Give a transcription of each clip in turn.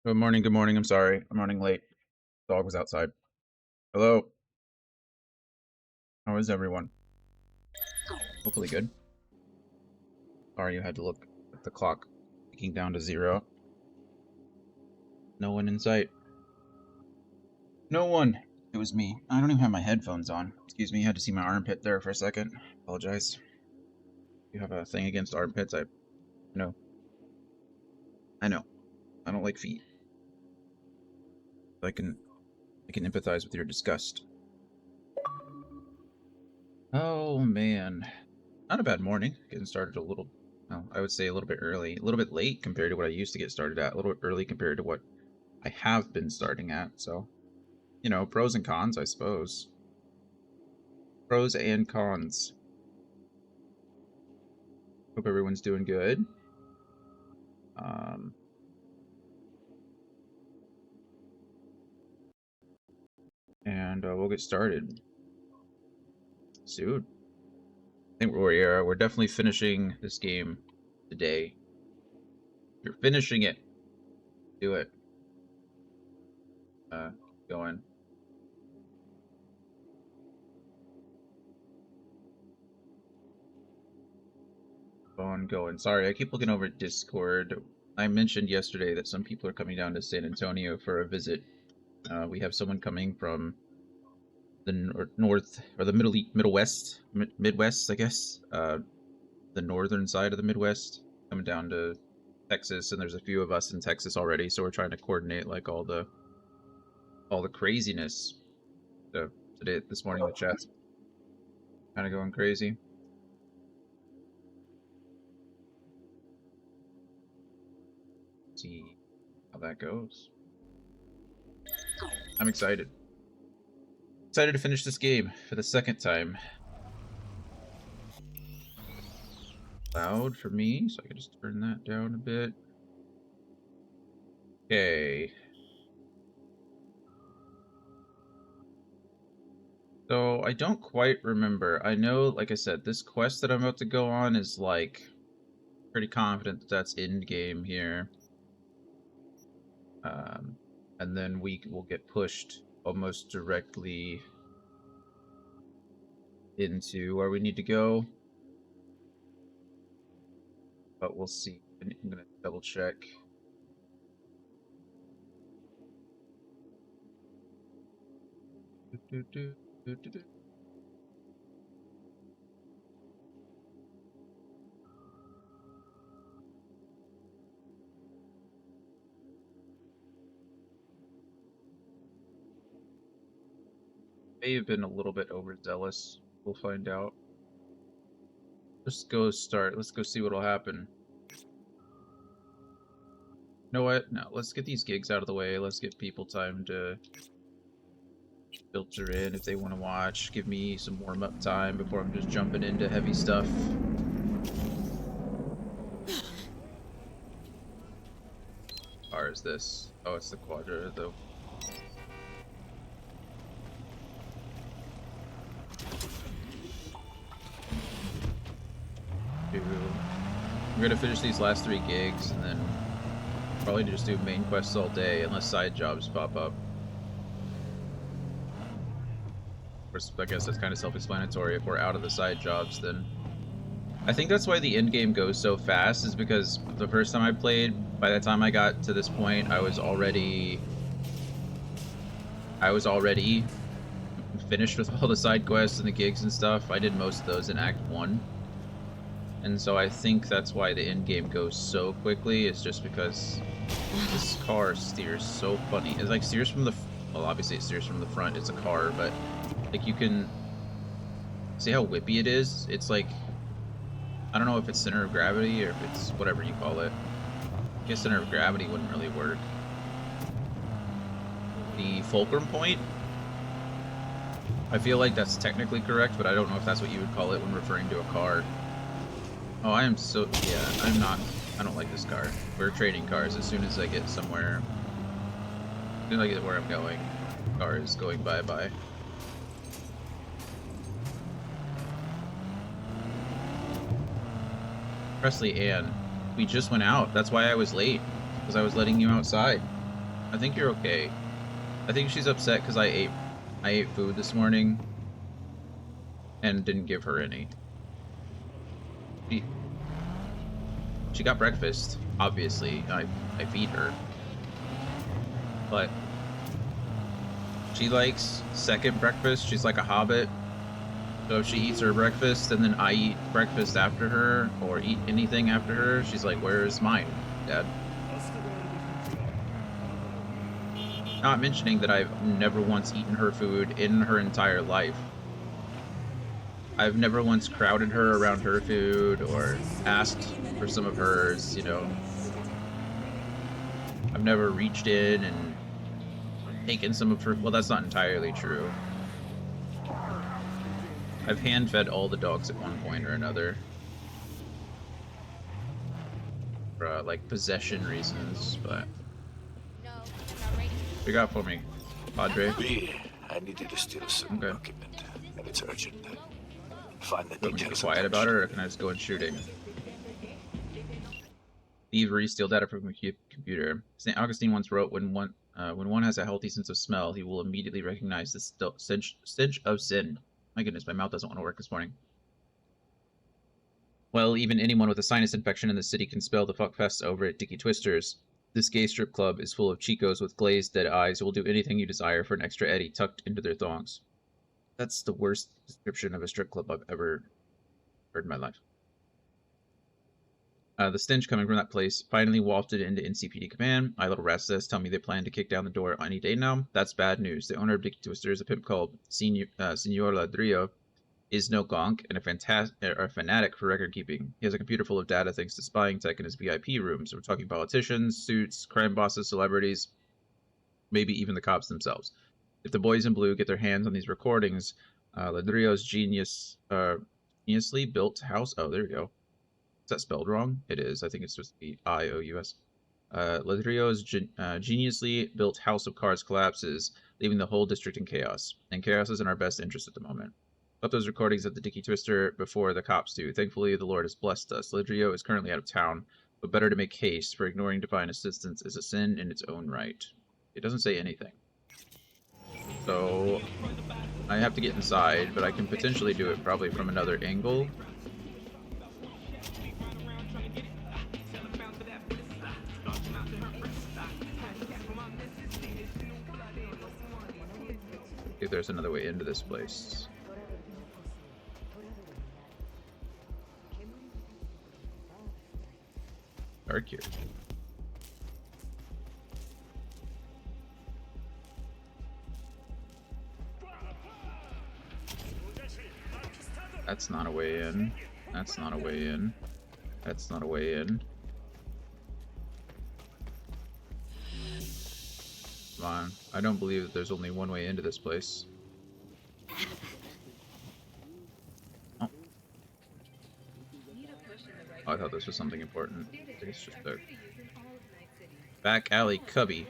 Good morning, good morning. I'm sorry. I'm running late. Dog was outside. Hello. How is everyone? Hopefully good. Sorry you had to look at the clock ticking down to 0. No one in sight. No one. It was me. I don't even have my headphones on. Excuse me, you had to see my armpit there for a second. Apologize. You have a thing against armpits? I know. I know. I don't like feet. I can empathize with your disgust. Oh man. Not a bad morning. Getting started a little, well, I would say a little bit early, a little bit late compared to what I used to get started at, a little bit early compared to what I have been starting at. So, pros and cons, I suppose. Pros and cons. Hope everyone's doing good. Um, and we'll get started soon. I think we're definitely finishing this game today. You're finishing it. Do it. Uh, Going. Going. Sorry, I keep looking over at Discord. I mentioned yesterday that some people are coming down to San Antonio for a visit. We have someone coming from the north or the Middle West, Midwest, I guess. The northern side of the Midwest, coming down to Texas, and there's a few of us in Texas already, so we're trying to coordinate like all the craziness. So this morning, the chat's kind of going crazy. See how that goes. I'm excited. Excited to finish this game for the second time. Loud for me, so I can just turn that down a bit. Okay. So I don't quite remember. I know, like I said, this quest that I'm about to go on is like pretty confident that that's end game here. And then we will get pushed almost directly into where we need to go. But we'll see. I'm gonna double check. May have been a little bit overzealous. We'll find out. Let's go start. Let's go see what'll happen. You know what? No, let's get these gigs out of the way. Let's give people time to filter in if they want to watch. Give me some warm-up time before I'm just jumping into heavy stuff. Or is this? Oh, it's the Quadra, though. We're gonna finish these last 3 gigs and then probably just do main quests all day unless side jobs pop up. Of course, I guess that's kind of self-explanatory. If we're out of the side jobs, then I think that's why the end game goes so fast, is because the first time I played, by the time I got to this point, I was already finished with all the side quests and the gigs and stuff. I did most of those in Act 1. And so I think that's why the end game goes so quickly. It's just because this car steers so funny. It's like steers from the, well, obviously it steers from the front. It's a car, but like you can see how whippy it is. It's like, I don't know if it's center of gravity or if it's whatever you call it. I guess center of gravity wouldn't really work. The fulcrum point, I feel like that's technically correct, but I don't know if that's what you would call it when referring to a car. Oh, I am so, yeah, I don't like this car. We're trading cars. As soon as I get somewhere, as soon as I get where I'm going, car is going bye-bye. Presley, Ann, we just went out. That's why I was late, because I was letting you outside. I think you're okay. I think she's upset because I ate food this morning and didn't give her any. She she got breakfast, obviously. I feed her. But she likes second breakfast. She's like a hobbit. So if she eats her breakfast and then I eat breakfast after her or eat anything after her, she's like, "Where's mine, Dad?" Not mentioning that I've never once eaten her food in her entire life. I've never once crowded her around her food or asked for some of hers, you know. I've never reached in and taken some of her. Well, that's not entirely true. I've hand fed all the dogs at one point or another for like possession reasons, but what you got for me, Padre? B, I need you to steal some Okay. document, and it's urgent. Find the You want me to be details. quiet about it, or can I just go in shooting? Thievery, steal data from a computer. St. Augustine once wrote, when one has a healthy sense of smell, he will immediately recognize the stench of sin. My goodness, my mouth doesn't want to work this morning. Well, even anyone with a sinus infection in the city can spell the fuckfests over at Dicky Twister's. This gay strip club is full of chicos with glazed dead eyes who will do anything you desire for an extra eddy tucked into their thongs. That's the worst description of a strip club I've ever heard in my life. The stench coming from that place finally wafted into NCPD command. My little rat says tell me they plan to kick down the door any day now. That's bad news. The owner of Dicky Twister is a pimp called Senor Ladrillo, is no gonk and a fanatic for record keeping. He has a computer full of data thanks to spying tech in his VIP rooms. We're talking politicians, suits, crime bosses, celebrities, maybe even the cops themselves. If the boys in blue get their hands on these recordings, Ladrillo's geniusly built house. Oh, there we go. Is that spelled wrong? It is. I think it's supposed to be IOUS. Ladrillo's geniusly built house of cards collapses, leaving the whole district in chaos. And chaos is in our best interest at the moment. Got those recordings of the Dicky Twister before the cops do. Thankfully, the Lord has blessed us. Ladrillo is currently out of town, but better to make haste, for ignoring divine assistance is a sin in its own right. It doesn't say anything. So, I have to get inside, but I can potentially do it probably from another angle. If there's another way into this place. Dark here. That's not a way in. That's not a way in. That's not a way in. Come on. I don't believe that there's only one way into this place. Oh. Oh, I thought this was something important. It's just a back alley cubby.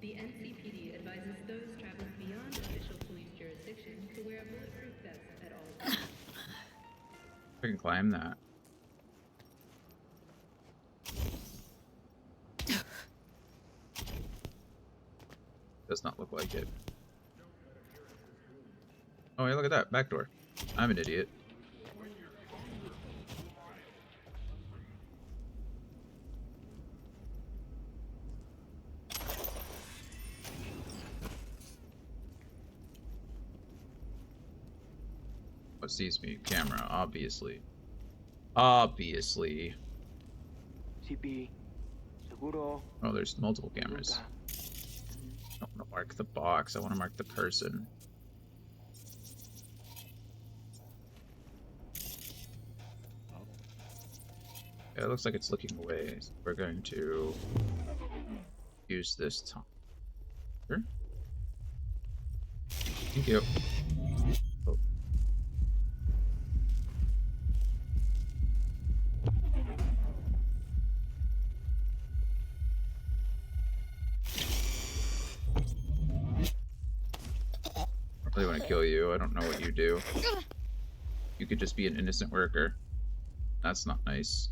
The NCPD advises those traveling beyond official police jurisdiction to wear a bulletproof vest at all times. I can climb that. Does not look like it. Oh, hey, look at that. Back door. I'm an idiot. What sees me? Camera, obviously. Obviously. Oh, there's multiple cameras. I don't want to mark the box. I want to mark the person. Okay, it looks like it's looking away. So we're going to use this time. Sure. Thank you. Oh. really want to kill you. I don't know what you do. You could just be an innocent worker. That's not nice.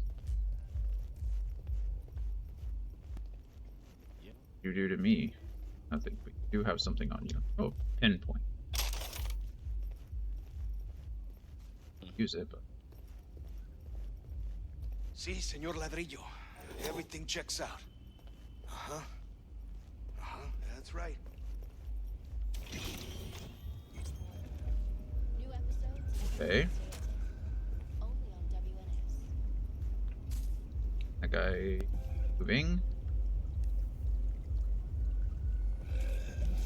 You do to me? Nothing, but you do have something on you. Oh, pinpoint. Use it, but... Sí, señor Ladrillo. Everything checks out. Uh-huh. Uh-huh, that's right. New episodes Okay. only on WNS. That guy moving.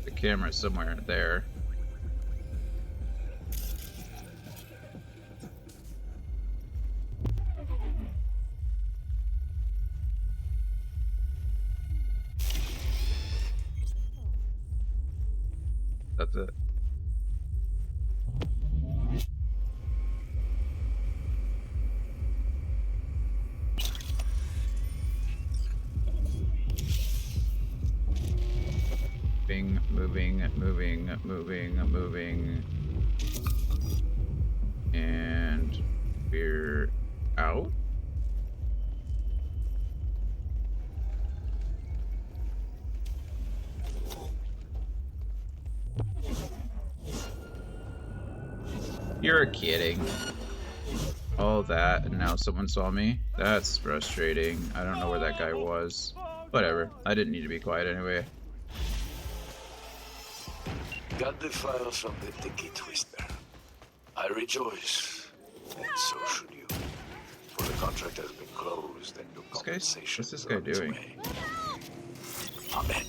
The camera's somewhere there. That's it. Moving. And we're out. You're kidding. All that, and now someone saw me? That's frustrating. I don't know where that guy was. Whatever. I didn't need to be quiet anyway. Got the files from the Dicky Twister. I rejoice, and so should you. For the contract has been closed, and no compensation. What's this guy doing? Amen.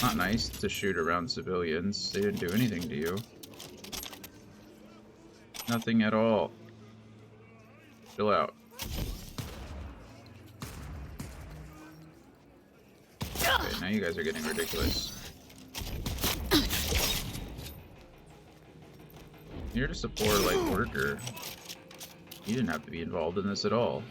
Not nice to shoot around civilians. They didn't do anything to you. Nothing at all. Chill out. Okay, now you guys are getting ridiculous. You're just a poor light worker. You didn't have to be involved in this at all.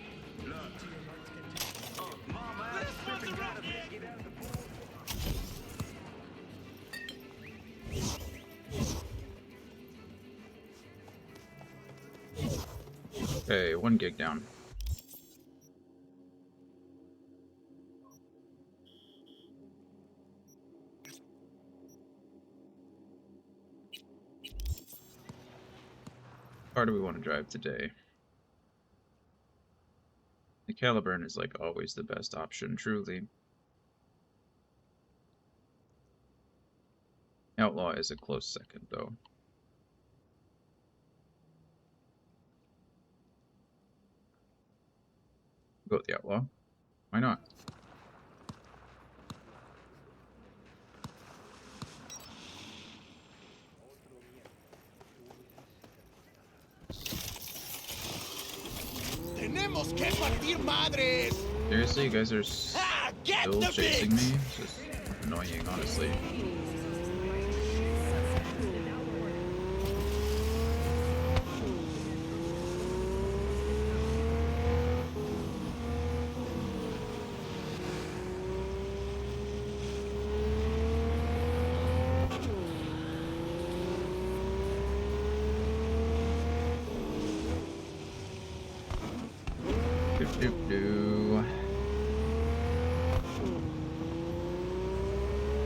Okay, 1 gig down. How far do we want to drive today? The Caliburn is like always the best option, truly. Outlaw is a close second, though. Go with the Outlaw. Why not? Tenemos que partir madres. Seriously, you guys are still chasing me? It's just annoying, honestly.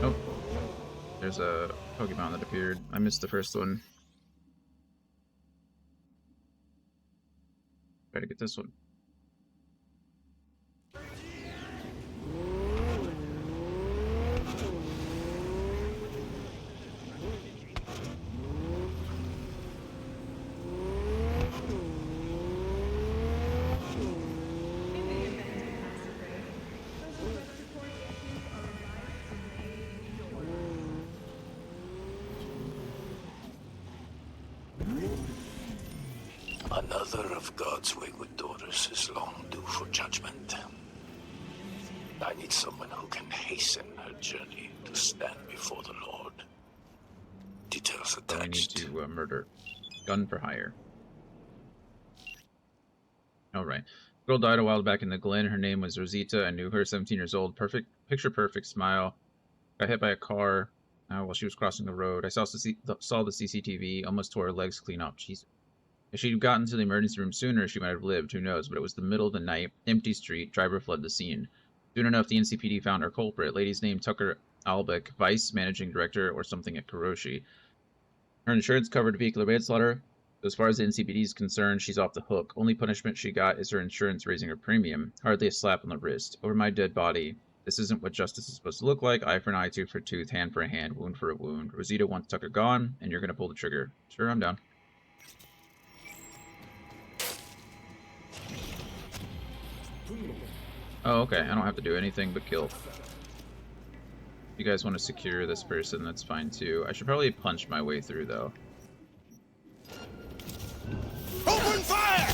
Oh, there's a Pokemon that appeared. I missed the first one. Try to get this one. Another of God's wayward daughters is long due for judgment. I need someone who can hasten her journey to stand before the Lord. Details I need attached. to murder. Gun for hire. Alright. Girl died a while back in the Glen. Her name was Rosita. I knew her, 17 years old. Perfect, picture perfect smile. Got hit by a car. while she was crossing the road. I saw the CCTV, almost tore her legs clean up. Jesus. If she'd gotten to the emergency room sooner, she might have lived. Who knows? But it was the middle of the night, empty street. Driver fled the scene. Soon enough, the NCPD found our culprit. Lady's name Tucker Albeck, vice managing director or something at Kuroshi. Her insurance covered vehicular manslaughter. As far as the NCPD is concerned, she's off the hook. Only punishment she got is her insurance raising her premium. Hardly a slap on the wrist. Over my dead body. This isn't what justice is supposed to look like. Eye for an eye, tooth for a tooth, hand for a hand, wound for a wound. Rosita wants Tucker gone, and you're gonna pull the trigger. Sure, I'm down. Oh, okay. I don't have to do anything but kill. If you guys want to secure this person, that's fine too. I should probably punch my way through, though. Open fire!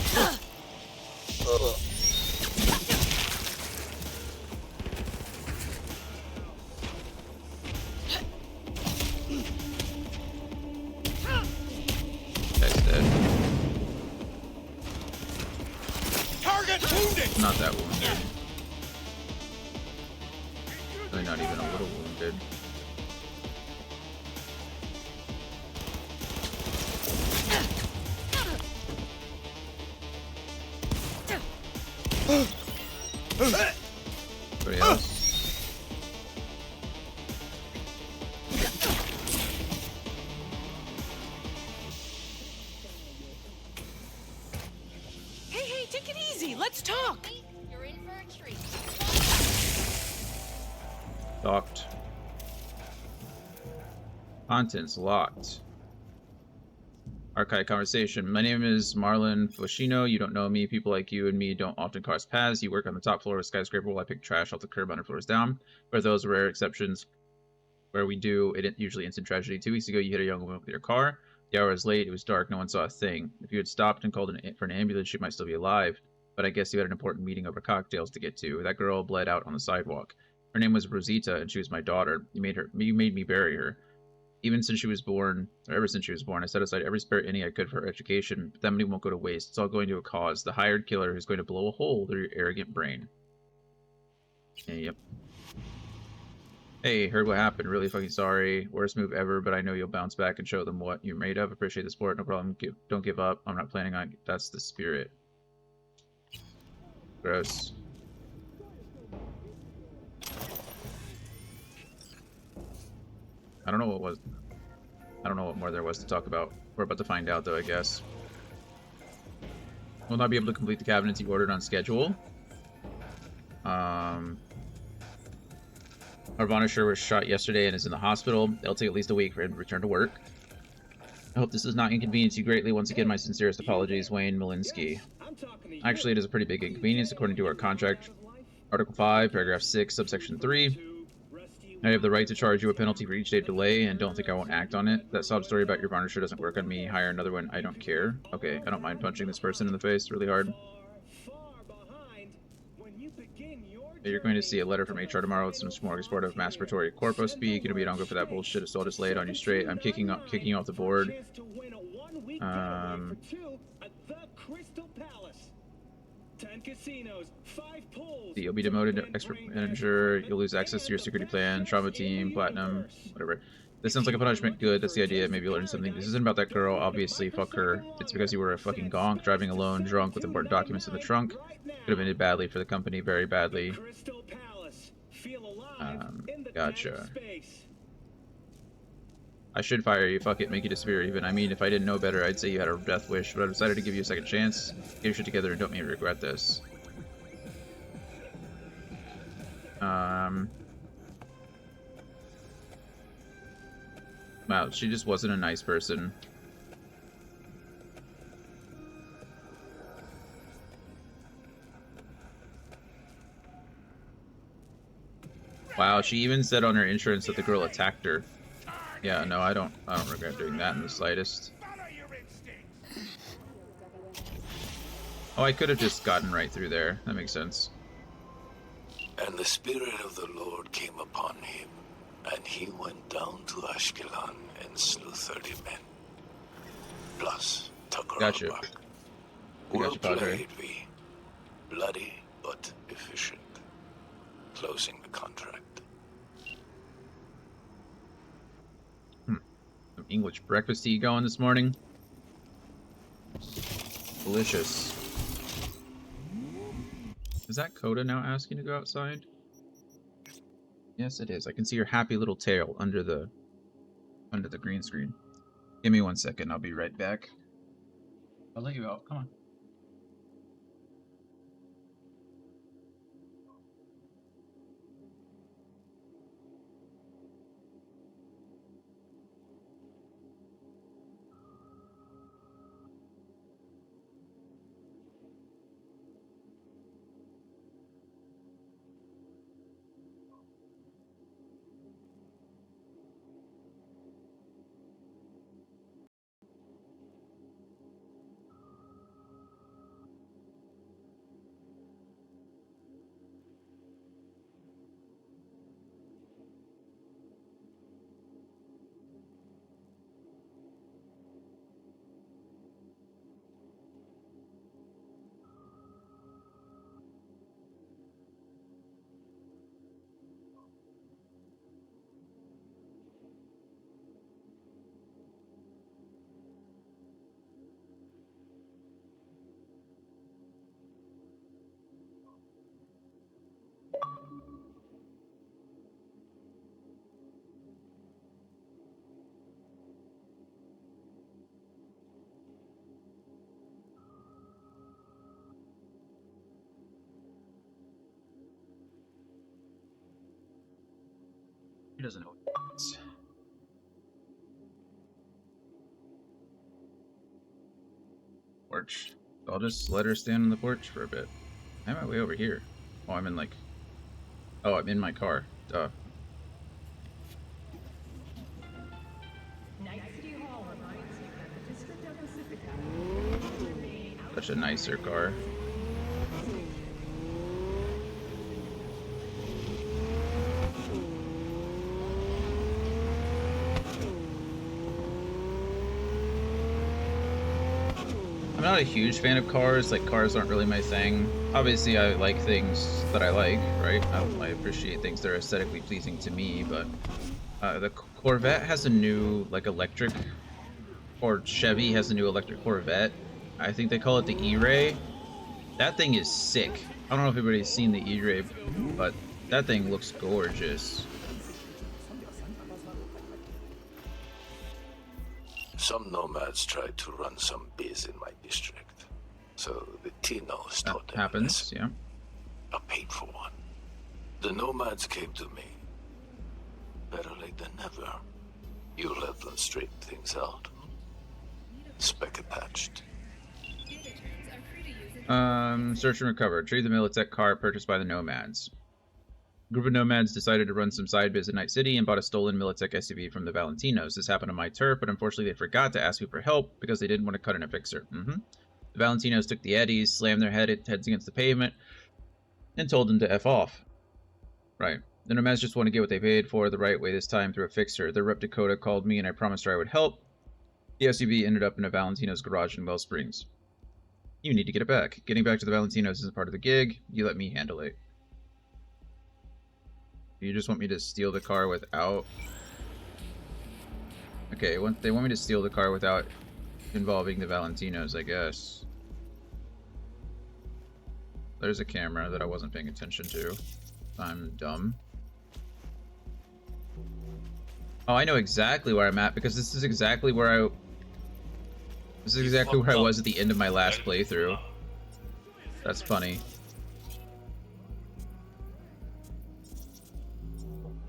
Guy's dead. Target wounded! Not that wounded. Really not even a little wounded. Anybody else? Hey, take it easy. Let's talk. You're in for a treat. Docked. Contents locked. Archive conversation. My name is Marlon Foschino. You don't know me. People like you and me don't often cross paths. You work on the top floor of a skyscraper while I pick trash off the curb 100 floors down. For those rare exceptions where we do, it usually instant tragedy. 2 weeks ago, you hit a young woman with your car. The hour was late. It was dark. No one saw a thing. If you had stopped and called for an ambulance, she might still be alive. But I guess you had an important meeting over cocktails to get to. That girl bled out on the sidewalk. Her name was Rosita, and she was my daughter. You made me bury her. Ever since she was born, I set aside every spare penny I could for her education, but that money won't go to waste. It's all going to a cause. The hired killer who's going to blow a hole through your arrogant brain. Yep. Hey, heard what happened. Really fucking sorry. Worst move ever, but I know you'll bounce back and show them what you're made of. Appreciate the support. No problem. Don't give up. I'm not planning on it. That's the spirit. Gross. I don't know what more there was to talk about. We're about to find out, though, I guess. We'll not be able to complete the cabinets you ordered on schedule. Our Vonisher was shot yesterday and is in the hospital. It'll take at least a week for him to return to work. I hope this does not inconvenience you greatly. Once again, my sincerest apologies, Wayne Malinsky. Actually, it is a pretty big inconvenience according to our contract. Article 5, Paragraph 6, Subsection 3. I have the right to charge you a penalty for each day of delay, and don't think I won't act on it. That sob story about your varnisher doesn't work on me. Hire another one. I don't care. Okay, I don't mind punching this person in the face really hard. You're going to see a letter from HR tomorrow with some smorgasbord of masturbatory corpo speak. You know, don't go for that bullshit. So I'll just lay it on you straight. I'm kicking you off the board. You'll be demoted to expert manager. You'll lose access to your security plan, trauma team, platinum, whatever. This sounds like a punishment. Good, that's the idea. Maybe you'll learn something. This isn't about that girl, obviously. Fuck her. It's because you were a fucking gonk, driving alone, drunk, with important documents in the trunk. Could have ended badly for the company, very badly. Gotcha. I should fire you. Fuck it, make you disappear even. I mean, if I didn't know better, I'd say you had a death wish, but I decided to give you a second chance. Get your shit together and don't make me regret this. Wow, she just wasn't a nice person. Wow, she even said on her insurance that the girl attacked her. Yeah, no, I don't regret doing that in the slightest. Oh, I could have just gotten right through there. That makes sense. And the Spirit of the Lord came upon him, and he went down to Ashkelon and slew 30 men. Plus Tucker Gotcha. Albeck. I Well got you, Padre. played, V. Bloody but efficient. Closing the contract. English breakfast tea going this morning. Delicious. Is that Coda now asking to go outside? Yes, it is. I can see your happy little tail under the green screen. Give me 1 second. I'll be right back. I'll let you out. Come on. He doesn't know what it is. Porch. I'll just let her stand on the porch for a bit. I'm my way over here. Oh, I'm in like... Oh, I'm in my car. Duh. Such a nicer car. I'm not a huge fan of cars. Like, cars aren't really my thing. Obviously, I like things that I like, right? I appreciate things that are aesthetically pleasing to me, but the Corvette has a new, like, electric, or Chevy has a new electric Corvette. I think they call it the E-Ray. That thing is sick. I don't know if anybody's seen the E-Ray, but that thing looks gorgeous. Some nomads tried to run some biz in my district. So the Tinos That taught them happens, yeah. a painful one. The nomads came to me. Better late than never. You helped them straighten things out. Spec attached. Search and recover. Retrieve the Militech car purchased by the Nomads. A group of Nomads decided to run some side biz at Night City and bought a stolen Militech SUV from the Valentinos. This happened on my turf, but unfortunately they forgot to ask me for help because they didn't want to cut in a fixer. The Valentinos took the Eddies, slammed their heads against the pavement, and told them to F off. Right. The Nomads just want to get what they paid for the right way this time through a fixer. Their rep Dakota called me and I promised her I would help. The SUV ended up in a Valentino's garage in Well Springs. You need to get it back. Getting back to the Valentinos isn't part of the gig. You let me handle it. You just want me to steal the car without... Okay, they want me to steal the car without involving the Valentinos, I guess. There's a camera that I wasn't paying attention to. I'm dumb. Oh, I know exactly where I'm at because this is exactly where I... This is exactly where I was at the end of my last playthrough. That's funny.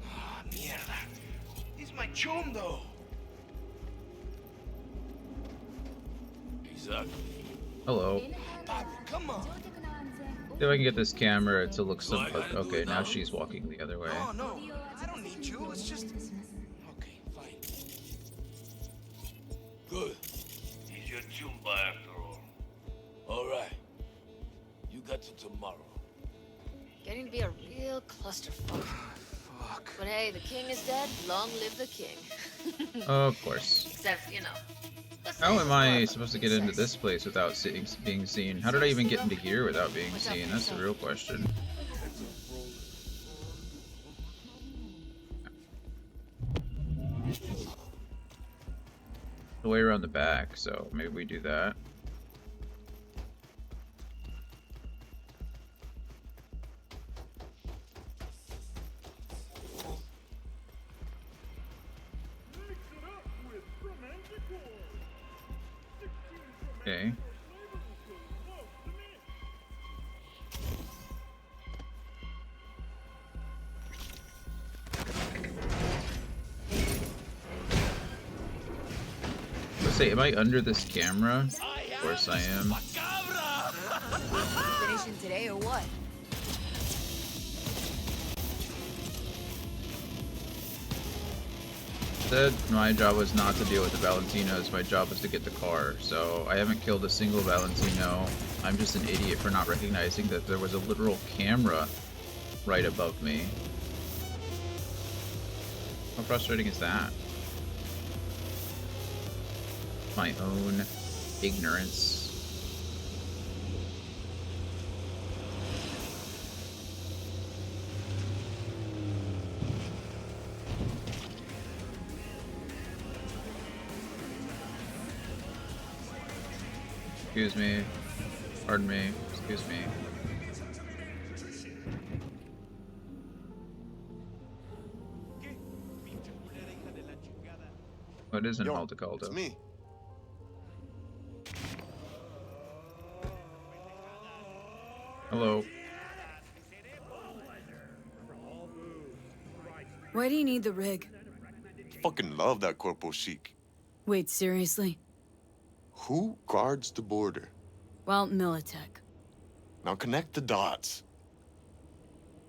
Ah, mierda. He's my chum, though. Exactly. Hello. Pablo, come on. See if I can get this camera to look some... Okay, now she's walking the other way. Oh, no. I don't need you. It's just... Okay, fine. Good. He's your chumba after all. All right. You got to tomorrow. Getting to be a real clusterfuck. Fuck. But hey, the king is dead. Long live the king. Of course. Except, you know. How am I supposed to get into this place without being seen? How did I even get into here without being seen? That's the real question. the way around the back, so maybe we do that. Okay. Let's say, am I under this camera? Of course I am. Finishing today or what? Said my job was not to deal with the Valentinos, my job was to get the car, so I haven't killed a single Valentino. I'm just an idiot for not recognizing that there was a literal camera right above me. How frustrating is that? My own ignorance. Excuse me. Pardon me. Excuse me. What is in Haldecaldo? It's me. Hello. Why do you need the rig? Fucking love that Corpo Chic. Wait, seriously? Who guards the border? Well, Militech. Now connect the dots.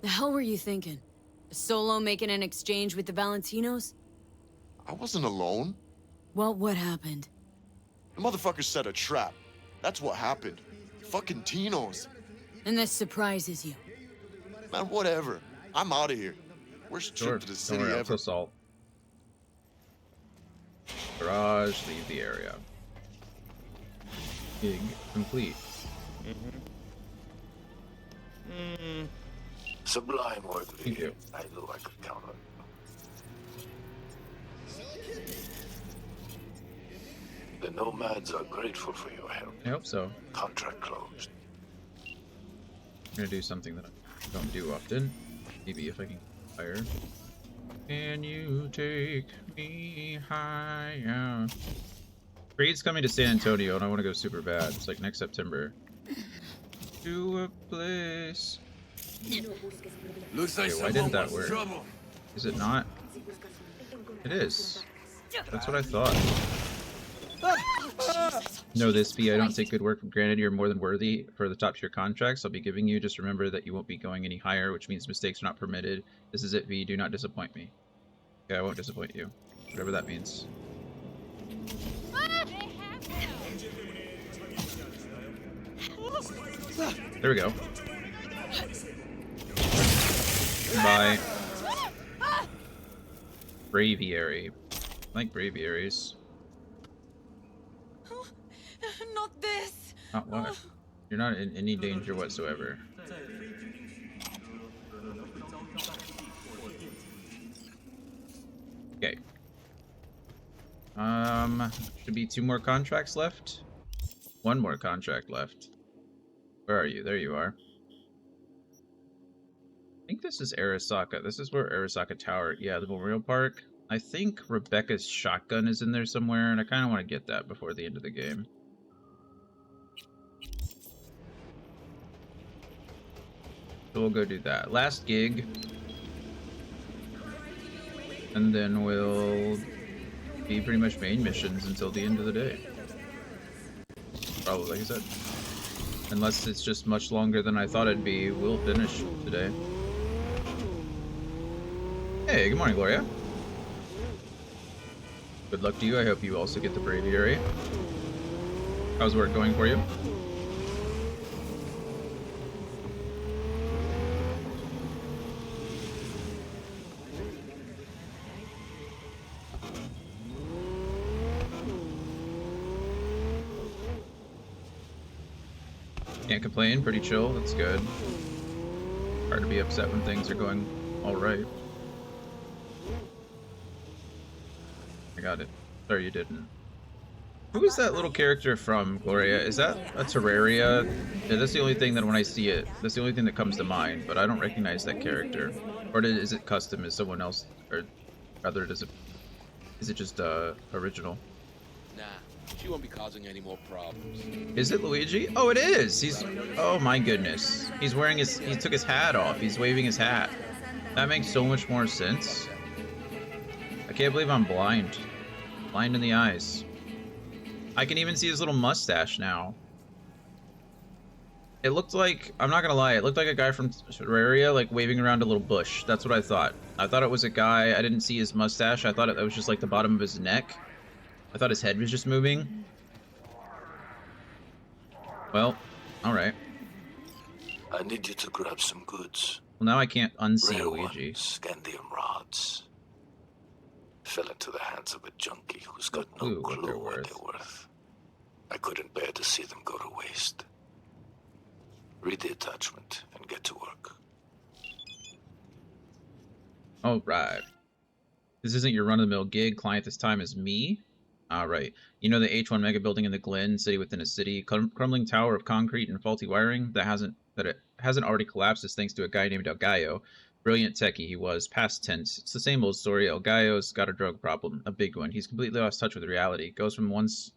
The hell were you thinking? A solo making an exchange with the Valentinos? I wasn't alone. Well, what happened? The motherfucker set a trap. That's what happened. Fucking Tinos. And this surprises you. Man, whatever. I'm out of here. Worst Sure. trip to the city Don't worry, ever. assault. Garage, leave the area. Gig complete. Sublime work, Thank you. I knew I could count on you. The Nomads are grateful for your help. I hope so. Contract closed. I'm gonna do something that I don't do often. Maybe if I can fire. Can you take me higher? Creed's coming to San Antonio and I want to go super bad. It's like next September. To a place. Looks like Wait, why didn't that someone work? was trouble. Is it not? It is. That's what I thought. Know this, B. I don't take good work for granted. You're more than worthy for the top tier contracts I'll be giving you. Just remember that you won't be going any higher, which means mistakes are not permitted. This is it, V. Do not disappoint me. Okay, I won't disappoint you. Whatever that means. There we go. Bye. Braviary. I like braviaries. Not this! Not what? You're not in any danger whatsoever. Okay. Should be 2 more contracts left? 1 more contract left. Where are you? There you are. I think this is Arasaka. This is where Arasaka Tower... Yeah, the Memorial Park. I think Rebecca's shotgun is in there somewhere, and I kind of want to get that before the end of the game. So we'll go do that. Last gig. And then we'll be pretty much main missions until the end of the day. Probably, like I said. Unless it's just much longer than I thought it'd be, we'll finish today. Hey, good morning, Gloria. Good luck to you. I hope you also get the Braviary. How's work going for you? Can't complain, pretty chill, that's good. Hard to be upset when things are going alright. I got it. Sorry you didn't. Who is that little character from, Gloria? Is that a Terraria? Yeah, that's the only thing that when I see it, that's the only thing that comes to mind, but I don't recognize that character. Or is it custom? Is someone else, or rather, is it just original? Nah, she won't be causing any more problems. Is it Luigi? Oh, it is! Oh my goodness. He took his hat off. He's waving his hat. That makes so much more sense. I can't believe I'm blind. Blind in the eyes. I can even see his little mustache now. It looked like, I'm not gonna lie, it looked like a guy from Terraria, like waving around a little bush. That's what I thought. I thought it was a guy, I didn't see his mustache. I thought it was just like the bottom of his neck. I thought his head was just moving. Well, alright. I need you to grab some goods. Well, now I can't unsee Rare Luigi. ones, scandium rods. Fell into the hands of a junkie who's got no Ooh, what clue they're what worth. they're worth. I couldn't bear to see them go to waste. Read the attachment and get to work. Alright. This isn't your run-of-the-mill gig. Client this time is me. Alright. You know the H1 mega building in the Glen, city within a city, crumbling tower of concrete and faulty wiring that it hasn't already collapsed is thanks to a guy named El Gallo. Brilliant techie he was, past tense. It's the same old story. El Gallo's got a drug problem, a big one. He's completely lost touch with reality. Goes from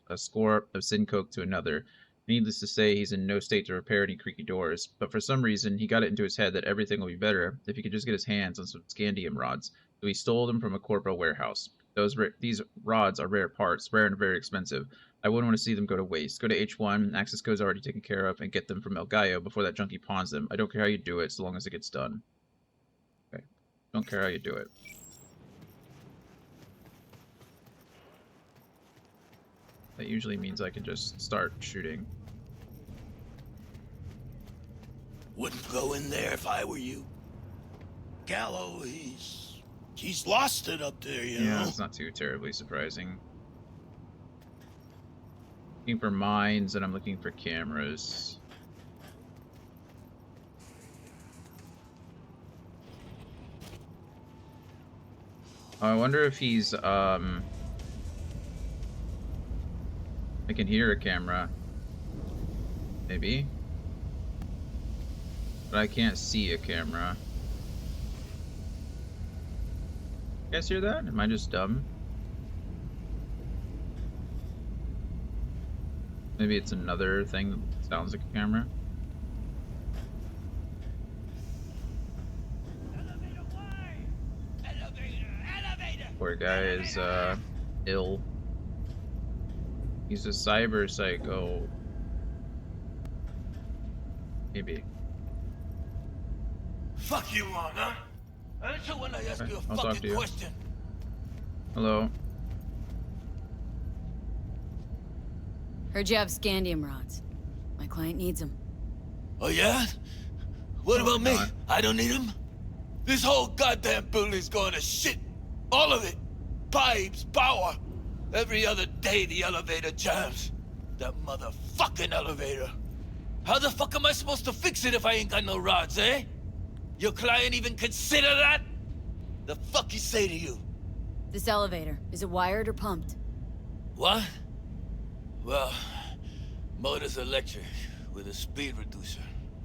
a score of sin coke to another. Needless to say, he's in no state to repair any creaky doors, but for some reason, he got it into his head that everything will be better if he could just get his hands on some scandium rods. So he stole them from a corpo warehouse. These rods are rare parts, rare and very expensive. I wouldn't want to see them go to waste. Go to H1, access code's already taken care of, and get them from El Gallo before that junkie pawns them. I don't care how you do it, so long as it gets done. Okay. Don't care how you do it. That usually means I can just start shooting. Wouldn't go in there if I were you. Gallo, he's lost it up there, you Yeah, know? it's not too terribly surprising. Looking for mines, and I'm looking for cameras. Oh, I wonder if he's, I can hear a camera. Maybe. But I can't see a camera. You guys hear that? Am I just dumb? Maybe it's another thing that sounds like a camera. Poor guy is, ill. He's a cyber psycho. Maybe. Fuck you on, huh? Answer when I ask Okay, you a I'll talk to fucking you. question. Hello. Heard you have scandium rods. My client needs them. Oh, yeah? What Oh, about me? God. I don't need them? This whole goddamn building's going to shit. All of it. Pipes, power. Every other day the elevator jams. That motherfucking elevator. How the fuck am I supposed to fix it if I ain't got no rods, eh? Your client even consider that? The fuck he say to you? This elevator, is it wired or pumped? What? Well, motor's electric with a speed reducer.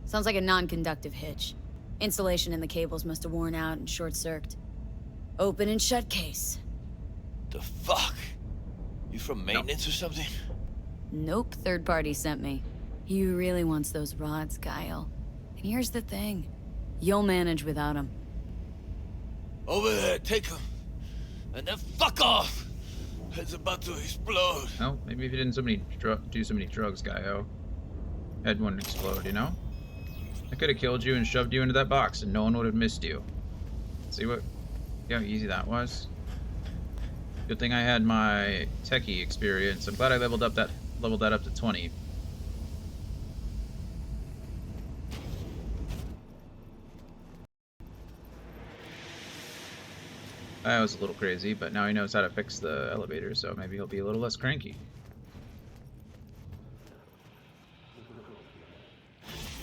Sounds like a non-conductive hitch. Insulation in the cables must have worn out and short-circuited. Open and shut case. The fuck? You from maintenance or something? Nope, third party sent me. He really wants those rods, Guile. And here's the thing. You'll manage without them. Over there, take him. And then fuck off! It's about to explode. Well, maybe if you didn't do so many drugs, Gaio, head wouldn't explode, you know? I could have killed you and shoved you into that box and no one would have missed you. See how easy that was? Good thing I had my techie experience. I'm glad I leveled that up to 20. That was a little crazy, but now he knows how to fix the elevator, so maybe he'll be a little less cranky.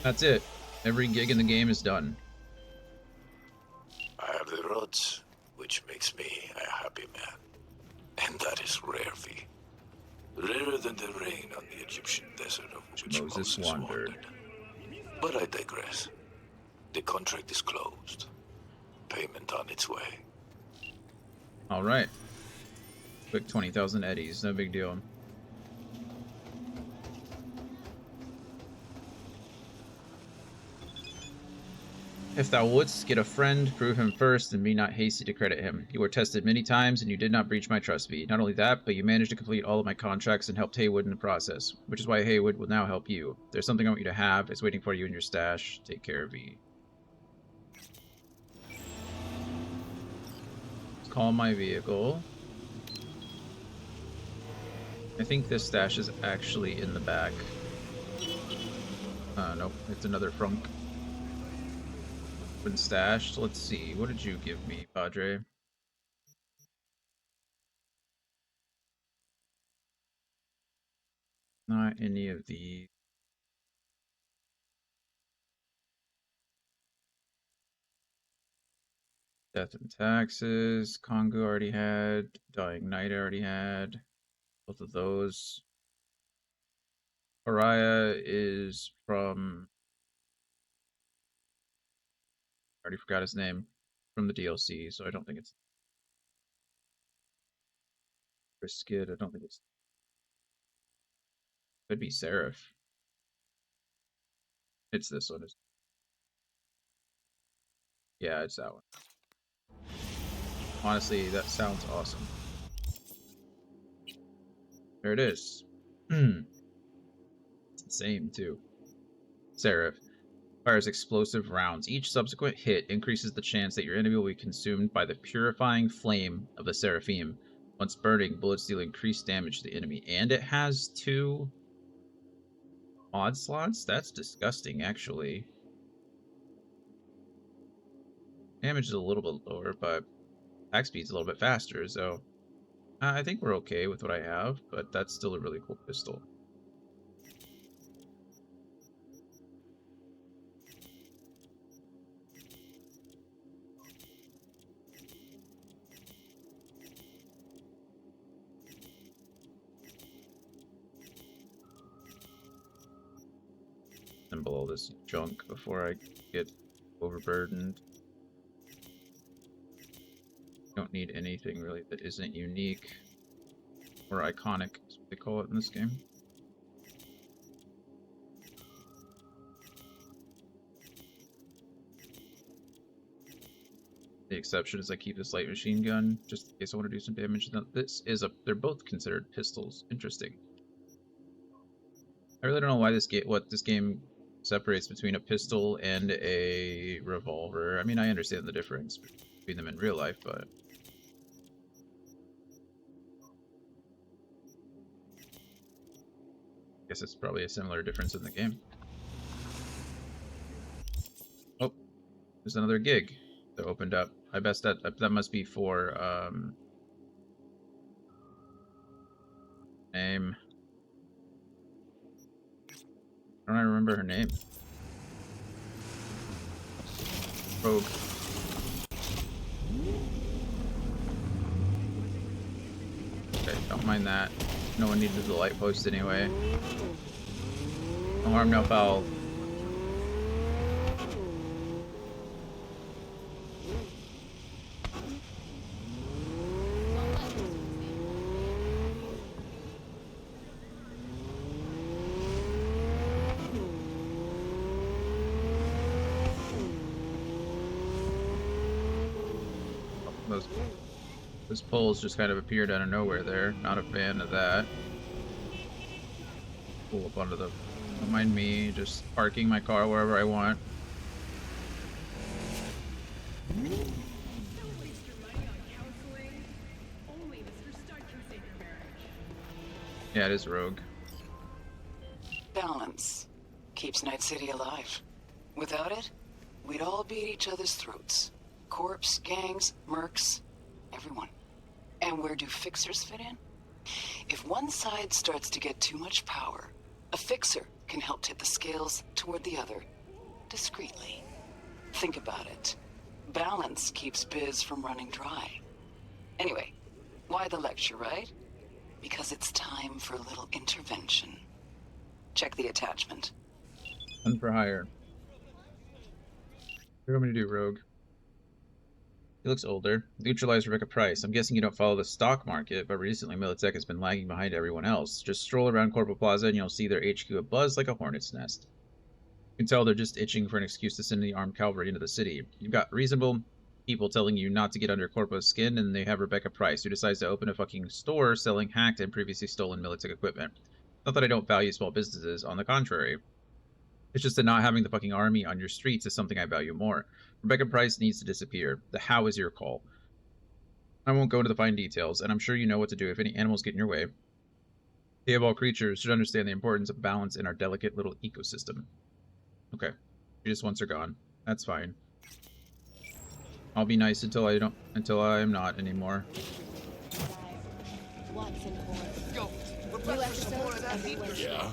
That's it. Every gig in the game is done. I have the rods, which makes me a happy man. And that is rare, V. Rarer than the rain on the Egyptian desert of which Moses Moses wandered. wandered. But I digress. The contract is closed. Payment on its way. All right. Quick 20,000 eddies, no big deal. If thou wouldst get a friend, prove him first, and be not hasty to credit him. You were tested many times, and you did not breach my trust fee. Not only that, but you managed to complete all of my contracts and helped Haywood in the process, which is why Haywood will now help you. There's something I want you to have. It's waiting for you in your stash. Take care of me. Let's call my vehicle. I think this stash is actually in the back. Nope, it's another frunk. Been stashed. Let's see. What did you give me, Padre? Not any of these. Death and Taxes. Kongu already had. Dying Knight already had. Both of those. Pariah is from... I already forgot his name. From the DLC, so I don't think it's... Skid, I don't think it's... Could be Seraph. It's this one. Yeah, it's that one. Honestly, that sounds awesome. There it is. Same, too. Seraph. Fires explosive rounds. Each subsequent hit increases the chance that your enemy will be consumed by the purifying flame of the Seraphim. Once burning, bullets deal increased damage to the enemy. And it has 2 mod slots? That's disgusting, actually. Damage is a little bit lower, but attack speed's a little bit faster, so... I think we're okay with what I have, but that's still a really cool pistol. Assemble all this junk before I get overburdened. Don't need anything really that isn't unique or iconic, is what they call it in this game. The exception is I keep this light machine gun just in case I want to do some damage. Now, this is a... They're both considered pistols. Interesting. I really don't know why what this game separates between a pistol and a revolver. I mean, I understand the difference between them in real life, but I guess it's probably a similar difference in the game. Oh, there's another gig that opened up. I bet that must be for name. I don't remember her name. Rogue. Okay, don't mind that. No one needed the light post anyway. No harm, no foul. Those poles just kind of appeared out of nowhere there. Not a fan of that. Pull up onto the... Don't mind me, just parking my car wherever I want. Yeah, it is Rogue. Balance keeps Night City alive. Without it, we'd all be at each other's throats. Corps, gangs, mercs, everyone. And where do fixers fit in? If one side starts to get too much power, a fixer can help tip the scales toward the other, discreetly. Think about it. Balance keeps biz from running dry. Anyway, why the lecture, right? because it's time for a little intervention. Check the attachment. One for hire. What do you want me to do, Rogue? He looks older. Neutralize Rebecca Price. I'm guessing you don't follow the stock market, but recently Militech has been lagging behind everyone else. Just stroll around Corporal Plaza and you'll see their HQ abuzz like a hornet's nest. You can tell they're just itching for an excuse to send the armed cavalry into the city. You've got reasonable people telling you not to get under Corpo's skin, and they have Rebecca Price, who decides to open a fucking store selling hacked and previously stolen Militech equipment. Not that I don't value small businesses, on the contrary. It's just that not having the fucking army on your streets is something I value more. Rebecca Price needs to disappear. The how is your call. I won't go into the fine details, and I'm sure you know what to do if any animals get in your way. They of all creatures should understand the importance of balance in our delicate little ecosystem. Okay. She just wants her gone. That's fine. I'll be nice until I'm not anymore. Yo, we're back for some more of that heat. Yeah?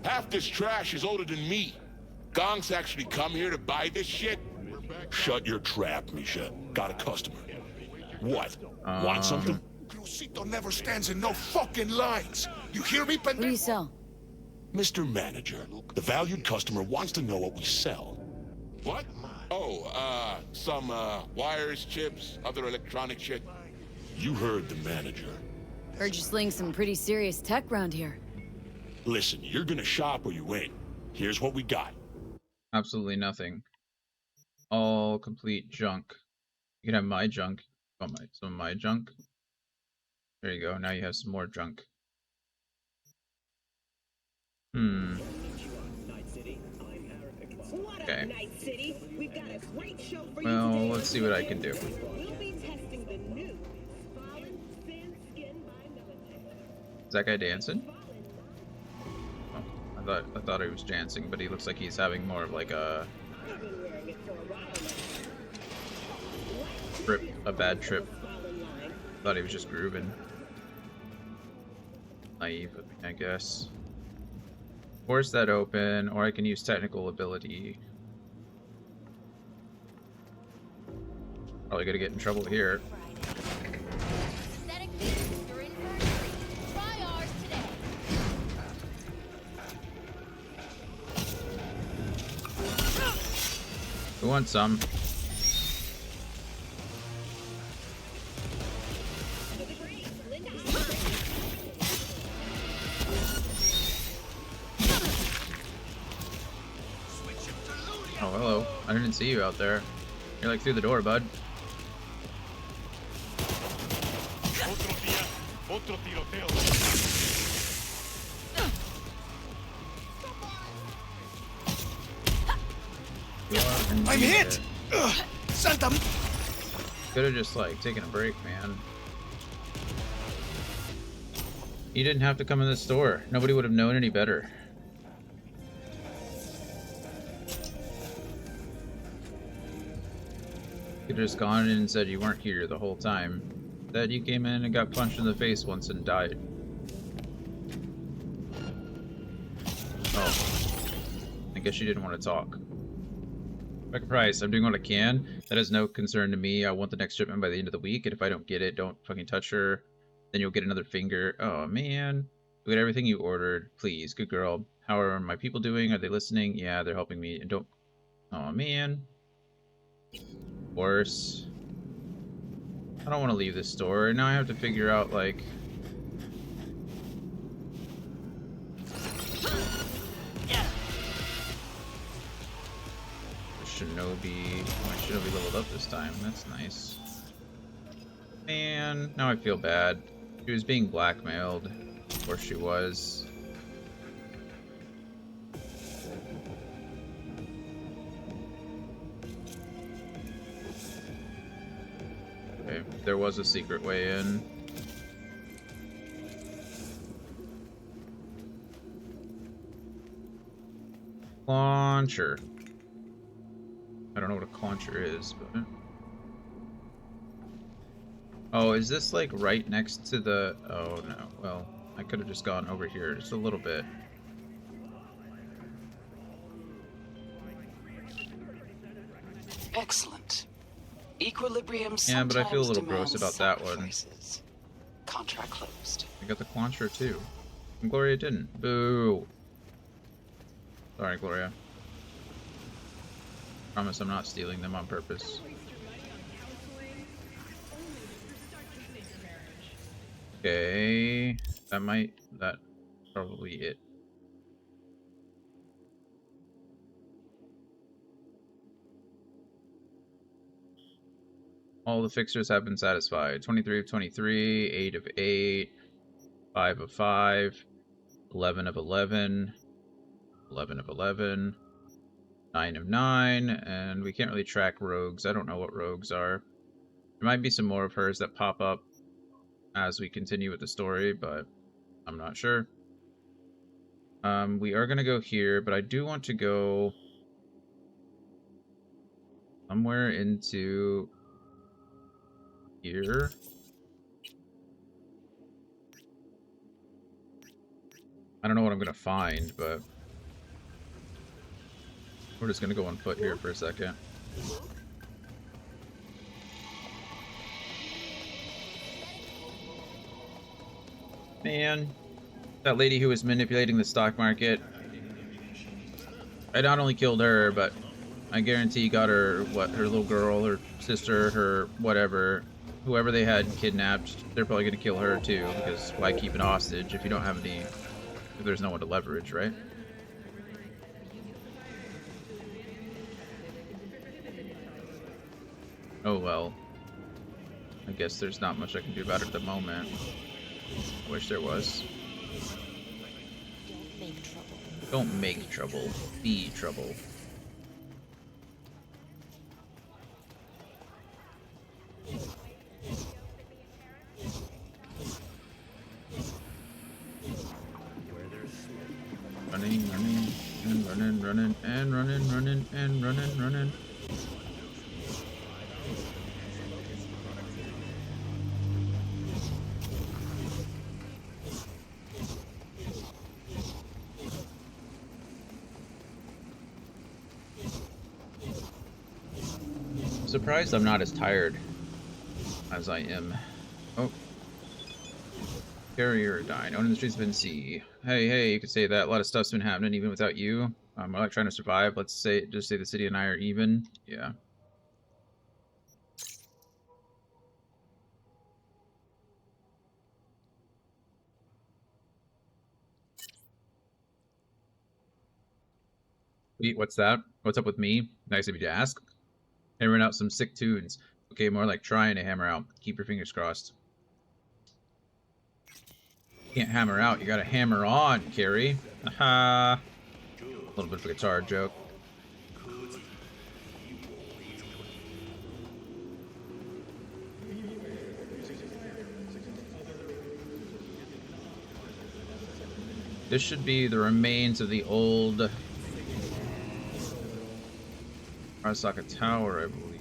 Half this trash is older than me. Gongs actually come here to buy this shit? Shut your trap, Misha. Got a customer. What? Want something? Crucito never stands in no fucking lines. You hear me, What do you sell? Mr. Manager, the valued customer wants to know what we sell. What? Oh, some, wires, chips, other electronic shit. You heard the manager. Heard you sling some pretty serious tech round here. Listen, you're gonna shop or you ain't. Here's what we got. Absolutely nothing. All complete junk. You can have my junk. Oh, some of my junk. There you go. Now you have some more junk. Okay. Well, let's see what I can do. Is that guy dancing? Oh, I thought he was dancing, but he looks like he's having more of like a trip, a bad trip. Thought he was just grooving. Naive, I guess. Force that open, or I can use technical ability. Probably gonna get in trouble here. Who wants some? Oh, hello. I didn't see you out there. You're like through the door, bud. I'm hit! Santa! Could have just like taken a break, man. You didn't have to come in the store. Nobody would have known any better. You could have just gone in and said you weren't here the whole time. That you came in and got punched in the face once and died. Oh. I guess you didn't want to talk. Rebecca Price, I'm doing what I can. That is no concern to me. I want the next shipment by the end of the week, and if I don't get it, don't fucking touch her. Then you'll get another finger. Oh, man. You get everything you ordered. Please, good girl. How are my people doing? Are they listening? Yeah, they're helping me. And don't... Oh, man. Worse. I don't want to leave this store. Now I have to figure out, like... Shinobi... My Shinobi leveled up this time. That's nice. Man, now I feel bad. She was being blackmailed. Of course she was. Okay, there was a secret way in. Launcher. I don't know what a launcher is, but... Oh, is this like right next to the... Oh no, well, I could have just gone over here just a little bit. Excellent. Equilibrium Yeah, but I feel a sometimes little gross demands about that one. sacrifices. Contract closed. I got the Quantra too. And Gloria didn't. Boo. Sorry, Gloria. Promise I'm not stealing them on purpose. Okay. That's probably it. All the fixers have been satisfied. 23 of 23, 8 of 8, 5 of 5, 11 of 11, 11 of 11, 9 of 9, and we can't really track rogues. I don't know what rogues are. There might be some more of hers that pop up as we continue with the story, but I'm not sure. We are going to go here, but I do want to go somewhere into here. I don't know what I'm going to find, but we're just going to go on foot here for a second. Man, that lady who was manipulating the stock market, I not only killed her, but I guarantee got her, what, her little girl, her sister, her whatever, whoever they had kidnapped, they're probably going to kill her too, because why keep an hostage if you don't have any, if there's no one to leverage, right? Oh well. I guess there's not much I can do about it at the moment. I wish there was. Don't make trouble. Be trouble. Running, running, and running, running, and running, running, and running, running. I'm surprised I'm not as tired as I am. Oh. Carrier dying. Out in the streets of NC. Hey, you could say that. A lot of stuff's been happening even without you. I'm like trying to survive. Let's say, just say the city and I are even. Yeah. Wait, what's that? What's up with me? Nice of you to ask. Hammering out some sick tunes. Okay, more like trying to hammer out. Keep your fingers crossed. You can't hammer out, you gotta hammer on, Carrie. Haha. A little bit of a guitar joke. This should be the remains of the old Arasaka Tower, I believe.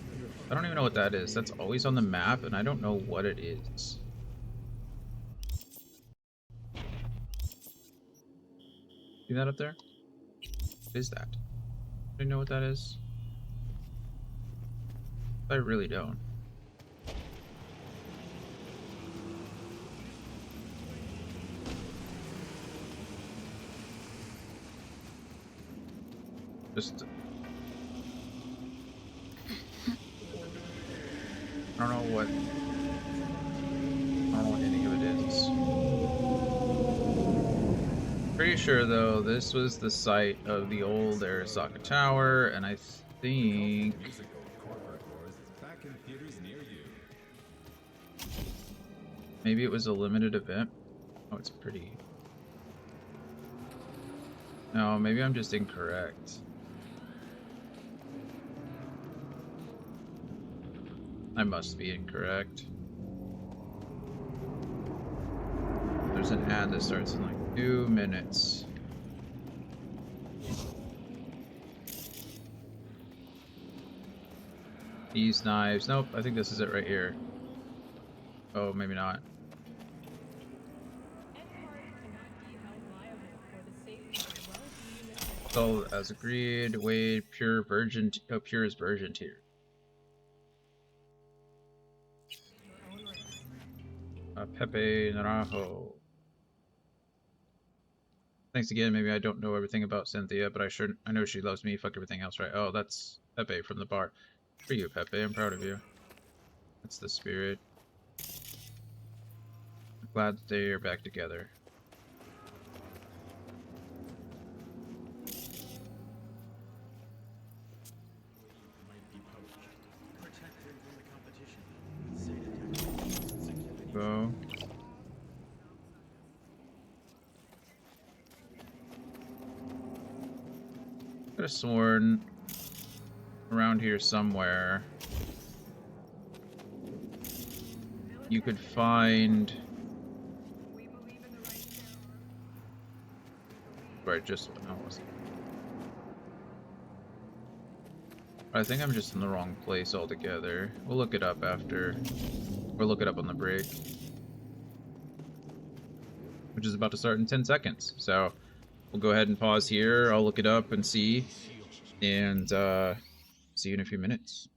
I don't even know what that is. That's always on the map, and I don't know what it is. See that up there? What is that? Do you know what that is? I really don't. Just... I don't know what any of it is. Pretty sure though, this was the site of the old Arasaka Tower, and I think maybe it was a limited event. Oh, it's pretty. No, maybe I'm just incorrect. I must be incorrect. There's an ad that starts in like 2 minutes. These knives. Nope, I think this is it right here. Oh, maybe not. So, as agreed, Wade, pure virgin. Oh, pure is virgin tier. Pepe Naranjo. Thanks again. Maybe I don't know everything about Cynthia, but I know she loves me. Fuck everything else, right? Oh, that's Pepe from the bar. For you, Pepe. I'm proud of you. That's the spirit. I'm glad that they are back together. Go. Could have sworn around here somewhere you could find. Right, just no, it wasn't. I think I'm just in the wrong place altogether. We'll look it up after, or look it up on the break, which is about to start in 10 seconds. So we'll go ahead and pause here. I'll look it up and see, and see you in a few minutes.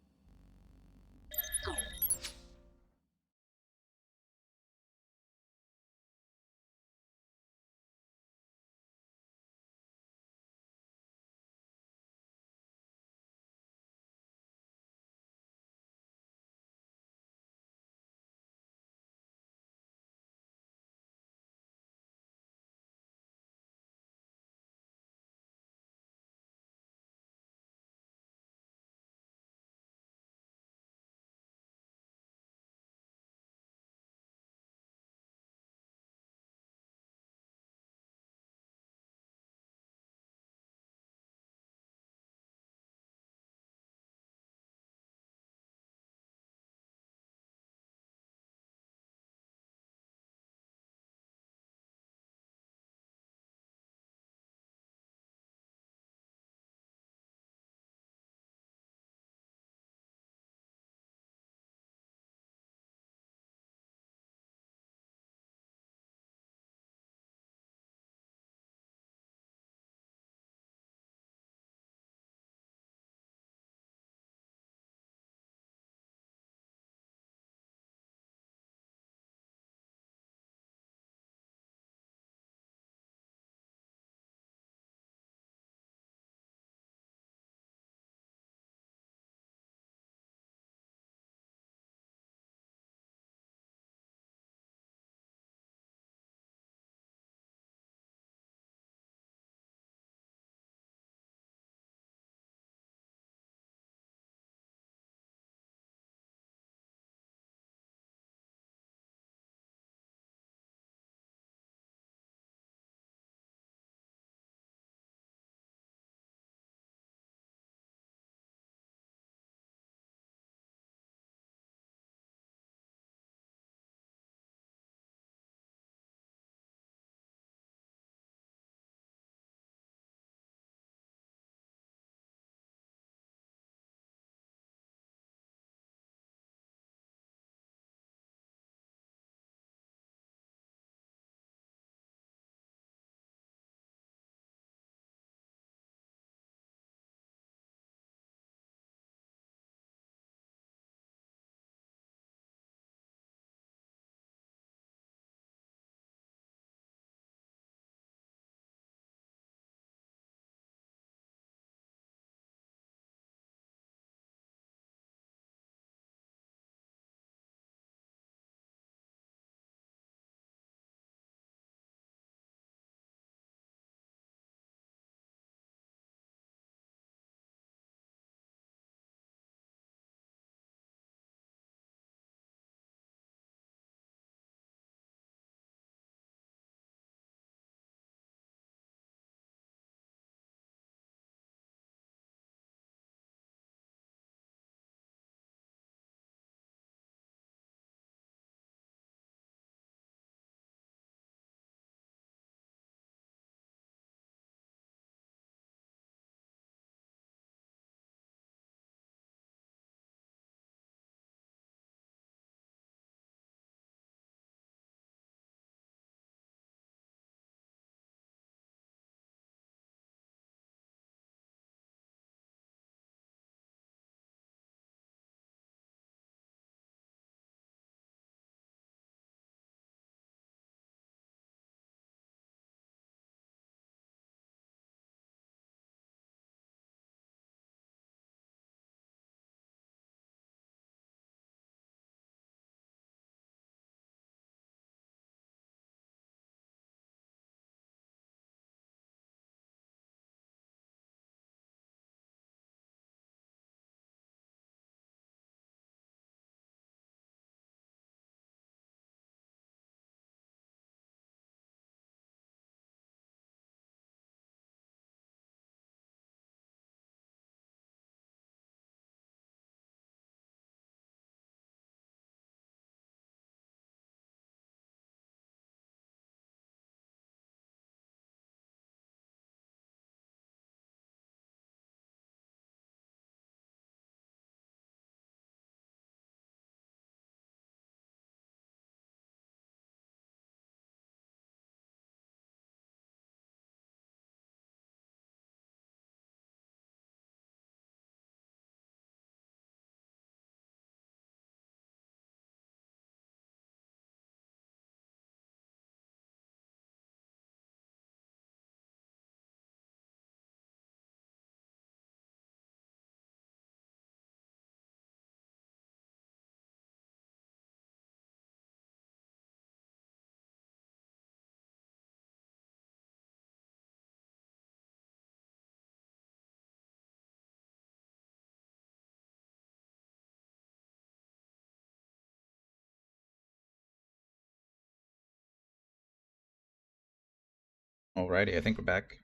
Alrighty, I think we're back.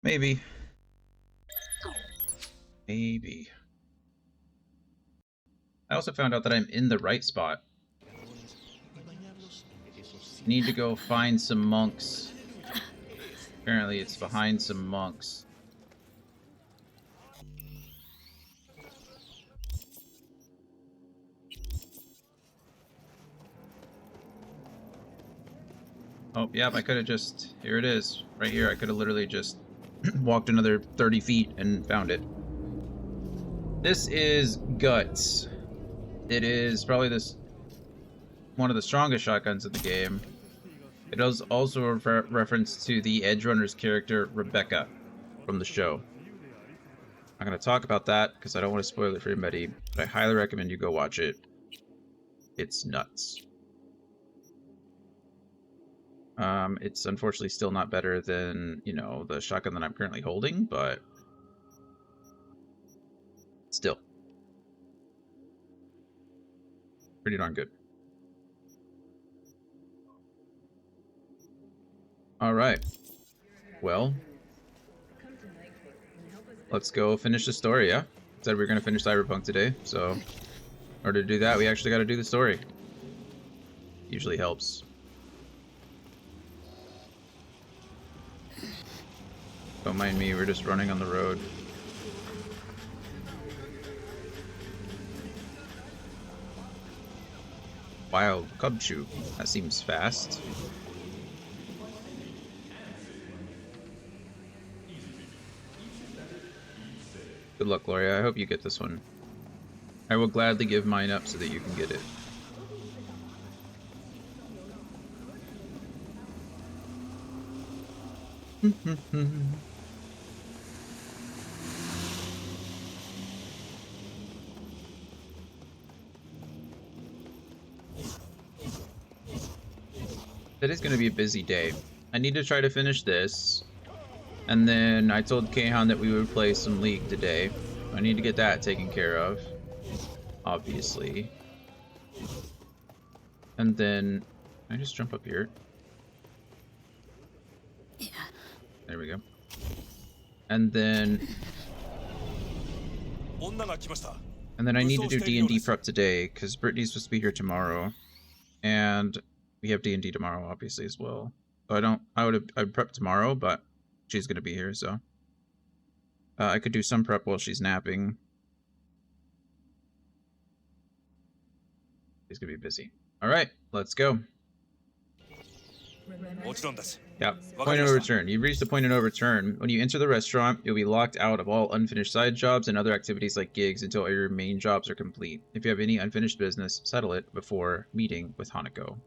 Maybe. Maybe. I also found out that I'm in the right spot. Need to go find some monks. Apparently it's behind some monks. Oh, yeah, I could have just... Here it is. Right here. I could have literally just walked another 30 feet and found it. This is Guts. It is probably one of the strongest shotguns in the game. It is also a reference to the Edge Runner's character, Rebecca, from the show. I'm going to talk about that because I don't want to spoil it for anybody, but I highly recommend you go watch it. It's nuts. It's unfortunately still not better than, you know, the shotgun that I'm currently holding, but still. Pretty darn good. Alright. Well, let's go finish the story, yeah? Said we were going to finish Cyberpunk today, so in order to do that, we actually got to do the story. Usually helps. Don't mind me, we're just running on the road. Wild cub chew. That seems fast. Good luck, Gloria. I hope you get this one. I will gladly give mine up so that you can get it. It is going to be a busy day. I need to try to finish this. And then I told Kahan that we would play some League today. I need to get that taken care of. Obviously. And then... Can I just jump up here? Yeah. There we go. And then... And then I need to do D&D prep today, because Brittany's supposed to be here tomorrow. And we have D&D tomorrow, obviously, as well. So I'd prep tomorrow, but she's going to be here, so. I could do some prep while she's napping. She's going to be busy. Alright, let's go. Yeah, point of no return. You've reached the point of no return. When you enter the restaurant, you'll be locked out of all unfinished side jobs and other activities like gigs until all your main jobs are complete. If you have any unfinished business, settle it before meeting with Hanako.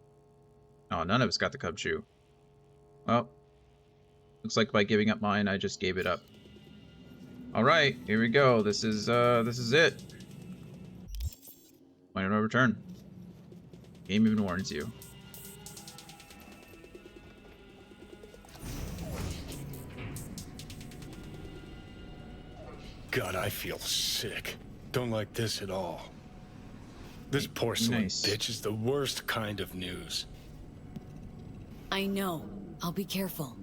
Oh, none of us got the cub chew. Well, looks like by giving up mine, I just gave it up. Alright, here we go. This is it. Point of no return. Game even warns you. God, I feel sick. Don't like this at all. This porcelain bitch is the worst kind of news. I know. I'll be careful.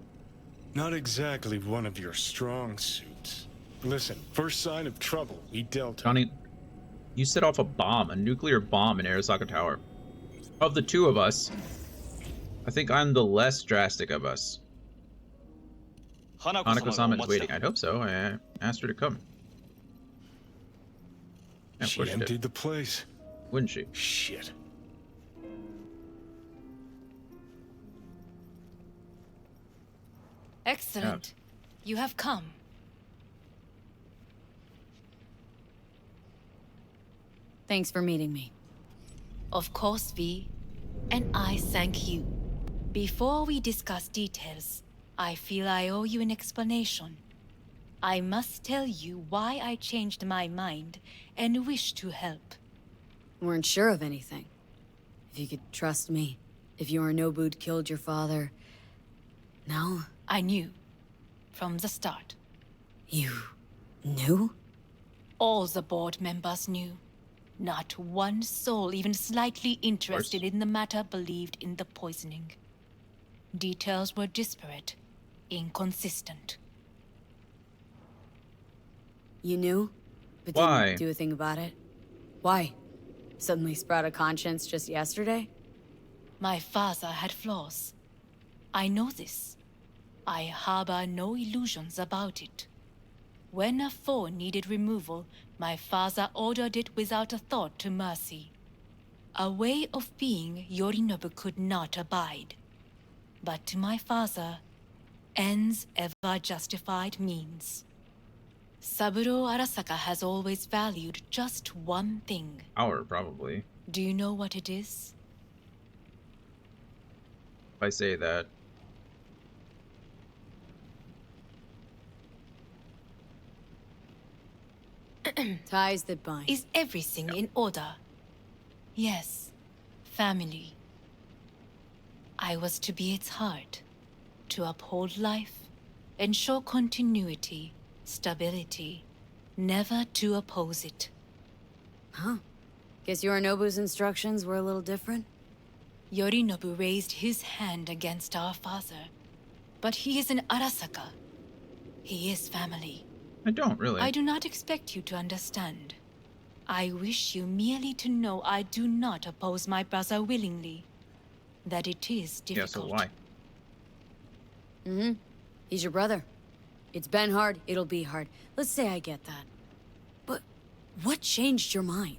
Not exactly one of your strong suits. Listen, first sign of trouble, we dealt. Johnny, you set off a bomb, a nuclear bomb in Arasaka Tower. Of the two of us, I think I'm the less drastic of us. Hanako-sama is waiting. I'd hope so. I asked her to come. She emptied the place. Wouldn't she? Shit. Excellent. You have come. Thanks for meeting me. Of course, V. And I thank you. Before we discuss details, I feel I owe you an explanation. I must tell you why I changed my mind and wish to help. Weren't sure of anything. If you could trust me, if Yorinobu'd killed your father... No? I knew. From the start. You... knew? All the board members knew. Not one soul even slightly interested in the matter believed in the poisoning. Details were disparate, inconsistent. You knew, but Why? didn't do a thing about it? Why? Suddenly sprout a conscience just yesterday? My father had flaws. I know this. I harbor no illusions about it. When a foe needed removal, my father ordered it without a thought to mercy. A way of being Yorinobu could not abide. But to my father, ends ever justified means. Saburo Arasaka has always valued just one thing. Power, probably. Do you know what it is? If I say that. Ties that bind. Is everything in order? Yes, family. I was to be its heart, to uphold life, ensure continuity, stability, never to oppose it. Huh. Guess Yorinobu's instructions were a little different? Yorinobu raised his hand against our father, but he is an Arasaka. He is family. I don't really. I do not expect you to understand. I wish you merely to know I do not oppose my brother willingly. That it is difficult. Yeah, so why? He's your brother. It's been hard, it'll be hard. Let's say I get that. But what changed your mind?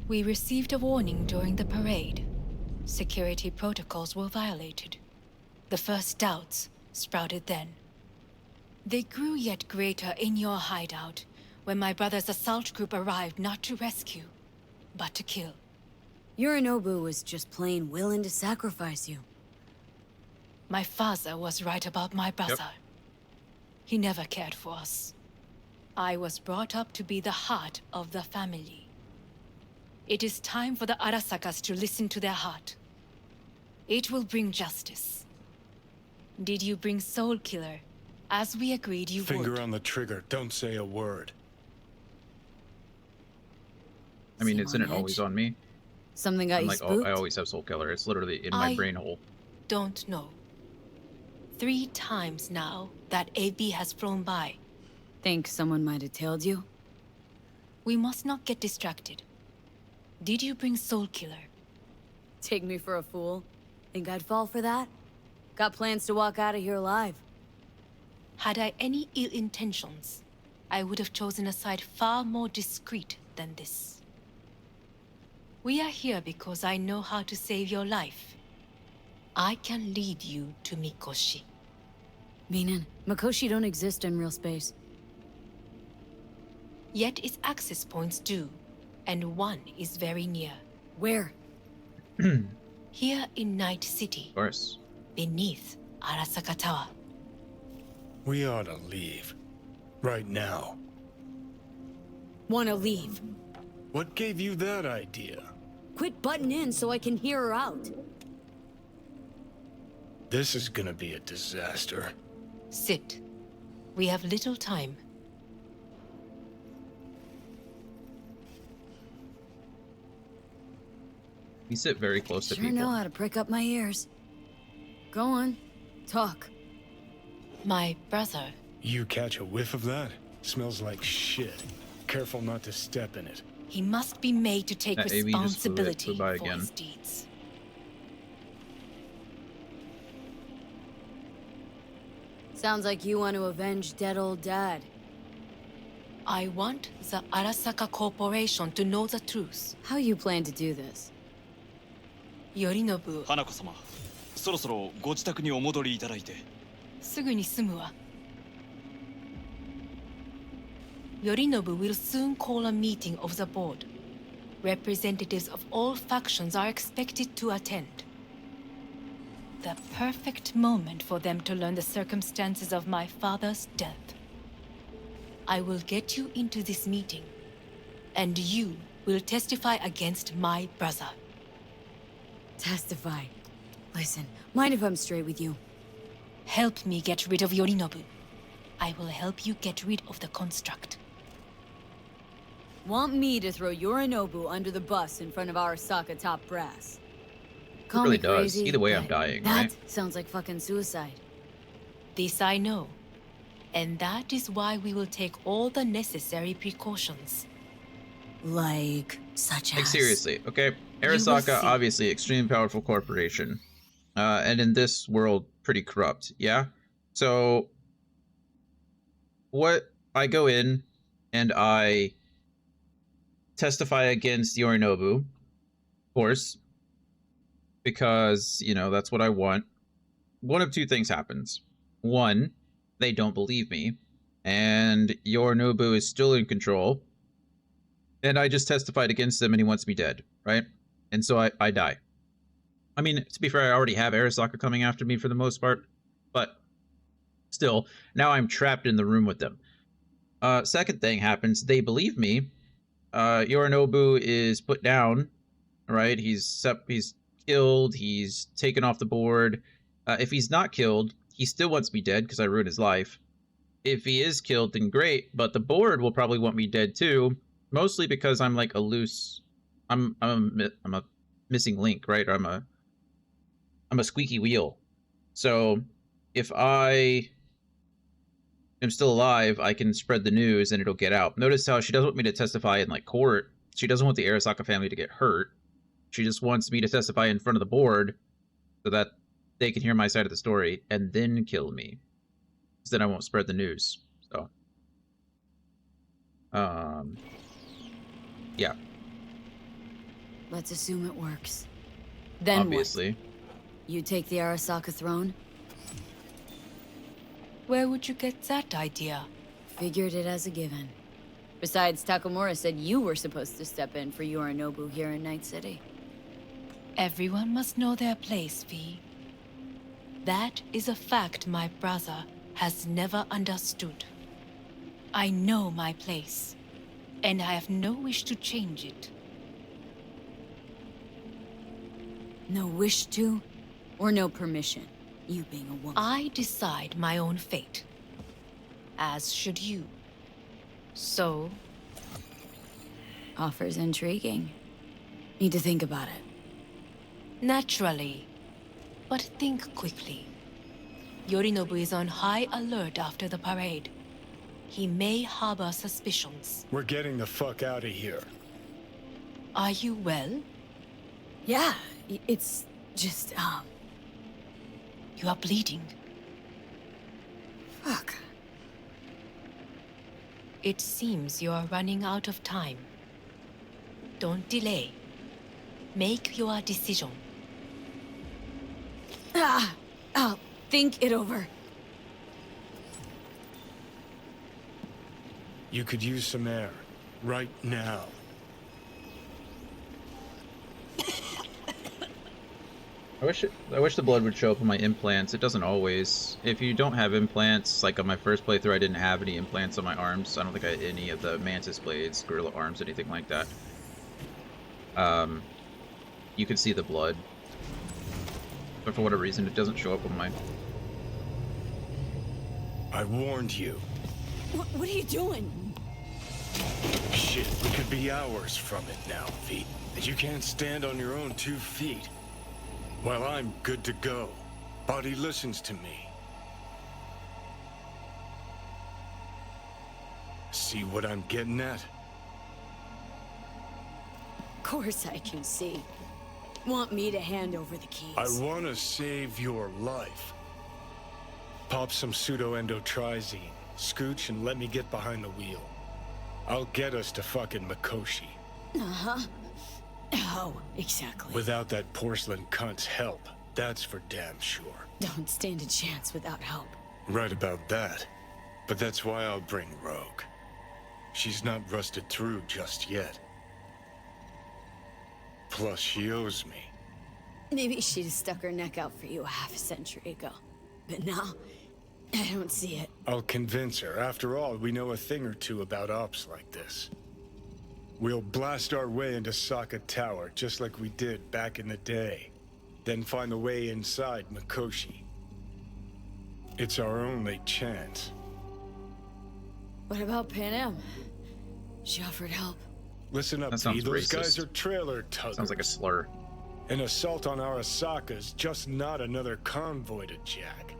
We received a warning during the parade. Security protocols were violated. The first doubts sprouted then. They grew yet greater in your hideout, when my brother's assault group arrived not to rescue, but to kill. Yorinobu was just plain willing to sacrifice you. My father was right about my brother. Yep. He never cared for us. I was brought up to be the heart of the family. It is time for the Arasakas to listen to their heart. It will bring justice. Did you bring Soul Killer, as we agreed you would? Finger on the trigger, don't say a word. I mean, isn't it always on me? Something got I'm you like, spooked? oh, I always have Soul Killer. It's literally in my brain hole. Don't know. 3 times now that AB has flown by. Think someone might have tailed you? We must not get distracted. Did you bring Soul Killer? Take me for a fool? Think I'd fall for that? Got plans to walk out of here alive. Had I any ill intentions, I would have chosen a side far more discreet than this. We are here because I know how to save your life. I can lead you to Mikoshi. Meaning, Mikoshi don't exist in real space. Yet its access points do, and one is very near. Where? Here in Night City. Of course. Beneath Arasaka Tower. We ought to leave. Right now. Wanna leave? What gave you that idea? Quit butting in so I can hear her out. This is gonna be a disaster. Sit. We have little time. We sit very close to Sure people. know how to prick up my ears. Go on. Talk. My brother. You catch a whiff of that? Smells like shit. Careful not to step in it. He must be made to take That AV just flew responsibility by for again. his deeds. Sounds like you want to avenge dead old dad. I want the Arasaka Corporation to know the truth. How you plan to do this? Yorinobu. 花子様、そろそろご自宅にお戻りいただいて。すぐに済むわ。Yorinobu will soon call a meeting of the board. Representatives of all factions are expected to attend. The perfect moment for them to learn the circumstances of my father's death. I will get you into this meeting, and you will testify against my brother. Testify. Listen, mind if I'm straight with you? Help me get rid of Yorinobu. I will help you get rid of the construct. Want me to throw Yorinobu under the bus in front of Arasaka top brass? Call really me does. crazy, Either way, I'm but dying, that right? sounds like fucking suicide. This I know. And that is why we will take all the necessary precautions. Such Like, as... seriously, okay? You will Arasaka, see. obviously, extremely powerful corporation. And in this world, pretty corrupt, yeah? So, what I go in and I testify against Yorinobu, of course, because, you know, that's what I want. One of two things happens. One, they don't believe me, and Yorinobu is still in control, and I just testified against him and he wants me dead, right? And so I die. I mean, to be fair, I already have Arasaka coming after me for the most part, but still, now I'm trapped in the room with them. Second thing happens, they believe me. Yorinobu is put down, right? He's killed, he's taken off the board. If he's not killed, he still wants me dead because I ruined his life. If he is killed, then great, but the board will probably want me dead too, mostly because I'm like a loose... I'm a missing link, right? Or I'm a squeaky wheel. So if I am still alive, I can spread the news and it'll get out. Notice how she doesn't want me to testify in like court. She doesn't want the Arasaka family to get hurt. She just wants me to testify in front of the board so that they can hear my side of the story and then kill me. Because then I won't spread the news. So, yeah. Let's assume it works. Then obviously. What? You take the Arasaka throne? Where would you get that idea? Figured it as a given. Besides, Takamura said you were supposed to step in for Yorinobu here in Night City. Everyone must know their place, V. That is a fact my brother has never understood. I know my place, and I have no wish to change it. No wish to, or no permission, you being a woman? I decide my own fate, as should you. So... Offers intriguing. Need to think about it. Naturally. But think quickly. Yorinobu is on high alert after the parade. He may harbor suspicions. We're getting the fuck out of here. Are you well? Yeah, it's just, You are bleeding. Fuck. It seems you are running out of time. Don't delay. Make your decision. I'll think it over. You could use some air. Right now. I wish the blood would show up on my implants. It doesn't always. If you don't have implants, like on my first playthrough, I didn't have any implants on my arms. I don't think I had any of the mantis blades, gorilla arms, anything like that. You can see the blood, but for whatever reason, it doesn't show up on mine. I warned you. What are you doing? Shit, we could be hours from it now, V. And you can't stand on your own 2 feet. Well, I'm good to go. Body listens to me. See what I'm getting at? Of course I can see. Want me to hand over the keys? I want to save your life. Pop some pseudo-endotrizine, scooch, and let me get behind the wheel. I'll get us to fucking Mikoshi. Uh-huh. Oh, exactly. Without that porcelain cunt's help, that's for damn sure. Don't stand a chance without help. Right about that. But that's why I'll bring Rogue. She's not rusted through just yet. Plus, she owes me. Maybe she'd have stuck her neck out for you a half a century ago. But now, I don't see it. I'll convince her. After all, we know a thing or two about ops like this. We'll blast our way into Sokka Tower, just like we did back in the day. Then find the way inside Mikoshi. It's our only chance. What about Panam? She offered help. Listen up, That sounds V. Those racist. guys are trailer tuggers. Sounds like a slur. An assault on Arasaka's just not another convoy to jack.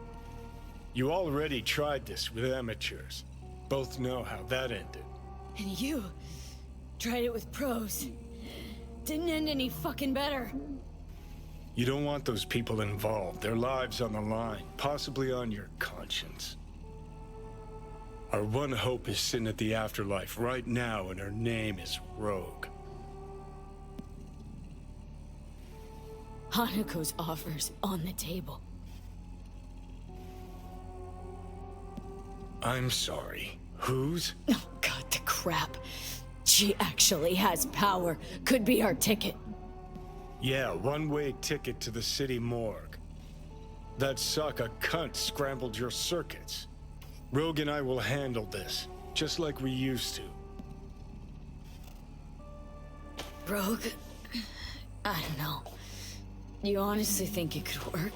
You already tried this with amateurs. Both know how that ended. And you tried it with pros. Didn't end any fucking better. You don't want those people involved, their lives on the line, possibly on your conscience. Our one hope is sitting at the afterlife right now, and her name is Rogue. Hanako's offer's on the table. I'm sorry. Whose? Oh god, the crap. She actually has power. Could be our ticket. Yeah, one-way ticket to the city morgue. That Sokka cunt scrambled your circuits. Rogue and I will handle this, just like we used to. Rogue? I don't know. You honestly think it could work?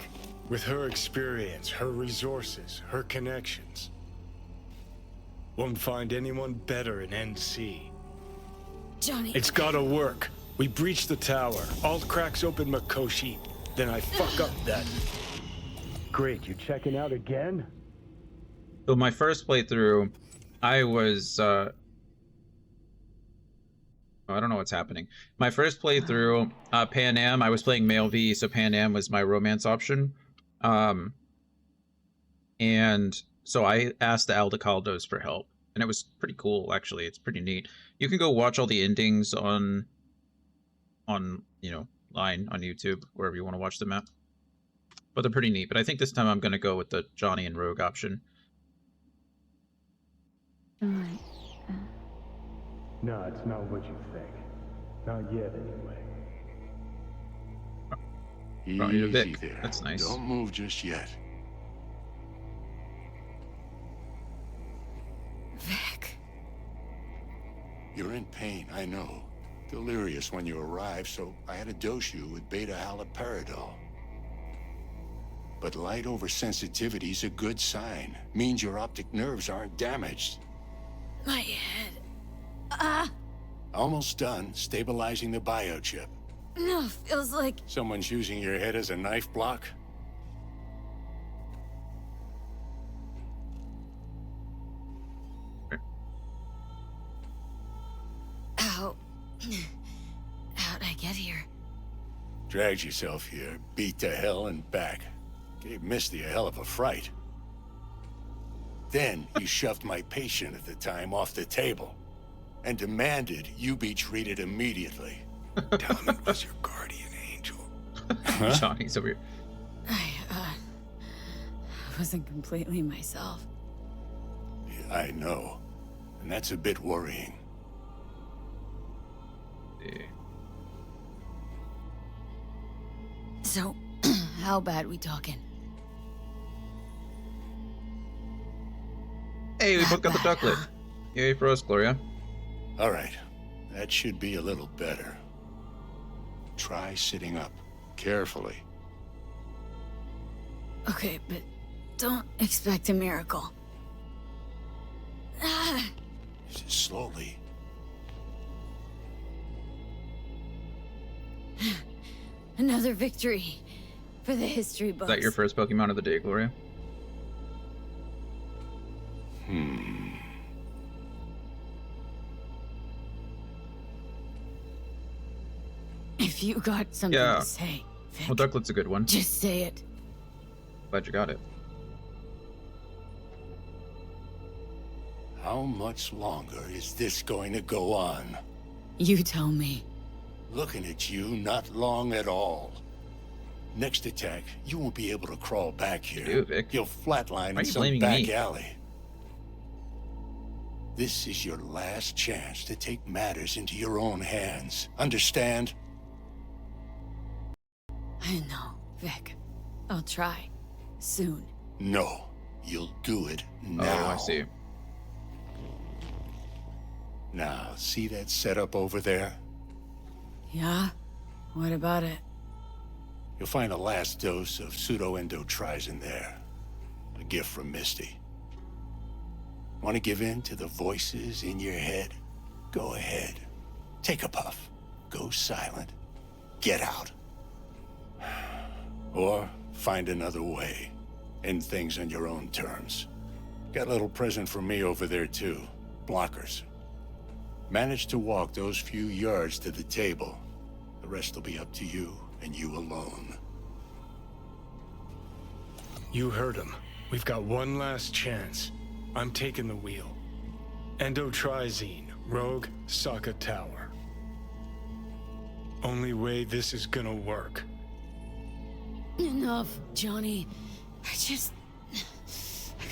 With her experience, her resources, her connections. Won't find anyone better in NC. Johnny... It's gotta work. We breach the tower. Alt cracks open Mikoshi. Then I fuck up that. Great, you checking out again? So my first playthrough, I was, I don't know what's happening. My first playthrough, Pan Am, I was playing male V, so Pan Am was my romance option. And so I asked the Aldecaldos for help. And it was pretty cool, actually. It's pretty neat. You can go watch all the endings on you know, line on YouTube, wherever you want to watch them at. But they're pretty neat. But I think this time I'm going to go with the Johnny and Rogue option. No, it's not what you think. Not yet, anyway. Brought you to Easy Vic. there. That's nice. Don't move just yet. Vic. You're in pain, I know. Delirious when you arrived, so I had to dose you with beta-haloperidol. But light oversensitivity's a good sign. Means your optic nerves aren't damaged. My head. Ah! Almost done stabilizing the biochip. No, feels like... Someone's using your head as a knife block? How... How'd I get here? Dragged yourself here, beat to hell and back. Gave Misty a hell of a fright. Then you shoved my patient at the time off the table and demanded you be treated immediately. Tell him it was your guardian angel. Huh? Johnny's over here. I wasn't completely myself. Yeah, I know. And that's a bit worrying. Yeah. So, how bad we talking? Hey, we both got the ducklet. Yay for us, Gloria. All right. That should be a little better. Try sitting up. Carefully. Okay, but don't expect a miracle. Ah. Slowly. Another victory for the history books. Is that your first Pokemon of the day, Gloria? If you got something Yeah. to say, Vic, Well, Ducklet's a good one. just say it. Glad you got it. How much longer is this going to go on? You tell me. Looking at you, not long at all. Next attack, you won't be able to crawl back here. Ew, Vic. You'll flatline Why are in you some blaming back me? alley. This is your last chance to take matters into your own hands. Understand? I know, Vic. I'll try. Soon. No. You'll do it now. Oh, I see. Now, see that setup over there? Yeah? What about it? You'll find a last dose of pseudo-endotrizin there. A gift from Misty. Want to give in to the voices in your head? Go ahead. Take a puff. Go silent. Get out. Or find another way. End things on your own terms. Got a little present for me over there too. Blockers. Manage to walk those few yards to the table. The rest will be up to you, and you alone. You heard him. We've got one last chance. I'm taking the wheel. Endotrizine, Rogue, Sokka Tower. Only way this is gonna work. Enough, Johnny. I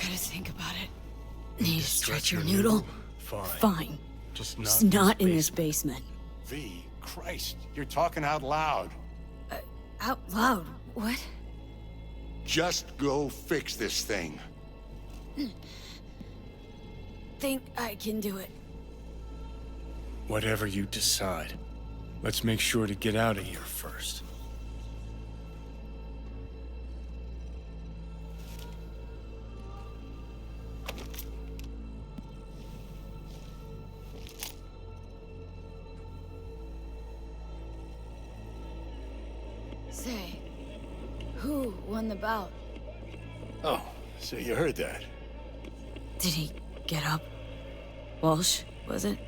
gotta think about it. Need to stretch your noodle? Fine. Just not in this basement. V, Christ, you're talking out loud. Out loud? What? Just go fix this thing. Think I can do it. Whatever you decide. Let's make sure to get out of here first. Say, who won the bout? Oh, so you heard that. Did he get up? Walsh, was it?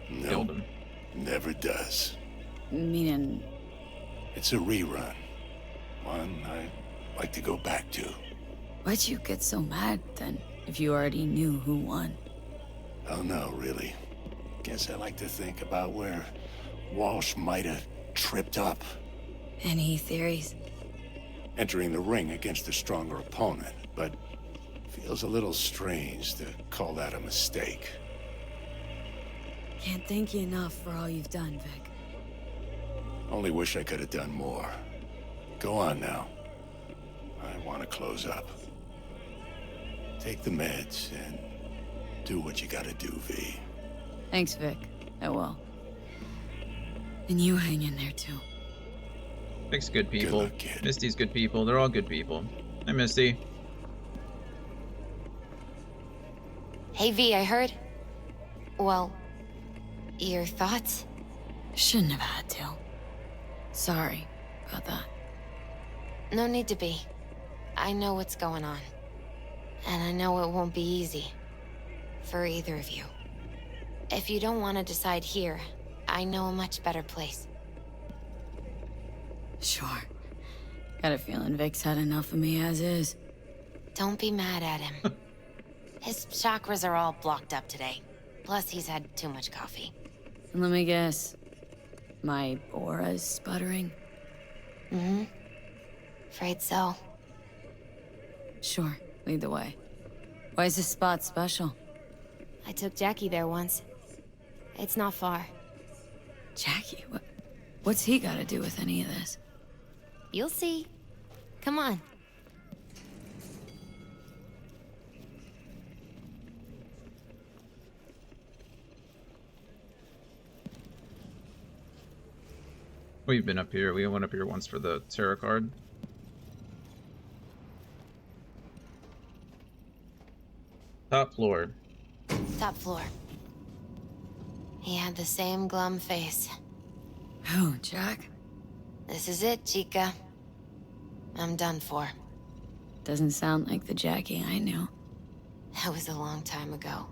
No, Killed him. never does. Meaning... It's a rerun. One I'd like to go back to. Why'd you get so mad, then, if you already knew who won? Oh no, really. Guess I like to think about where Walsh might have tripped up. Any theories? Entering the ring against a stronger opponent, but feels a little strange to call that a mistake. Can't thank you enough for all you've done, Vic. Only wish I could have done more. Go on now. I want to close up. Take the meds and do what you gotta do, V. Thanks, Vic. I will. And you hang in there, too. Vic's good people. Good luck, kid. Misty's good people. They're all good people. Hi, Misty. Hey, V, I heard... Well, your thoughts? Shouldn't have had to. Sorry about that. No need to be. I know what's going on. And I know it won't be easy. For either of you. If you don't want to decide here, I know a much better place. Sure. Got a feeling Vic's had enough of me as is. Don't be mad at him. His chakras are all blocked up today. Plus, he's had too much coffee. And let me guess. My aura's sputtering? Mm-hmm. Afraid so. Sure. Lead the way. Why is this spot special? I took Jackie there once. It's not far. Jackie? What's he got to do with any of this? You'll see. Come on. We've been up here. We went up here once for the tarot card. Top floor. Top floor. He had the same glum face. Who, Jack? This is it, Chica. I'm done for. Doesn't sound like the Jackie I knew. That was a long time ago.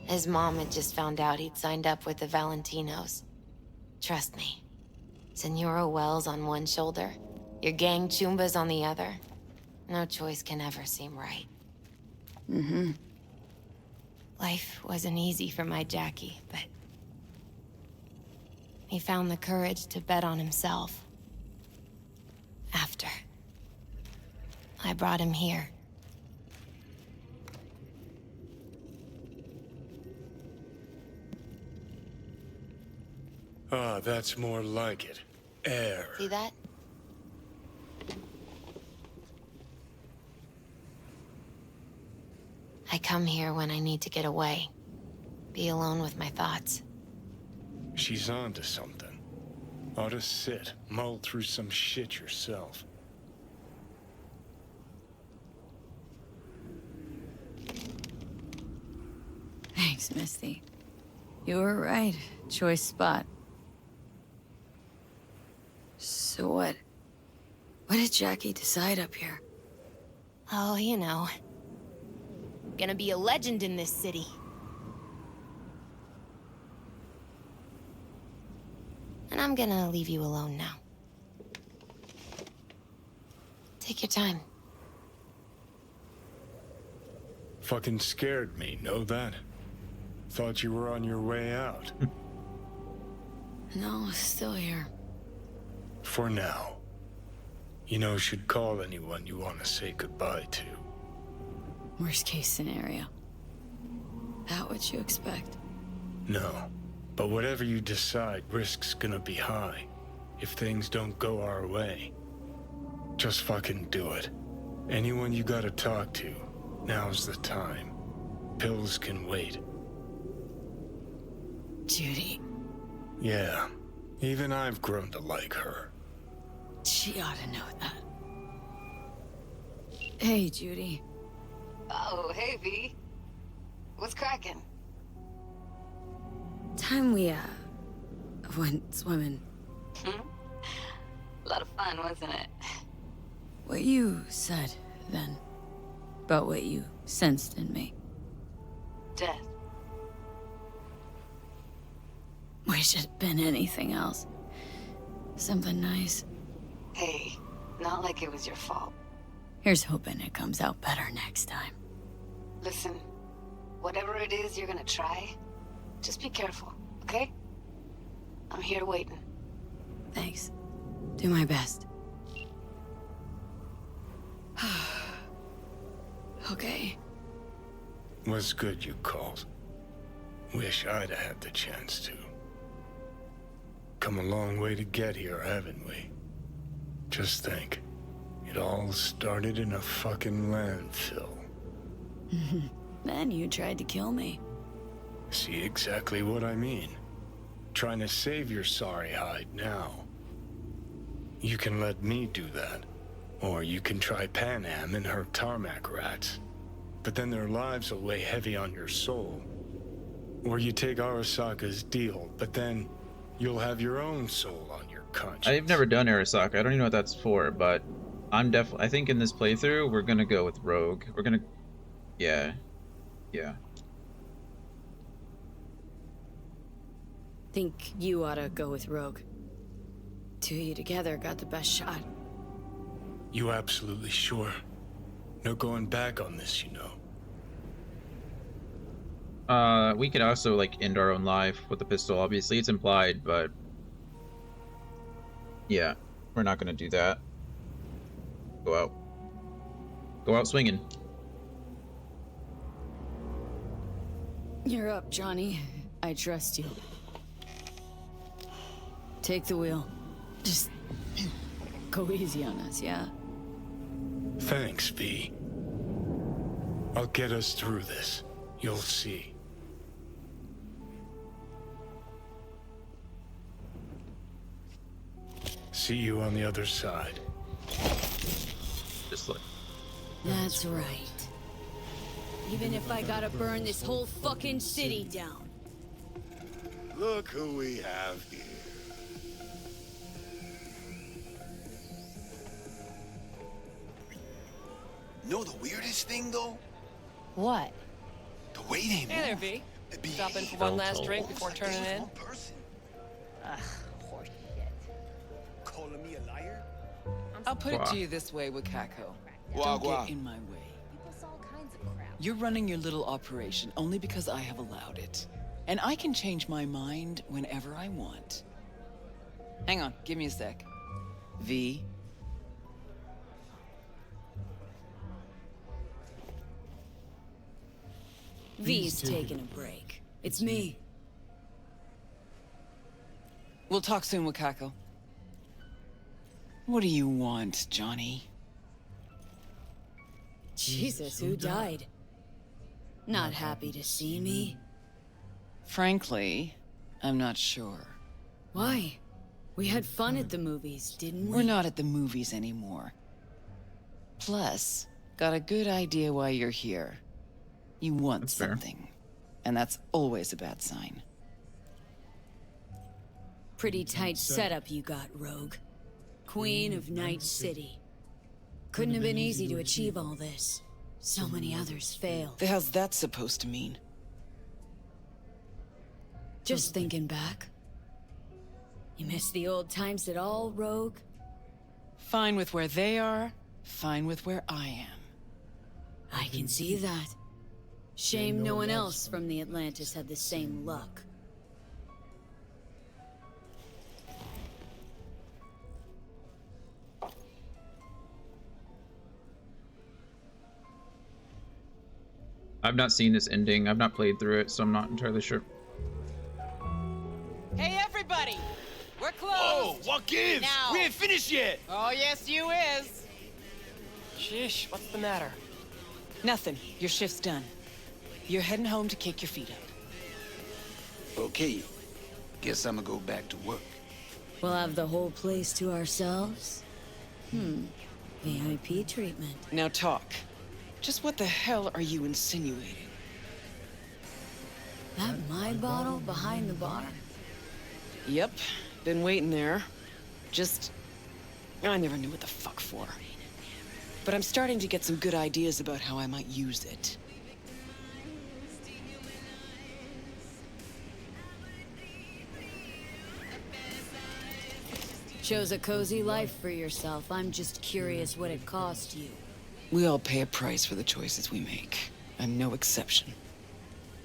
His mom had just found out he'd signed up with the Valentinos. Trust me. Senora Wells on one shoulder, your gang Chumbas on the other. No choice can ever seem right. Mm-hmm. Life wasn't easy for my Jackie, but... he found the courage to bet on himself. After. I brought him here. Ah, that's more like it. Air. See that? I come here when I need to get away. Be alone with my thoughts. She's onto something. Ought to sit, mull through some shit yourself. Thanks, Misty. You were right. Choice spot. So what? What did Jackie decide up here? Oh, you know. Gonna be a legend in this city. And I'm gonna leave you alone now. Take your time. Fucking scared me, know that? Thought you were on your way out. No, still here. For now. You know, should call anyone you want to say goodbye to. Worst case scenario. That what you expect? No. But whatever you decide, risk's gonna be high. If things don't go our way. Just fucking do it. Anyone you gotta talk to, now's the time. Pills can wait. Judy. Yeah. Even I've grown to like her. She ought to know that. Hey, Judy. Oh, hey, V. What's cracking? Time we, went swimming. A lot of fun, wasn't it? What you said, then. About what you sensed in me. Death. Wish it'd been anything else. Something nice. Hey, not like it was your fault. Here's hoping it comes out better next time. Listen, whatever it is you're gonna try, just be careful, okay? I'm here waiting. Thanks. Do my best. Okay. Was good you called. Wish I'd had the chance to. Come a long way to get here, haven't we? Just think. It all started in a fucking landfill. Then you tried to kill me. See exactly what I mean. Trying to save your sorry hide now. You can let me do that. Or you can try Pan Am and her tarmac rats. But then their lives will weigh heavy on your soul. Or you take Arasaka's deal, but then you'll have your own soul on your conscience. I've never done Arasaka. I don't even know what that's for, but I think in this playthrough we're gonna go with Rogue. We're gonna, yeah. Think you ought to go with Rogue. Two of you together got the best shot. You absolutely sure? No going back on this, you know. We could also, like, end our own life with the pistol. Obviously, it's implied, but... yeah, we're not gonna do that. Go out. Go out swinging. You're up, Johnny. I trust you. Take the wheel. Just go easy on us, yeah? Thanks, V. I'll get us through this. You'll see. See you on the other side. Just like... That's right. Even if I gotta burn this whole fucking city down. Look who we have here. Know the weirdest thing, though? What? The way they move. Hey there, V. Stopping for one last drink before turning in? Ugh, horseshit. Calling me a liar? I'll put it to you this way, Wakako. Wah, Don't wah. get in my way. People saw all kinds of crap. You're running your little operation only because I have allowed it. And I can change my mind whenever I want. Hang on, give me a sec. V. V's taking a break. It's me. We'll talk soon, Wakako. What do you want, Johnny? Jesus, who died? Not happy to see me? Frankly, I'm not sure. Why? We had fun at the movies, didn't we? We're not at the movies anymore. Plus, got a good idea why you're here. You want That's fair. something. And that's always a bad sign. Pretty tight setup you got, Rogue. Queen of Night City. Couldn't have been easy to achieve all this. So many others failed. The hell's that supposed to mean? Just thinking back. You miss the old times at all, Rogue? Fine with where they are, fine with where I am. I can see that. Shame no one else from the Atlantis had the same luck. I've not seen this ending. I've not played through it, so I'm not entirely sure. Hey, everybody! We're closed! Oh, what gives? Now. We ain't finished yet! Oh, yes, you is! Sheesh, what's the matter? Nothing. Your shift's done. You're heading home to kick your feet up. Okay. Guess I'm gonna go back to work. We'll have the whole place to ourselves? VIP treatment. Now talk. Just what the hell are you insinuating? That my bottle behind the bar? Yep. Been waiting there. Just... I never knew what the fuck for. But I'm starting to get some good ideas about how I might use it. Chose a cozy life for yourself. I'm just curious what it cost you. We all pay a price for the choices we make. I'm no exception.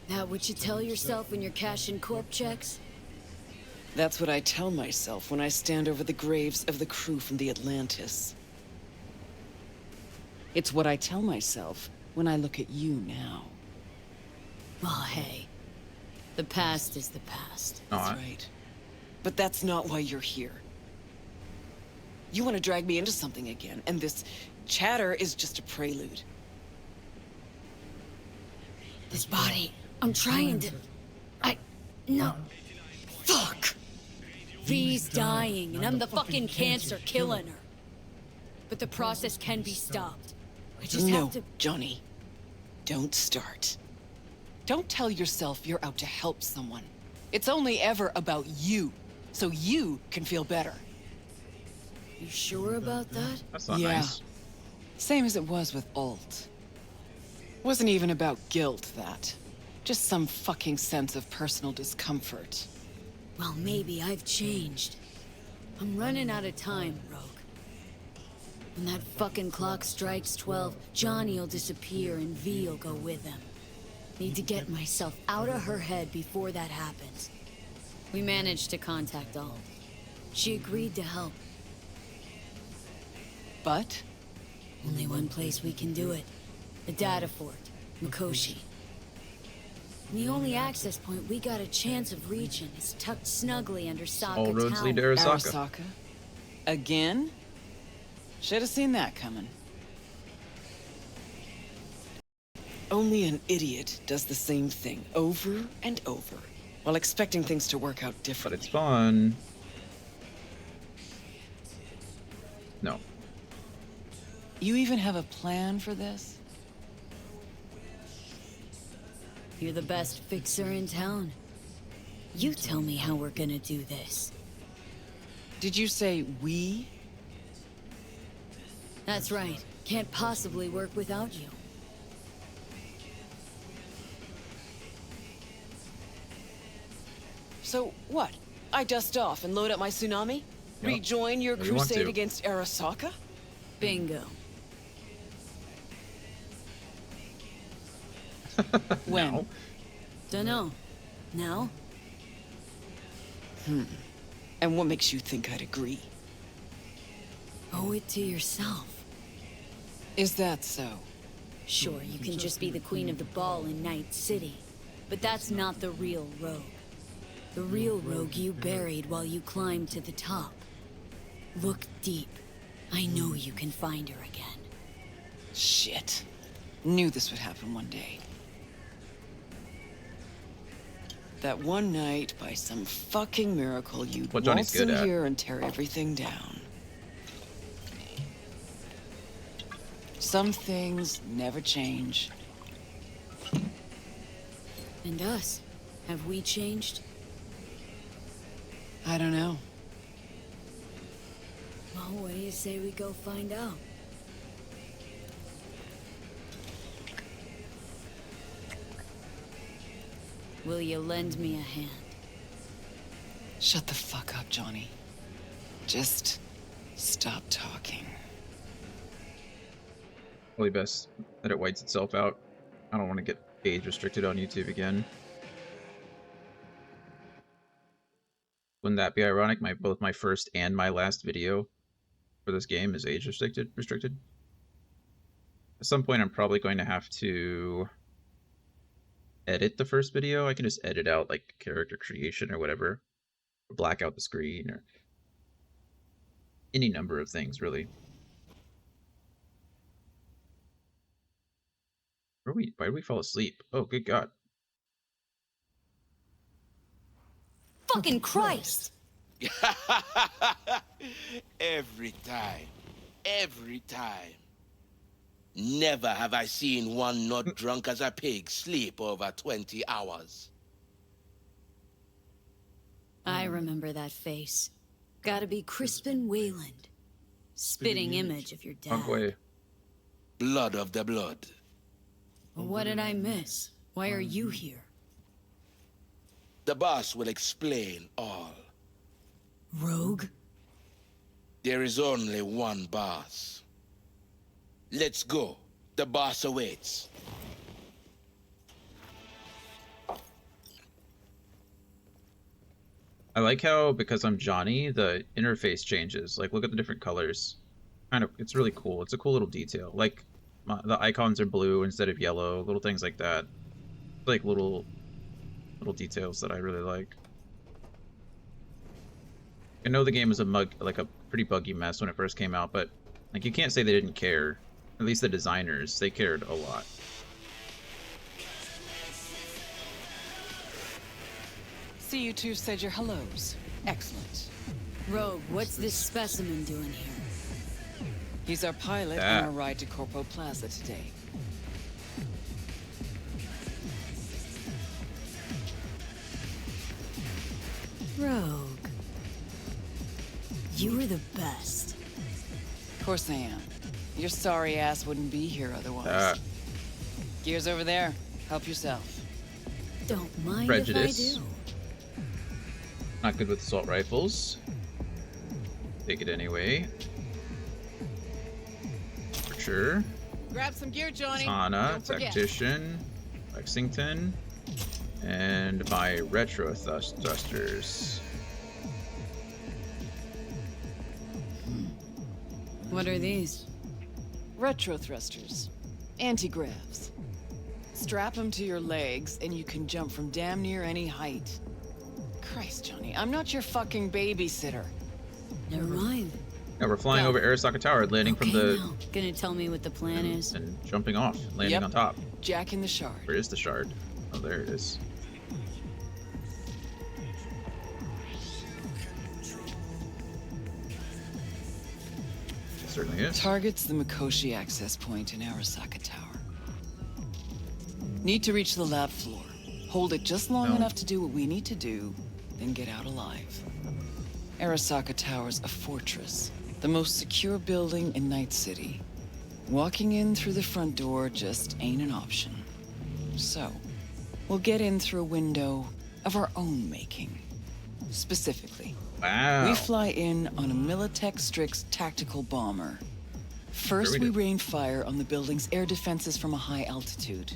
That what you tell yourself when you're cashing corp checks? That's what I tell myself when I stand over the graves of the crew from the Atlantis. It's what I tell myself when I look at you now. Oh, hey. The past is the past. That's right. But that's not why you're here. You want to drag me into something again, and this chatter is just a prelude. This body, I'm trying to... No. Fuck! V's dying, and I'm the fucking cancer killing her. But the process can be stopped. I just have to... Johnny. Don't start. Don't tell yourself you're out to help someone. It's only ever about you, so you can feel better. You sure about that? That's not nice. Same as it was with Alt. Wasn't even about guilt, that. Just some fucking sense of personal discomfort. Well, maybe I've changed. I'm running out of time, Rogue. When that fucking clock strikes 12, Johnny'll disappear and V'll go with him. Need to get myself out of her head before that happens. We managed to contact Alt. She agreed to help. But? Only one place we can do it. The data fort, Mikoshi. And the only access point we got a chance of reaching is tucked snugly under Sokka All roads Tower. lead to Arasaka. Arasaka? Again? Should have seen that coming. Only an idiot does the same thing over and over, while expecting things to work out differently. But it's fun. No. You even have a plan for this? You're the best fixer in town. You tell me how we're gonna do this. Did you say we? That's right. Can't possibly work without you. So what? I dust off and load up my tsunami? Yep. Rejoin your If you want crusade to. against Arasaka? Bingo. When? No. Dunno. Now? And what makes you think I'd agree? Owe it to yourself. Is that so? Sure, you can just be the queen of the ball in Night City. But that's not the real Rogue. The real Rogue you buried while you climbed to the top. Look deep. I know you can find her again. Shit. Knew this would happen one day. That one night, by some fucking miracle, you'd What Johnny's waltz in good at. here and tear everything down. Some things never change. And us? Have we changed? I don't know. Well, what do you say we go find out? Will you lend me a hand? Shut the fuck up, Johnny. Just stop talking. Probably best that it whites itself out. I don't want to get age restricted on YouTube again. Wouldn't that be ironic? Both my first and my last video for this game is age restricted. At some point I'm probably going to have to edit the first video. I can just edit out like character creation or whatever. Or black out the screen or any number of things really. Why did we fall asleep? Oh, good God. Fucking Christ! Every time. Every time. Never have I seen one not drunk as a pig sleep over 20 hours. I remember that face. Gotta be Crispin Wayland. Spitting image of your dad. Blood of the blood. Well, what did I miss? Why are you here? The boss will explain all. Rogue? There is only one boss. Let's go. The boss awaits. I like how, because I'm Johnny, the interface changes. Like, look at the different colors. It's really cool. It's a cool little detail. Like, the icons are blue instead of yellow. Little things like that. Like little details that I really like. I know the game was a pretty buggy mess when it first came out, but like you can't say they didn't care. At least the designers, they cared a lot. See, you two said your hellos. Excellent. Rogue, what's this specimen doing here? He's our pilot on our ride to Corpo Plaza today. Rogue. You were the best. Of course I am. Your sorry ass wouldn't be here otherwise. Gears over there. Help yourself. Don't mind Prejudice. if I do. Not good with assault rifles. Take it anyway. For sure. Grab some gear, Johnny. Ana, Don't forget. Tactician, Lexington, and my retro thrusters. What are these? Retro thrusters. Anti-gravs. Strap them to your legs and you can jump from damn near any height. Christ, Johnny, I'm not your fucking babysitter. Never mind. Yeah, we're flying over Arasaka Tower, landing from the... Now. Gonna tell me what the plan is? And jumping off, landing on top. Jack in the shard. Where is the shard? Oh, there it is. It certainly is. Target's the Mikoshi access point in Arasaka Tower. Need to reach the lab floor. Hold it just long enough to do what we need to do, then get out alive. Arasaka Tower's a fortress, the most secure building in Night City. Walking in through the front door just ain't an option. So, we'll get in through a window of our own making. Specifically, we fly in on a Militech Strix tactical bomber. First, we rain fire on the building's air defenses from a high altitude.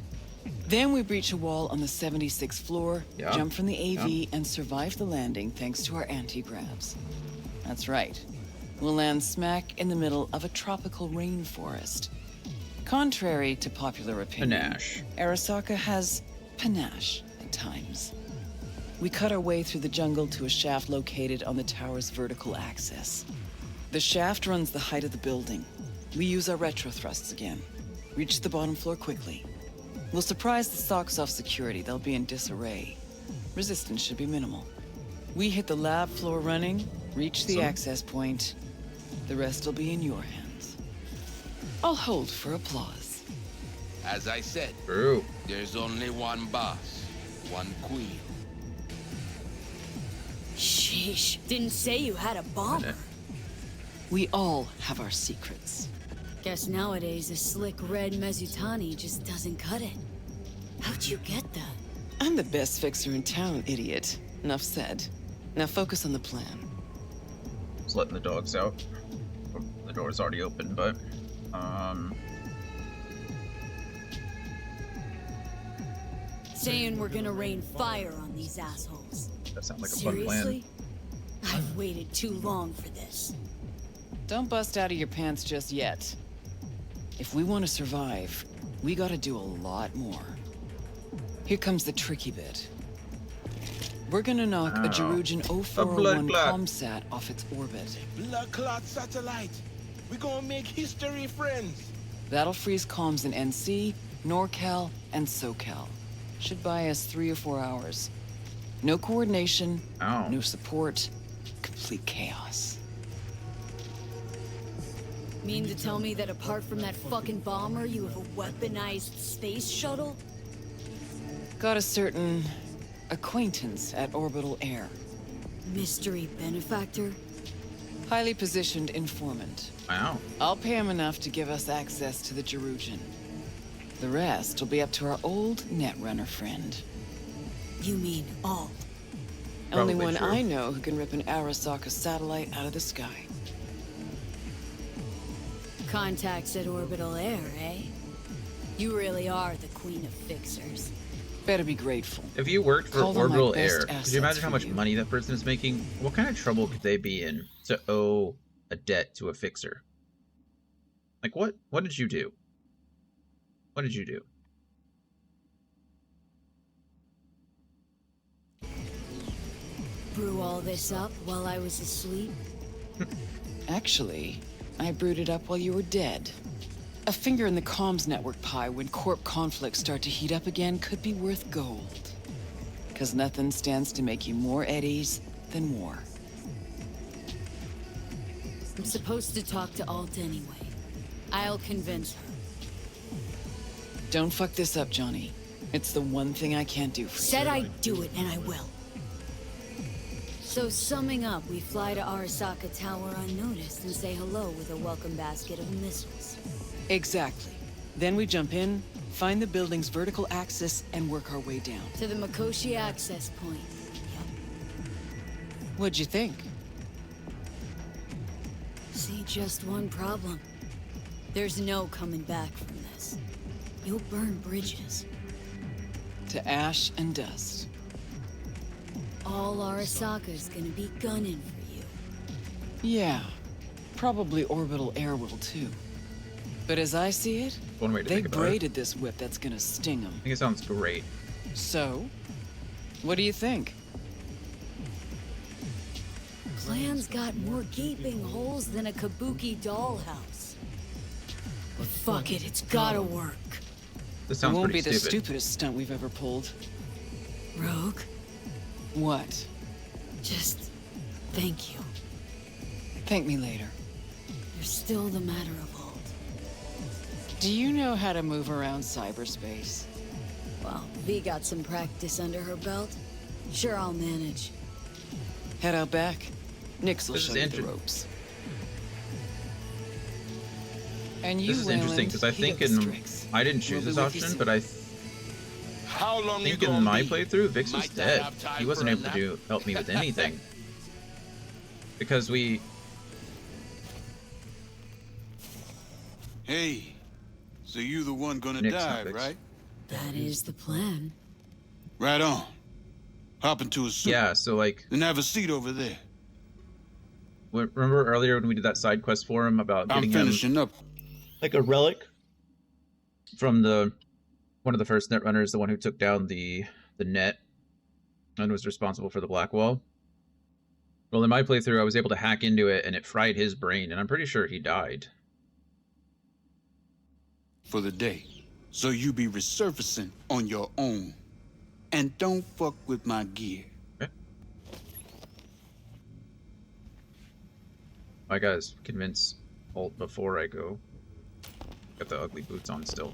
Then we breach a wall on the 76th floor, jump from the AV, and survive the landing thanks to our anti-gravs. That's right. We'll land smack in the middle of a tropical rainforest. Contrary to popular opinion, Panache. Arasaka has panache at times. We cut our way through the jungle to a shaft located on the tower's vertical axis. The shaft runs the height of the building. We use our retro thrusts again. Reach the bottom floor quickly. We'll surprise the socks off security. They'll be in disarray. Resistance should be minimal. We hit the lab floor running, reach the access point. The rest will be in your hands. I'll hold for applause. As I said, there's only one boss, one queen. Sheesh, didn't say you had a bomber. We all have our secrets. Guess nowadays a slick red Mezutani just doesn't cut it. How'd you get that? I'm the best fixer in town, idiot. Enough said. Now focus on the plan. Just letting the dogs out. The door's already open, but Saying we're gonna rain fire on these assholes. that sounds like a Seriously? fun plan. I've waited too long for this. Don't bust out of your pants just yet. If we want to survive, we gotta do a lot more. Here comes the tricky bit. We're gonna knock a Jerugian 0401 comsat off its orbit. Blood clot satellite. We gonna make history, friends. That'll freeze comms in NC, NorCal, and SoCal. Should buy us 3 or 4 hours. No coordination, no support, complete chaos. Mean to tell me that apart from that fucking bomber, you have a weaponized space shuttle? Got a certain acquaintance at Orbital Air. Mystery benefactor? Highly positioned informant. Wow. I'll pay him enough to give us access to the Jerugian. The rest will be up to our old Netrunner friend. You mean all? Only one I know who can rip an Arasaka satellite out of the sky. Contacts at Orbital Air, eh? You really are the queen of fixers. Better be grateful. If you worked for Call them my Orbital best Air, could assets you imagine how for much you. money that person is making? What kind of trouble could they be in to owe a debt to a fixer? Like, what did you do? What did you do? Brew all this up while I was asleep? Actually, I brewed it up while you were dead. A finger in the comms network pie when corp conflicts start to heat up again could be worth gold. 'Cause nothing stands to make you more eddies than war. I'm supposed to talk to Alt anyway. I'll convince her. Don't fuck this up, Johnny. It's the one thing I can't do for Said you. I'd do it, and I will. So summing up, we fly to Arasaka Tower unnoticed and say hello with a welcome basket of missiles. Exactly. Then we jump in, find the building's vertical axis, and work our way down. To the Mikoshi access point. What'd you think? See, just one problem. There's no coming back from this. You'll burn bridges. To ash and dust. All Arasaka's gonna be gunning for you. Yeah. Probably Orbital Air will too. But as I see it, One way to they think about it. braided this whip that's gonna sting them. I think it sounds great. So? What do you think? Plan's got more gaping holes than a kabuki dollhouse. But fuck it, it's gotta work. This It sounds won't be pretty the stupid. stupidest stunt we've ever pulled. Rogue, What? just thank you. Thank me later. You're still the matter of old. Do you know how to move around cyberspace? Well, V got some practice under her belt. Sure, I'll manage. Head out back. Nix will This show is you the inter- ropes. And you, This is interesting Wayland, because I heed think up the in strings. I didn't choose We'll this be with you option, soon. but I How long you think gonna in my be? playthrough, Vix was Might I dead. have time He wasn't for a able to nap? help me with anything because we. Hey, so you the one gonna Nick's die, not Vix. right? That is the plan. Right on. Hop into a suit. Yeah, so like, And have a seat over there. remember earlier when we did that side quest for him about I'm getting him finishing up. like a relic from one of the first Netrunners, the one who took down the net and was responsible for the Blackwall. Well, in my playthrough, I was able to hack into it, and it fried his brain, and I'm pretty sure he died. For the day. So you be resurfacing on your own. And don't fuck with my gear. I gotta convince Alt before I go. Got the ugly boots on still.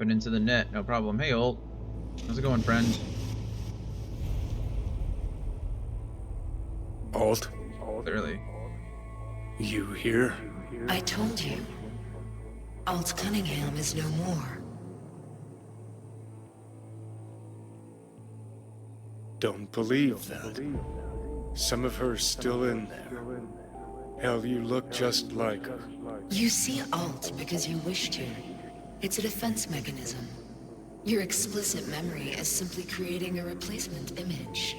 Tapping into the net, no problem. Hey, Ult. How's it going, friend? Alt? Clearly. You here? I told you. Alt Cunningham is no more. Don't believe that. Some of her's still in there. Hell, you look just like her. You see Alt because you wish to. It's a defense mechanism. Your explicit memory is simply creating a replacement image.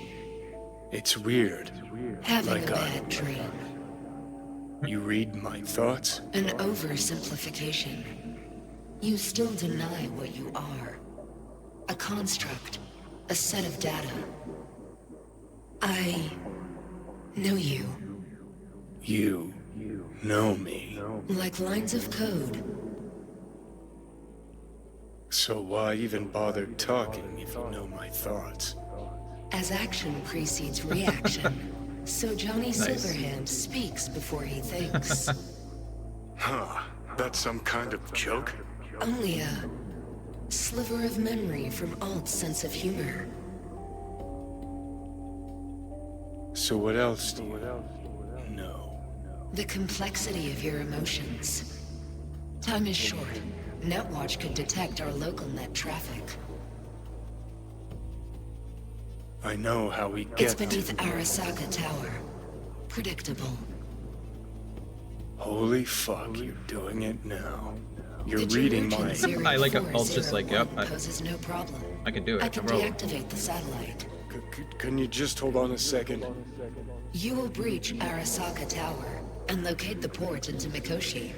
It's weird. Having like a bad dream. You read my thoughts? An oversimplification. You still deny what you are. A construct. A set of data. I know you. You know me. Like lines of code. So why even bother talking if you know my thoughts? As action precedes reaction, so Johnny Nice. Silverhand speaks before he thinks. Huh. That's some kind of joke? Only a sliver of memory from Alt's sense of humor. So what else do you know? The complexity of your emotions. Time is short. Netwatch could detect our local net traffic. I know how we It's get beneath to... Arasaka Tower. Predictable. Holy fuck, you're doing it now. You're The reading my... Gemergent I like Alt just like, yep. 0401 poses no problem. I can do it. I can no problem. deactivate the satellite. Can you just hold on a second? You will breach Arasaka Tower and locate the port into Mikoshi.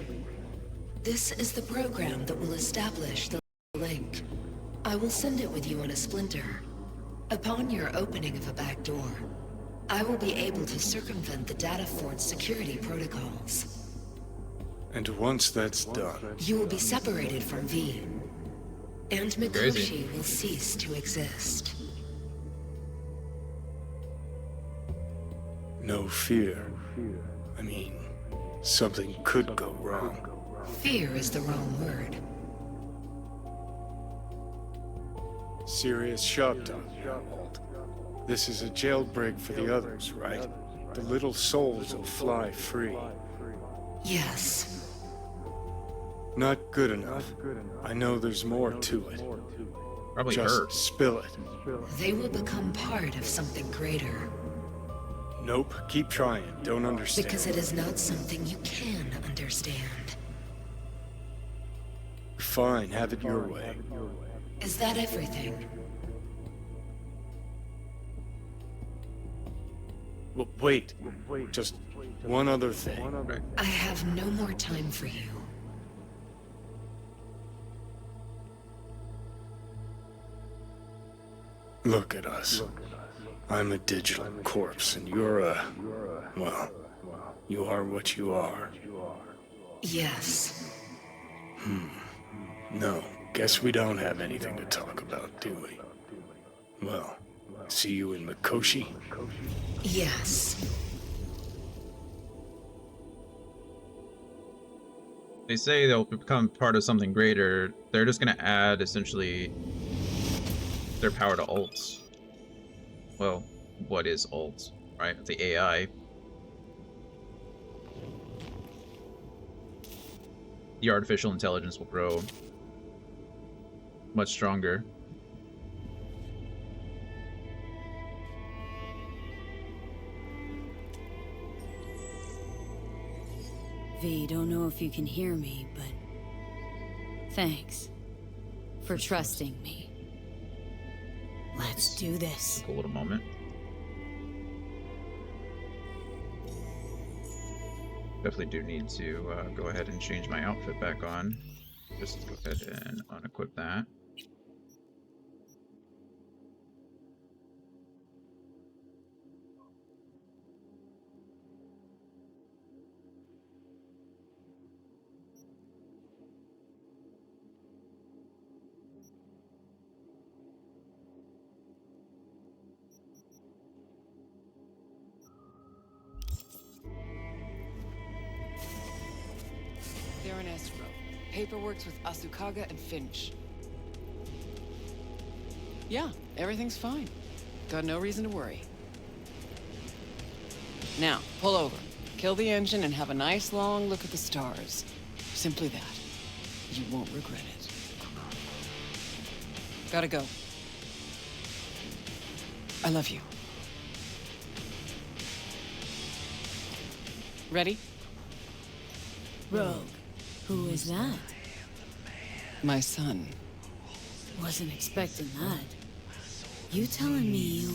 This is the program that will establish the link. I will send it with you on a splinter. Upon your opening of a back door, I will be able to circumvent the data fort's security protocols. And once that's done... You will be separated from V, and Mikoshi Crazy. will cease to exist. No fear. I mean, something could go wrong. Fear is the wrong word. Serious shop talk, Walt. This is a jailbreak for the others, right? The little souls will fly free. Yes. Not good enough. I know there's more to it. Probably Just her. spill it. They will become part of something greater. Nope, keep trying. Don't understand. Because it is not something you can understand. Fine, have it your way. Is that everything? Wait, just one other thing. I have no more time for you. Look at us. I'm a digital corpse, and you're a... Well, you are what you are. Yes. No, guess we don't have anything to talk about, do we? Well, see you in Mikoshi? Yes. They say they'll become part of something greater. They're just going to add, essentially, their power to ults. Well, what is ult, right? The AI. The artificial intelligence will grow much stronger. V, don't know if you can hear me, but thanks for trusting me. Let's do this. Cool little moment. Definitely do need to go ahead and change my outfit back on. Just go ahead and unequip that. They're in escrow. Paperwork's with Asukaga and Finch. Yeah, everything's fine. Got no reason to worry. Now, pull over. Kill the engine and have a nice long look at the stars. Simply that. You won't regret it. Gotta go. I love you. Ready? Rogue, who is that? My son. Wasn't expecting that. You telling me you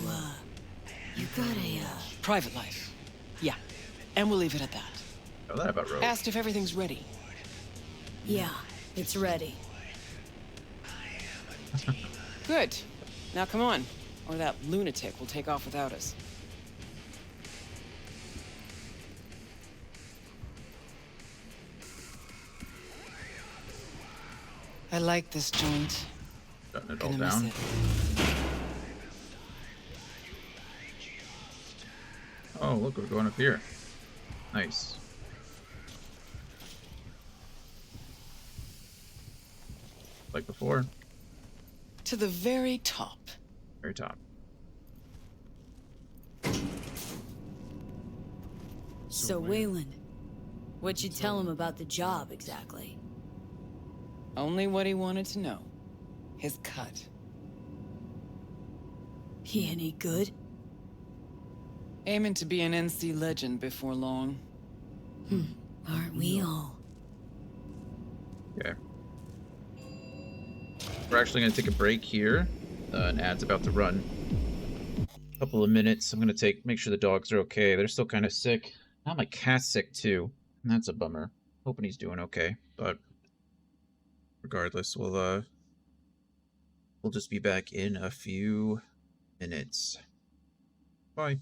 got a, Private life. Yeah. And we'll leave it at that. Know that about Rogue. Asked if everything's ready. Yeah, it's ready. Good. Now come on, or that lunatic will take off without us. I like this joint. Shutting it all Gonna miss down. it. Oh, look, we're going up here. Nice. Like before. To the very top. Very top. So, Wayland, what'd you tell him about the job, exactly? Only what he wanted to know. His cut. He any good? Aiming to be an NC legend before long. Aren't we all? Okay. We're actually going to take a break here. An ad's about to run. A couple of minutes. I'm going to make sure the dogs are okay. They're still kind of sick. Now my cat's sick too. And that's a bummer. Hoping he's doing okay. But regardless, we'll just be back in a few minutes. Bye.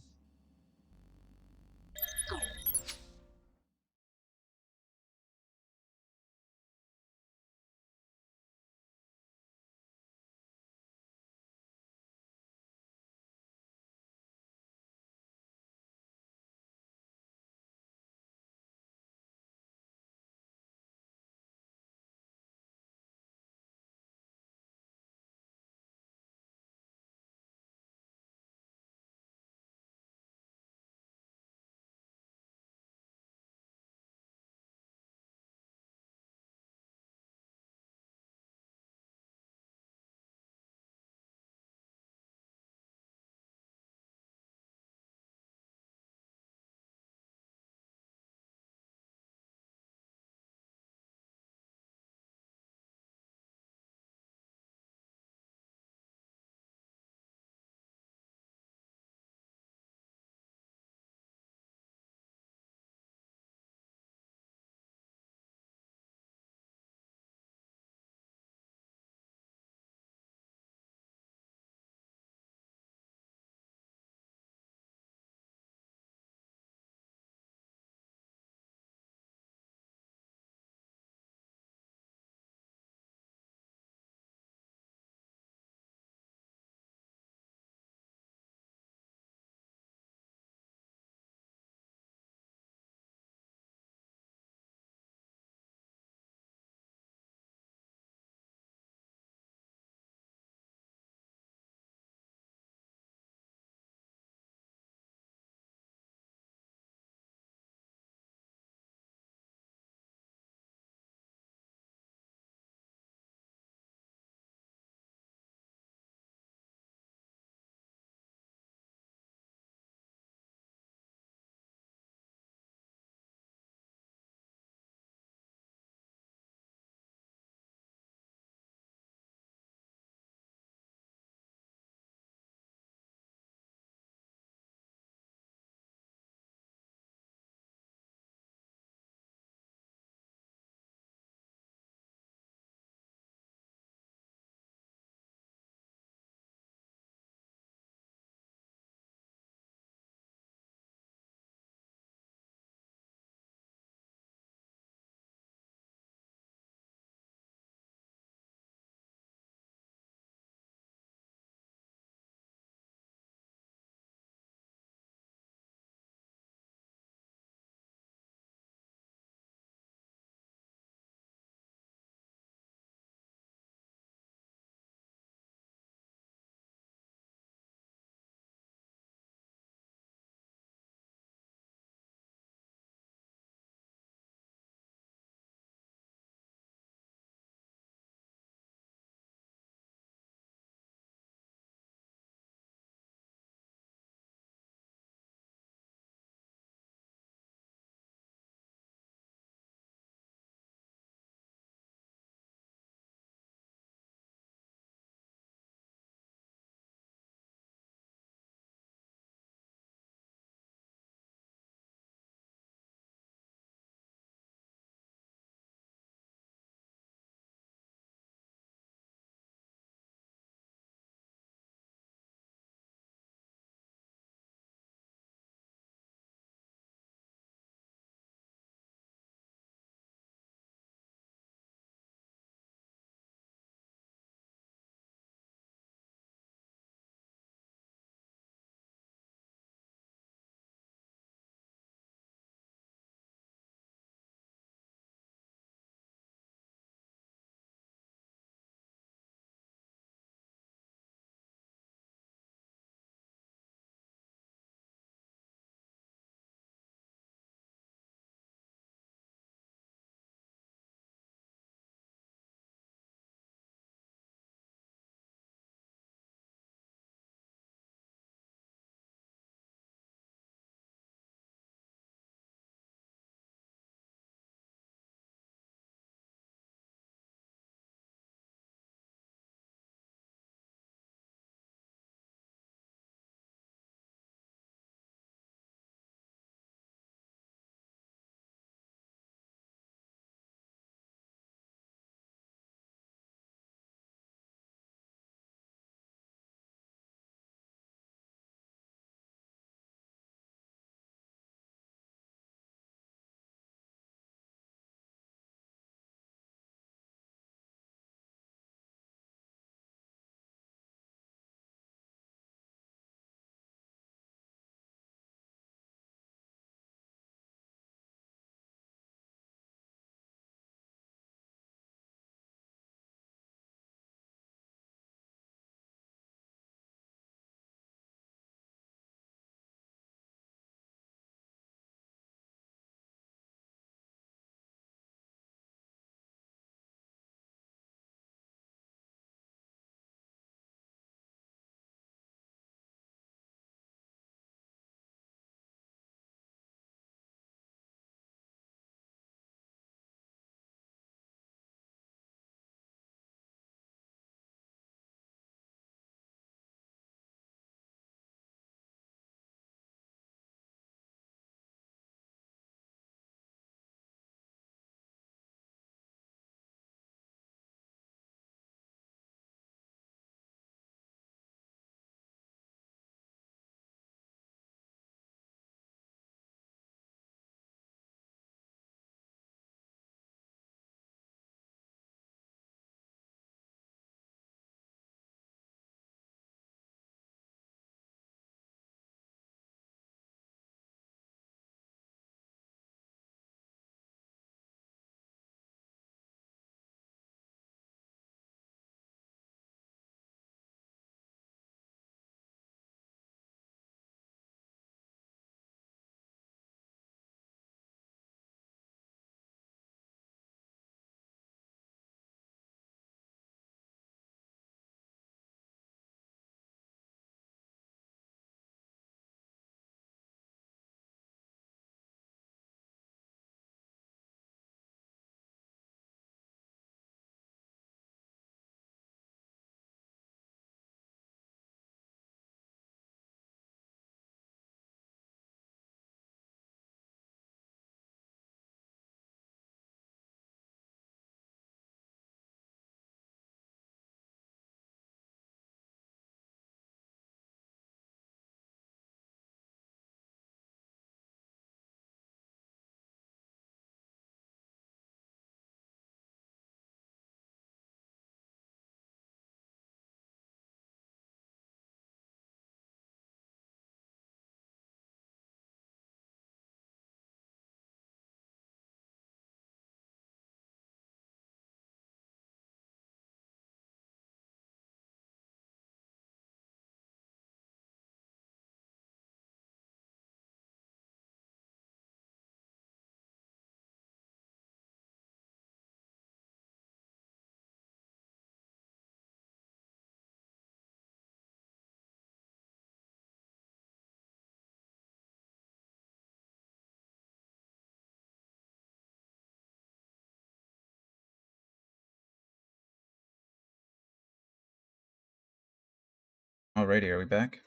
Alrighty, are we back?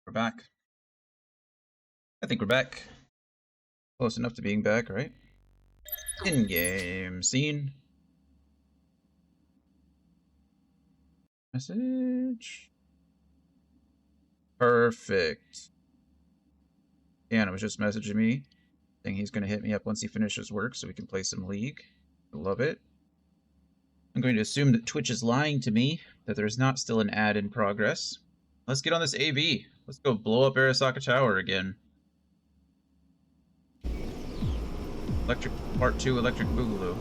We're back. I think we're back. Close enough to being back, right? In-game scene. Message. Perfect. Dan was just messaging me saying he's going to hit me up once he finishes work so we can play some League. Love it. I'm going to assume that Twitch is lying to me, that there's not still an ad in progress. Let's get on this AV. Let's go blow up Arasaka Tower again. Electric Part 2 Electric Boogaloo.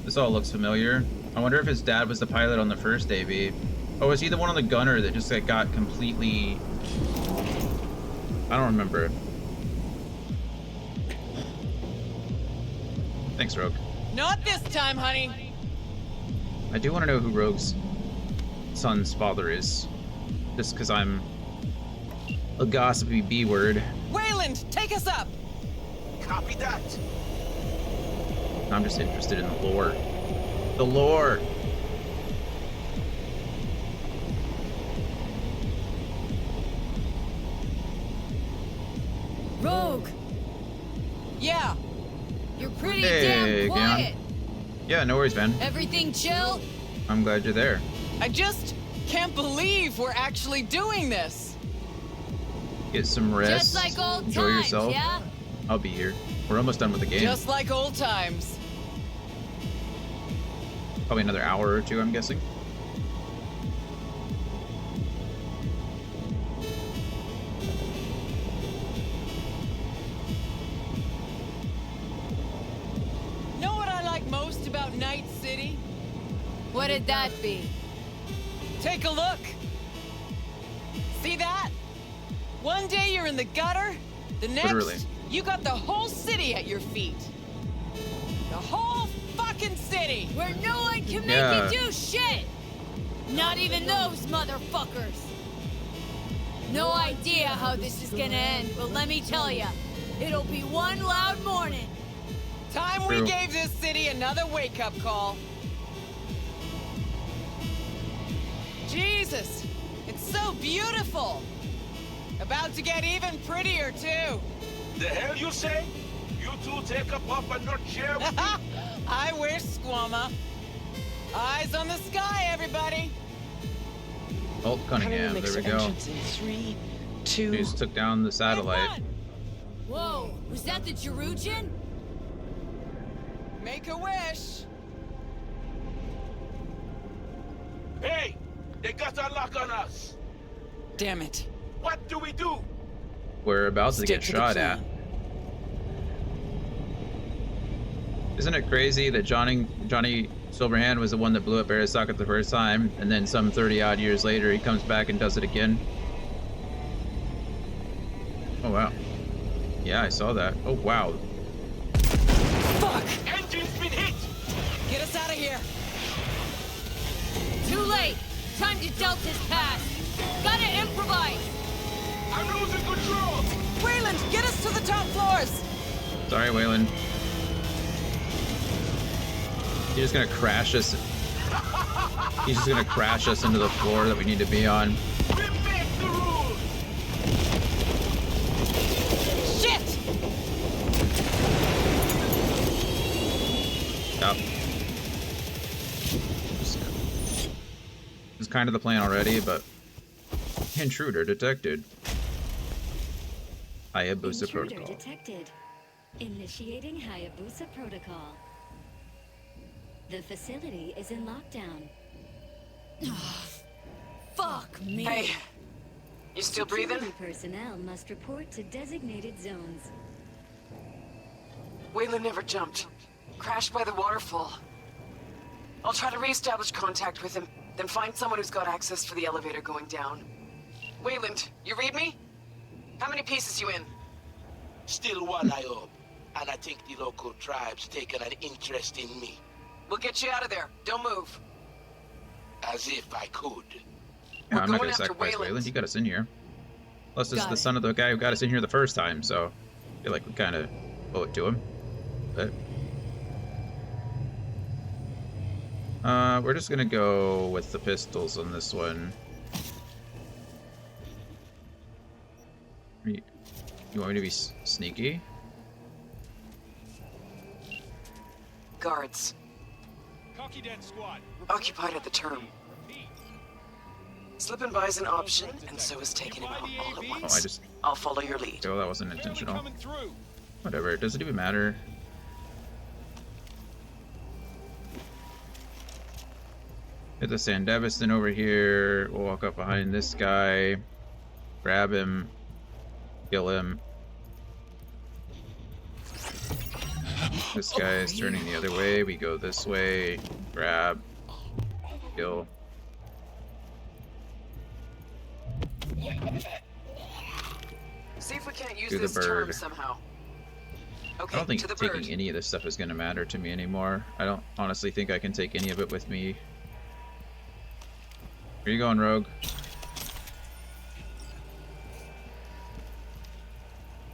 This all looks familiar. I wonder if his dad was the pilot on the first AV. Oh, was he the one on the gunner that just got completely... I don't remember. Thanks, Rogue. Not this time, honey. I do want to know who Rogue's son's father is. Just because I'm a gossipy B-word. Wayland, take us up! Copy that. I'm just interested in the lore. The lore! Rogue! Yeah. You're pretty Hey, damn quiet. Yeah, no worries, man. Everything chill? I'm glad you're there. I just can't believe we're actually doing this. Get some rest. Just like old Enjoy times, yourself. yeah? I'll be here. We're almost done with the game. Just like old times. Probably another hour or two, I'm guessing. Know what I like most about Night City? What'd that be? Take a look. See that? One day you're in the gutter, the next Literally. you got the whole city at your feet. The whole fucking city! Where no one can make Yeah. you do shit! Not even those motherfuckers! No idea how this is gonna end, but let me tell ya, it'll be one loud morning. Time we True. gave this city another wake-up call. Jesus, it's so beautiful. About to get even prettier, too. The hell you say? You two take a puff and not share with me? I wish, Squamma. Eyes on the sky, everybody. Alt Cunningham, there we go. In 3, 2. Just took down the satellite. Whoa, was that the Jerugian? Make a wish. Hey, they got a lock on us. Damn it. What do we do? We're about to Stick get to the shot plan. at. Isn't it crazy that Johnny Silverhand was the one that blew up Arasaka the first time, and then some 30-odd years later he comes back and does it again? Oh wow. Yeah, I saw that. Oh wow. Fuck! Engine's been hit! Get us out of here! Too late! Time to Delta's pass! Gotta improvise! I'm losing control! Wayland, get us to the top floors! Sorry, Waylon. He's just gonna crash us. He's just gonna crash us into the floor that we need to be on. We make the rules! Shit! Stop. It's kind of the plan already, but intruder detected. Hayabusa Intruder protocol. detected. Initiating Hayabusa protocol. The facility is in lockdown. Fuck me! Hey, you still breathing? Security personnel must report to designated zones. Wayland never jumped. Crashed by the waterfall. I'll try to reestablish contact with him, then find someone who's got access for the elevator going down. Wayland, you read me? How many pieces you in? Still one, I hope. And I think the local tribe's taken an interest in me. We'll get you out of there. Don't move. As if I could. Yeah, I'm not going gonna after sacrifice Wayland. Wayland. He got us in here. Plus, this is Got the it. son of the guy who got us in here the first time, so I feel like we kind of owe it to him. But we're just gonna go with the pistols on this one. You want me to be sneaky? Guards. Occupied at the term. Slipping by is an option, and so is taking him out all at once. I'll follow your lead. Oh, that wasn't intentional. Whatever, it doesn't even matter. Hit the Sandevistan over here. We'll walk up behind this guy. Grab him. Kill him. This guy is turning the other way. We go this way. Grab. Kill. See if we can't use Do the this term bird. somehow. Okay, I don't think to the taking bird. any of this stuff is going to matter to me anymore. I don't honestly think I can take any of it with me. Where you going, Rogue?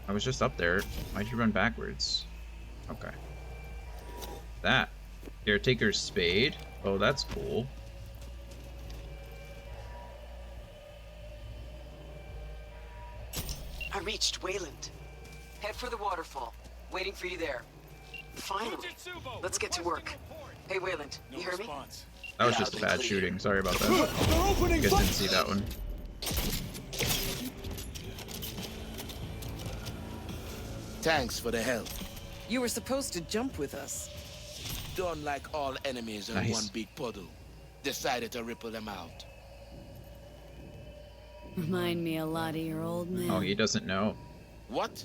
I was just up there. Why'd you run backwards? Okay. That. Caretaker's spade. Oh, that's cool. I reached Wayland. Head for the waterfall. Waiting for you there. Finally. Let's get to work. Hey, Wayland, you hear me? That was just bad shooting. Sorry about that. You guys didn't see that one. Thanks for the help. You were supposed to jump with us. Don't like all enemies in Nice. one big puddle. Decided to ripple them out. Remind me a lot of your old man. Oh, he doesn't know. What?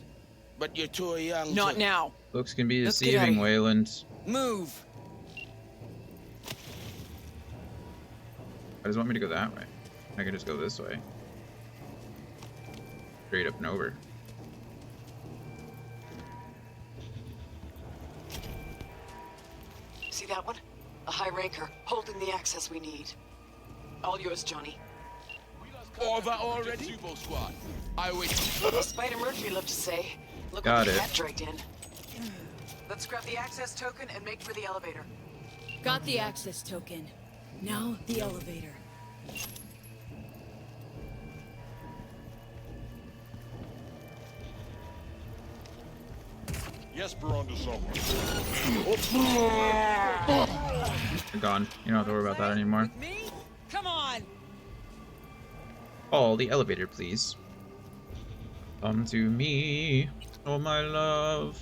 But you're too young. Not now. Looks can be Let's get outta deceiving, here. Wayland. Move. Why does it want me to go that way? I can just go this way. Straight up and over. See that one? A high ranker, holding the access we need. All yours, Johnny. Over already? Squad. I wait. Spider Mercury loved to say. Look Got what we it. got dragged in. Let's grab the access token and make for the elevator. Got the access token. Now the elevator. Yes, we're on to something. You're gone. You don't have to worry about that anymore. Me? Come on. Call the elevator, please. Come to me, oh my love.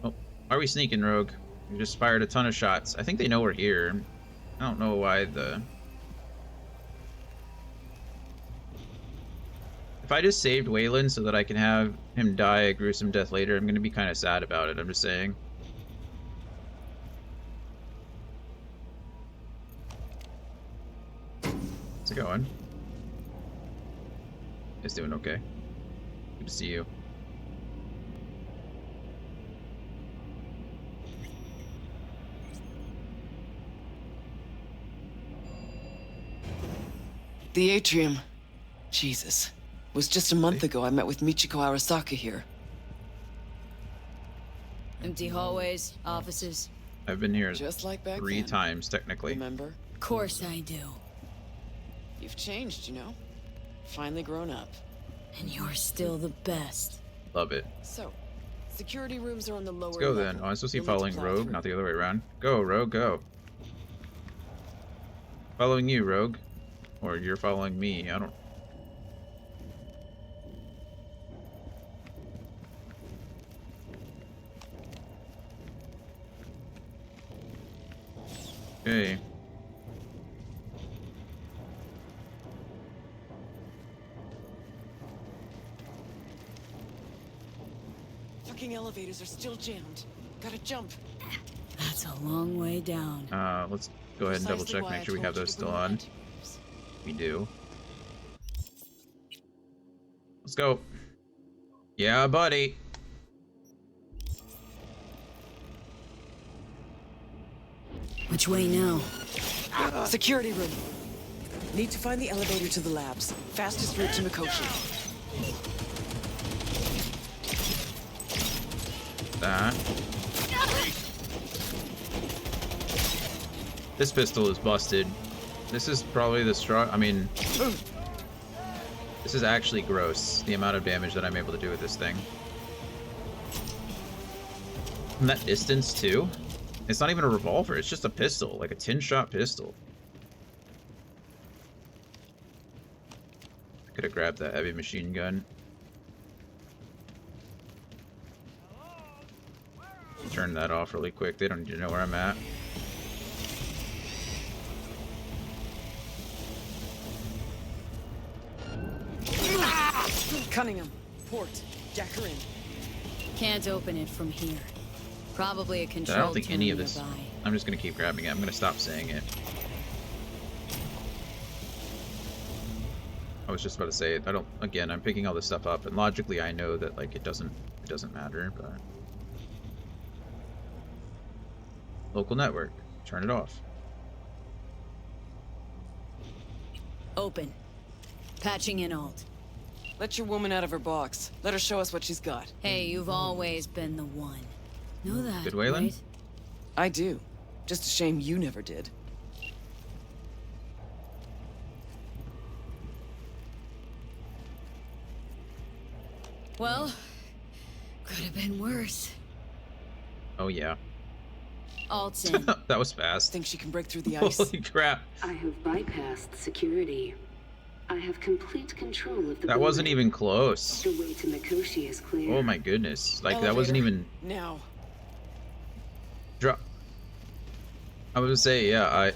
Oh, why are we sneaking, Rogue? We just fired a ton of shots. I think they know we're here. I don't know why the... If I just saved Wayland so that I can have him die a gruesome death later, I'm gonna be kind of sad about it, I'm just saying. How's it going? It's doing okay. Good to see you. The atrium. Jesus. It was just a month ago I met with Michiko Arasaka here. Empty hallways, offices. I've been here Just like back 3 then. times, technically. Remember? Of course I do. You've changed, you know? Finally grown up. And you're still the best. Love it. So, security rooms are on the lower Let's go level. then. Oh, I'm supposed to be You'll need following plow Rogue, through. not the other way around. Go, Rogue, go. Following you, Rogue. Or you're following me, I don't... Okay. Fucking elevators are still jammed. Gotta jump. That's a long way down. Let's go ahead and double Precisely check, why make I sure we told have you those to bring still on. volunteers. We do. Let's go. Yeah, buddy. Which way now? Security room. Need to find the elevator to the labs. Fastest route to Mikoshi. That. This pistol is busted. This is probably the strong. I mean, This is actually gross, the amount of damage that I'm able to do with this thing. From that distance, too? It's not even a revolver, it's just a pistol, like a 10-shot pistol. I could have grabbed that heavy machine gun. Turn that off really quick, they don't need to know where I'm at. Cunningham, port. Jack her in. Can't open it from here. Probably a control. I don't think any of this. Nearby. I'm just gonna keep grabbing it. I'm gonna stop saying it. I was just about to say it. I don't. Again, I'm picking all this stuff up, and logically, I know that like it doesn't matter. But local network, turn it off. Open. Patching in alt. Let your woman out of her box. Let her show us what she's got. Hey, you've always been the one. Know that, Good, Waylon? right? I do. Just a shame you never did. Well, could have been worse. Oh yeah. Alt's in. That was fast. Think she can break through the ice? Holy crap. I have bypassed security. I have complete control of the That wasn't even close. The way to Mikoshi is clear. Oh my goodness. Like that wasn't even now. drop. I was gonna say, yeah,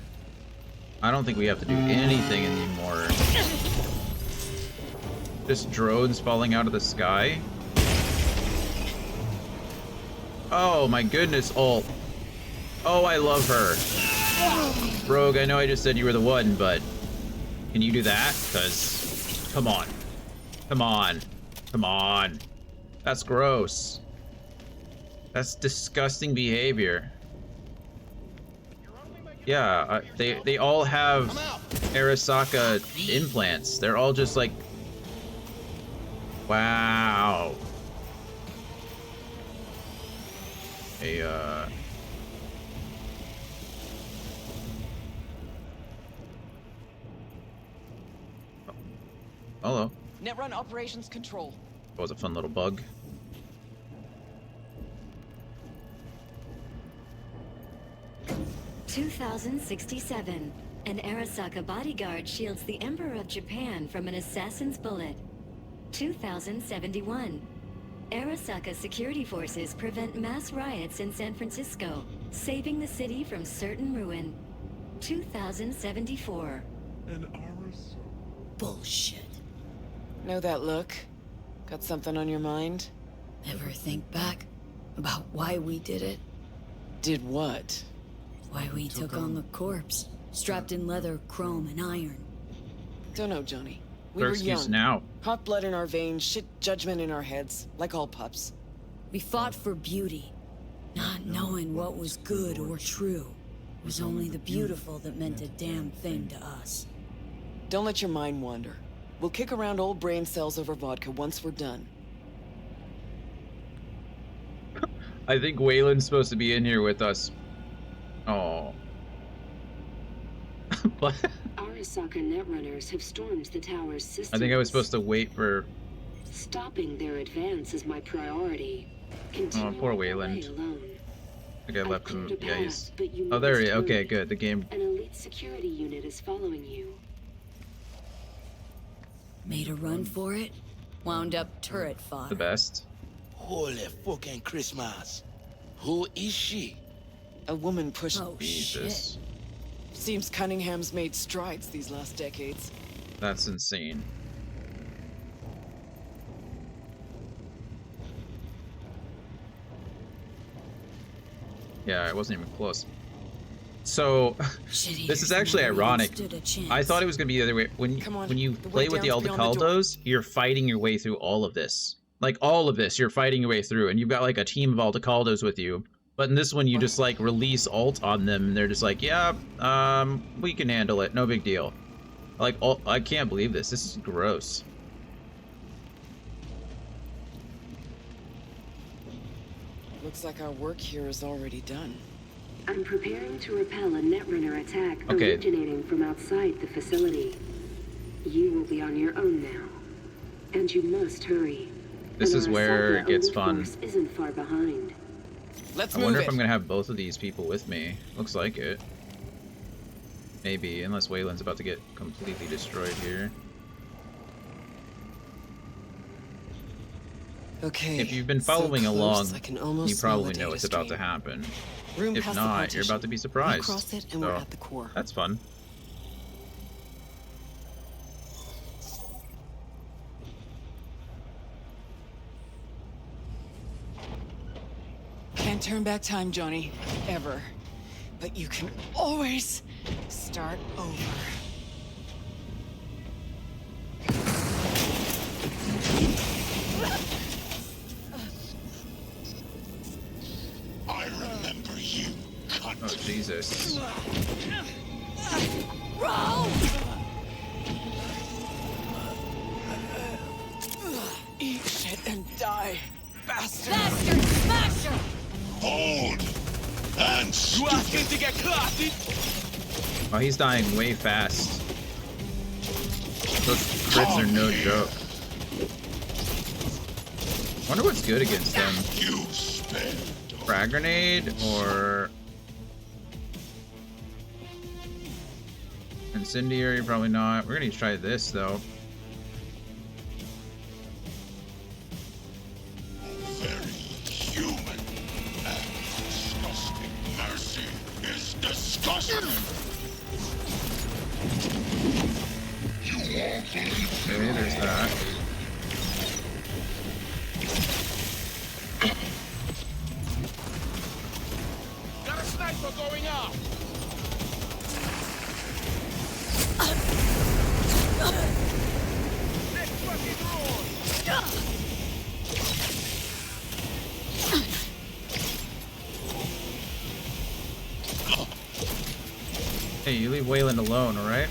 I don't think we have to do anything anymore. Just drones falling out of the sky. Oh my goodness, ult. Oh, I love her. Rogue, I know I just said you were the one, but can you do that? Because, come on. Come on. Come on. That's gross. That's disgusting behavior. Yeah, they all have Arasaka implants. They're all just like... Wow. Hello. Netrun operations control. That was a fun little bug. (2067). An Arasaka bodyguard shields the Emperor of Japan from an assassin's bullet. 2071. Arasaka security forces prevent mass riots in San Francisco, saving the city from certain ruin. 2074. An Arasaka. Bullshit. Know that look? Got something on your mind? Ever think back about why we did it? Did what? Why we took on the corpse, strapped in leather, chrome, and iron. Don't know, Johnny. We Their were excuse young. now. Hot blood in our veins, shit judgment in our heads, like all pups. We fought for beauty, not knowing what was good or true. It was only the beautiful that meant a damn thing to us. Don't let your mind wander. We'll kick around old brain cells over vodka once we're done. I think Waylon's supposed to be in here with us. Oh. What? Arasaka netrunners have stormed the tower's system. I think I was supposed to wait for... Stopping their advance is my priority. Continue Oh, poor on your Wayland. way alone. I think I left him. cleared a Yeah, path, he's... but you Oh, there he is. must Okay, hurry. good. The game... An elite security unit is following you. Made a run for it, wound up turret The fodder. best. Holy fucking Christmas. Who is she? A woman pushed... Oh, Jesus. Seems Cunningham's made strides these last decades. That's insane. Yeah, it wasn't even close. So, this is actually ironic. I thought it was going to be the other way. When you play with the Aldecaldos, you're fighting your way through all of this. Like, all of this, you're fighting your way through, and you've got, like, a team of Aldecaldos with you. But in this one, you just, like, release ult on them, and they're just like, yeah, we can handle it. No big deal. Like, I can't believe this. This is gross. Looks like our work here is already done. I'm preparing to repel a netrunner attack Okay. originating from outside the facility. You will be on your own now. And you must hurry. This is where it gets elite fun. force isn't far behind. Let's I move wonder it. if I'm gonna have both of these people with me. Looks like it. Maybe, unless Wayland's about to get completely destroyed here. Okay. If you've been so following close, along, I can almost you smell probably the know data what's about to stream. happen. Room If past the not, you're partition. about to be We surprised. cross it and So, we're at the core. that's fun. Can't turn back time, Johnny. Ever. But you can always start over. I remember you, cunt. Oh, Jesus. Roll! Eat shit and die, bastard! Bastard smasher! Hold! And You asking to get clasted? Oh, he's dying way fast. Those crits are no joke. Wonder what's good against them. You spend. Frag grenade or incendiary? Probably not. We're gonna try this though. Very human and disgusting. Mercy is disgusting. You won't believe Okay, there's that. Got a sniper going out. Let's fucking roll. Hey, you leave Wayland alone, alright?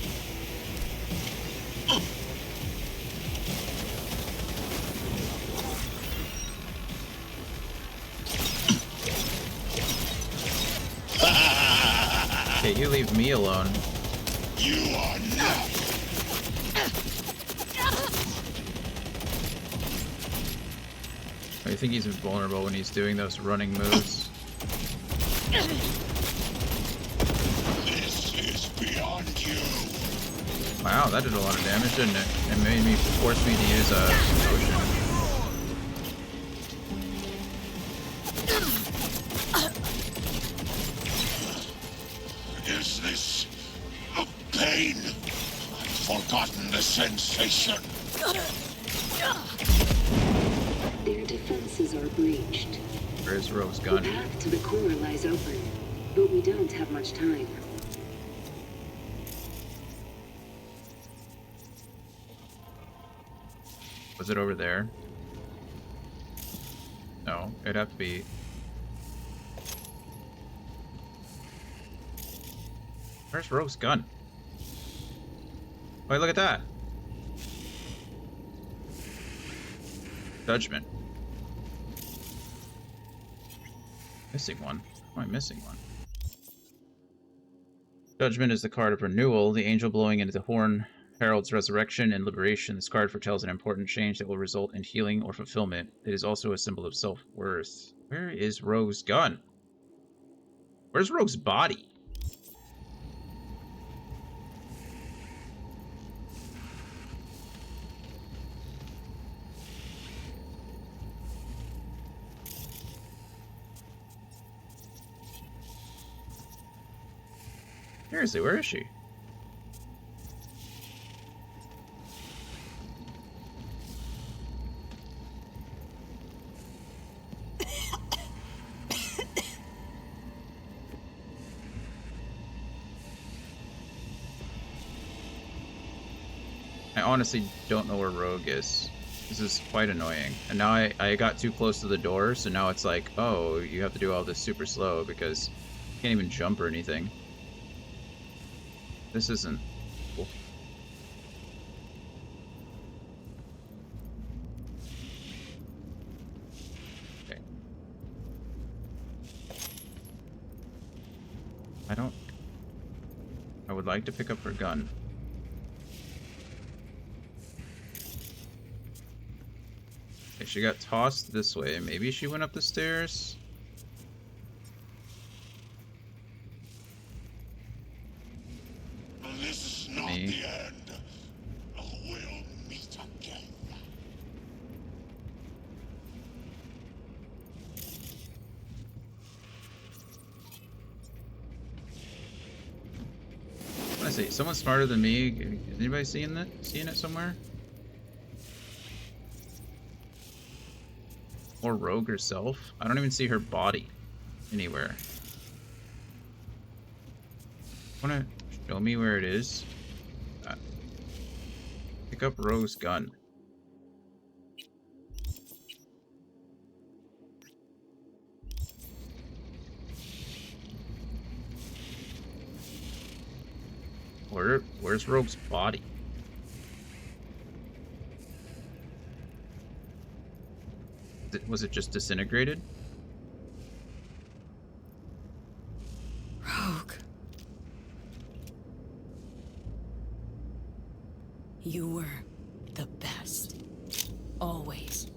Okay, you leave me alone. you are not. I think he's invulnerable when he's doing those running moves. This is beyond you. Wow, that did a lot of damage, didn't it? It made me force me to use a potion. Is this a pain? I've forgotten the sensation. Their defenses are breached. Where's Rogue's The gun? path to the core lies open, but we don't have much time. Was it over there? No, it'd have to be. Where's Rogue's gun? Wait, look at that! Judgment. Missing one. Why am I missing one? Judgment is the card of renewal. The angel blowing into the horn heralds resurrection and liberation. This card foretells an important change that will result in healing or fulfillment. It is also a symbol of self-worth. Where is Rogue's gun? Where's Rogue's body? Seriously, where is she? I honestly don't know where Rogue is. This is quite annoying. And now I got too close to the door, so now it's like, oh, you have to do all this super slow because you can't even jump or anything. This isn't cool. Okay. I would like to pick up her gun. she got tossed this way. Maybe she went up the stairs? This is not the end. We'll meet again. I see. Someone smarter than me. Is anybody seeing that? Seeing it somewhere? Or Rogue herself? I don't even see her body anywhere. Wanna show me where it is? Pick up Rogue's gun. Where's Rogue's body? Was it just disintegrated? Rogue. You were the best. Always.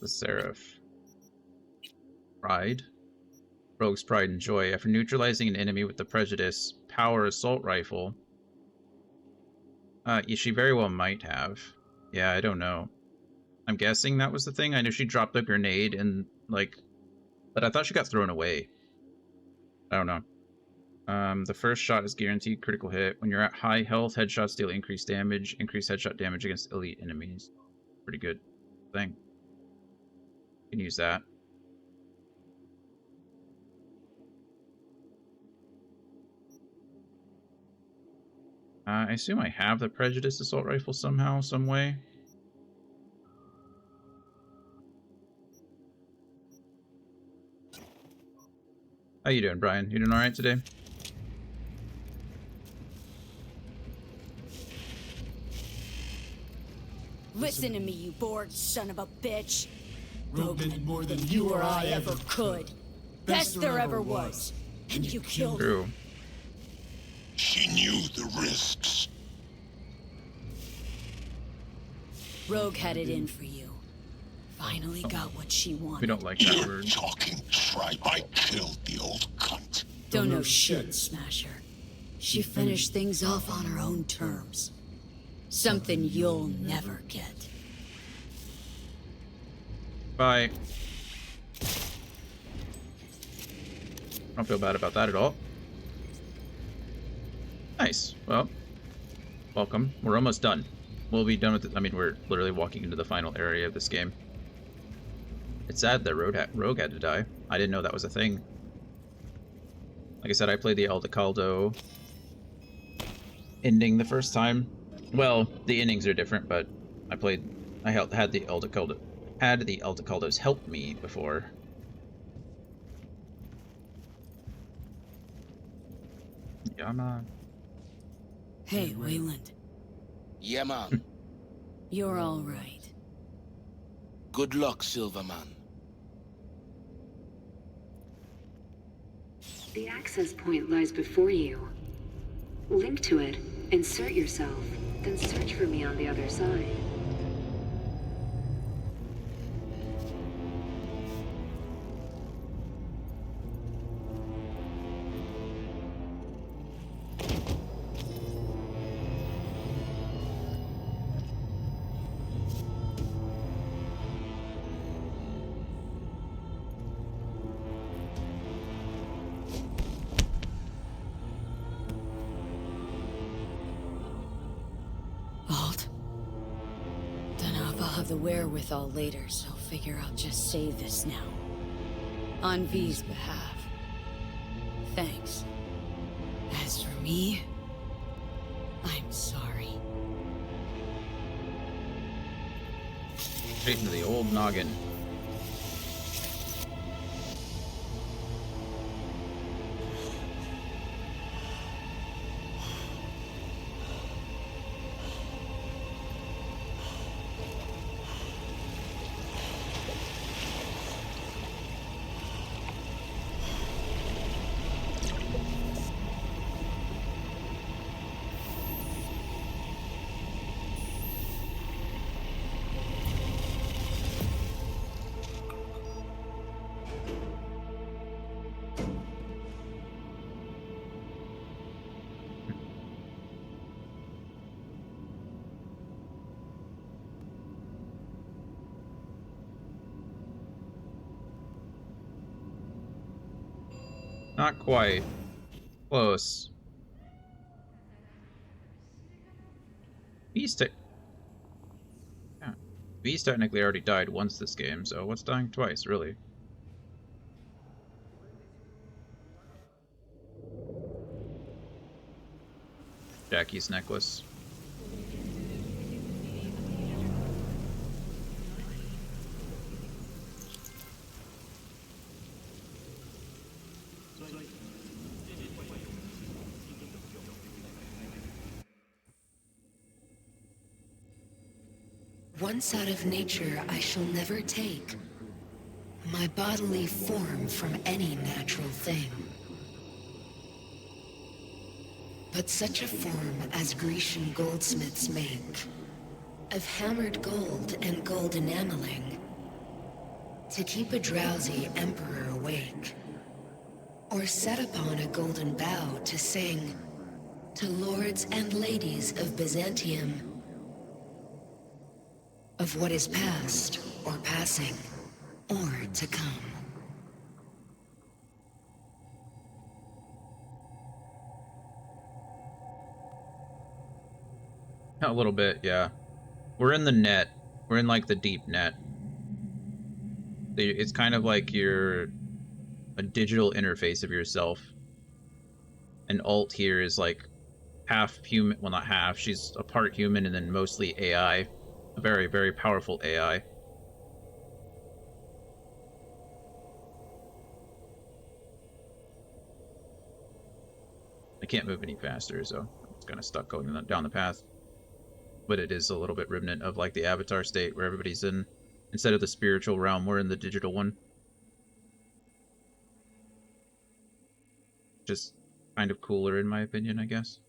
The Seraph. Pride. Rogue's pride and joy. After neutralizing an enemy with the Prejudice power assault rifle. She very well might have. Yeah, I don't know. I'm guessing that was the thing. I know she dropped a grenade and, like... But I thought she got thrown away. I don't know. The first shot is guaranteed critical hit. When you're at high health, headshots deal increased damage. Increased headshot damage against elite enemies. Pretty good thing. Can use that. I assume I have the Prejudice assault rifle somehow, some way. How you doing, Brian? You doing all right today? Listen to me, you bored son of a bitch. Rogue did more than you or I ever could. Best there ever was. And you killed her. She knew the risks. Rogue had it in for you. Finally got what she wanted. We don't like that word. Talking tripe. I killed the old cunt. Don't know shit, Smasher. She finished things off on her own terms. Something you'll never get. Bye. Don't feel bad about that at all. Nice. Well, welcome. We're almost done. We'll be done with it. I mean, we're literally walking into the final area of this game. It's sad that Rogue had to die. I didn't know that was a thing. Like I said, I played the El Decaldo ending the first time. Well, the endings are different, but I had the El Decaldo. Had the El Decaldos help me before. Yeah, man. Hey, Wayland. Yeah, man. You're all right. Good luck, Silverman. The access point lies before you. Link to it, insert yourself, then search for me on the other side. The wherewithal later, so figure I'll just save this now. On V's behalf. Thanks. As for me, I'm sorry. Straight into the old noggin. Not quite. Close. V's technically already died once this game, so what's dying twice, really? Jackie's necklace. Once out of nature, I shall never take my bodily form from any natural thing. But such a form as Grecian goldsmiths make, of hammered gold and gold enameling, to keep a drowsy emperor awake, or set upon a golden bough to sing to lords and ladies of Byzantium of what is past or passing or to come. A little bit, yeah. We're in the net. We're in like the deep net. It's kind of like you're a digital interface of yourself. And Alt here is like half human, well not half, she's a part human and then mostly AI. A very, very powerful AI. I can't move any faster, so I'm just kind of stuck going down the path. But it is a little bit remnant of like the Avatar state where everybody's in, instead of the spiritual realm, we're in the digital one. Just kind of cooler in my opinion, I guess.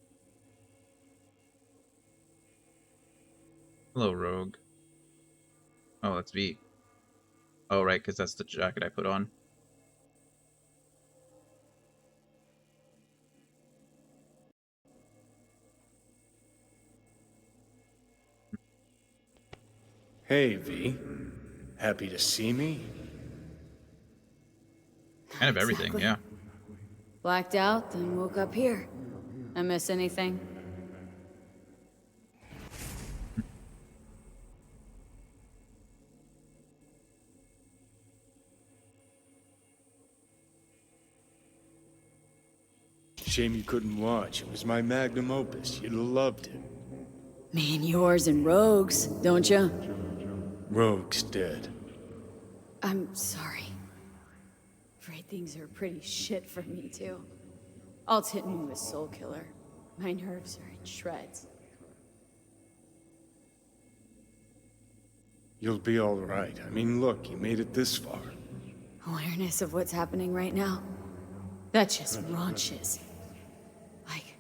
Hello, Rogue. Oh, that's V. Oh, right, because that's the jacket I put on. Hey, V. Happy to see me? Kind of everything, Exactly. yeah. Blacked out, then woke up here. I miss anything? Shame you couldn't watch. It was my magnum opus. You'd have loved it. Me and yours and Rogues, don't ya? Rogue's dead. I'm sorry. Afraid things are pretty shit for me, too. Alt's hit me with Soul Killer. My nerves are in shreds. You'll be all right. I mean, look, you made it this far. Awareness of what's happening right now? That just raunches. Like,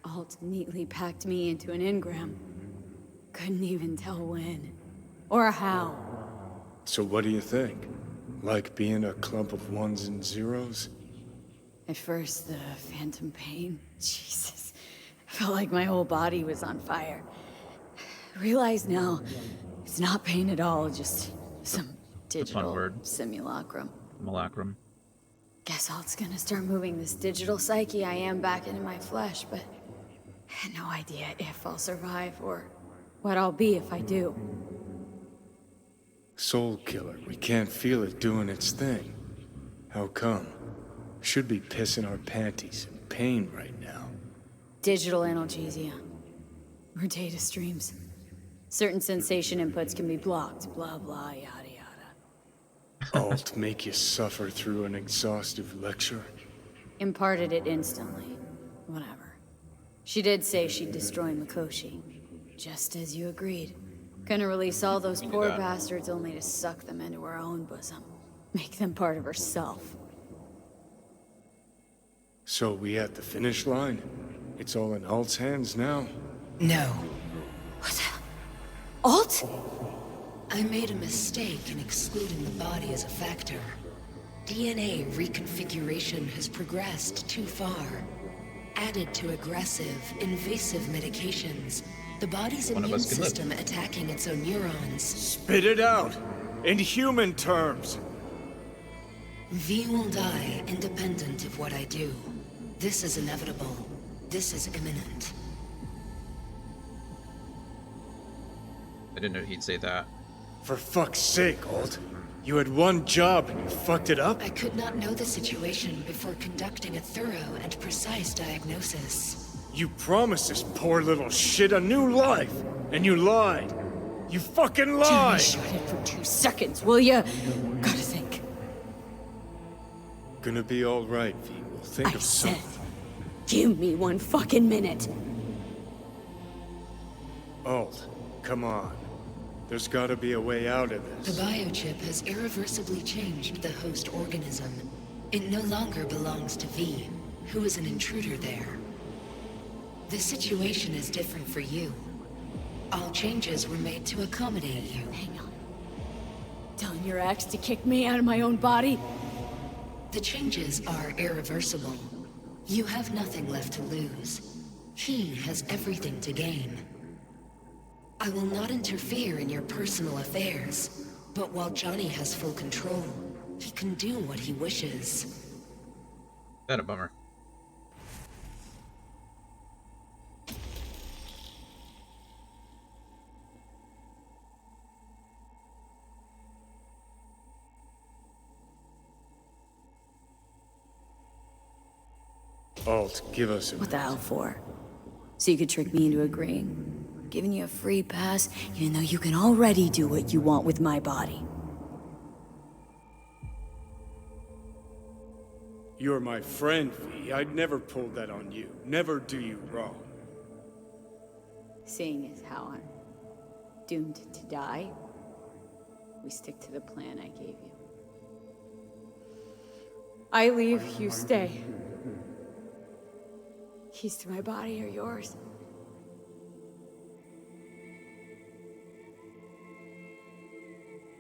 Alt neatly packed me into an engram. Couldn't even tell when. Or how. So what do you think? Like being a clump of ones and zeros? At first, the phantom pain. Jesus. Felt like my whole body was on fire. Realize now, it's not pain at all, just some digital simulacrum. Malacrum. Guess Alt's gonna start moving this digital psyche I am back into my flesh, but I had no idea if I'll survive or what I'll be if I do. Soul Killer, we can't feel it doing its thing. How come? Should be pissing our panties in pain right now. Digital analgesia. Or data streams. Certain sensation inputs can be blocked, blah blah, yada yada. Alt make you suffer through an exhaustive lecture? Imparted it instantly. Whatever. She did say she'd destroy Mikoshi. Just as you agreed. Gonna release all those poor bastards only to suck them into her own bosom. Make them part of herself. So we at the finish line? It's all in Alt's hands now? No. Alt? I made a mistake in excluding the body as a factor. DNA reconfiguration has progressed too far. Added to aggressive, invasive medications, the body's immune system attacking its own neurons. Spit it out! In human terms! V will die independent of what I do. This is inevitable. This is imminent. I didn't know he'd say that. For fuck's sake, Alt. You had one job and you fucked it up? I could not know the situation before conducting a thorough and precise diagnosis. You promised this poor little shit a new life, and you lied. You fucking lied! Johnny, shut it for 2 seconds, will ya? Gotta think. Gonna be alright, V. We'll think of something. Give me 1 fucking minute. Alt, come on. There's gotta be a way out of The this. biochip has irreversibly changed the host organism. It no longer belongs to V, who is an intruder there. The situation is different for you. All changes were made to accommodate you. Hang on. Telling your ex to kick me out of my own body? The changes are irreversible. You have nothing left to lose. He has everything to gain. I will not interfere in your personal affairs, but while Johnny has full control, he can do what he wishes. That a bummer. Alt, give us a What the hell for? So you could trick me into agreeing? Giving you a free pass, even though you can already do what you want with my body. You're my friend, V. I'd never pull that on you. Never do you wrong. Seeing as how I'm doomed to die, we stick to the plan I gave you. I leave, you stay. Keys to my body are yours.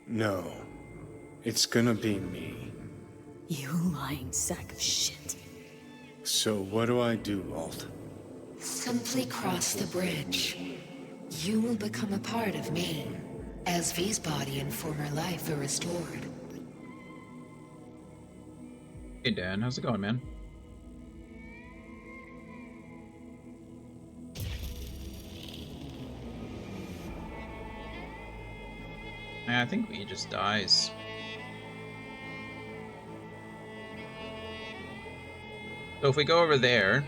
No. It's gonna be me. You lying sack of shit. So what do I do, Alt? Simply cross the bridge. You will become a part of me, as V's body and former life are restored. Hey Dan, how's it going, man? I think he just dies. So if we go over there,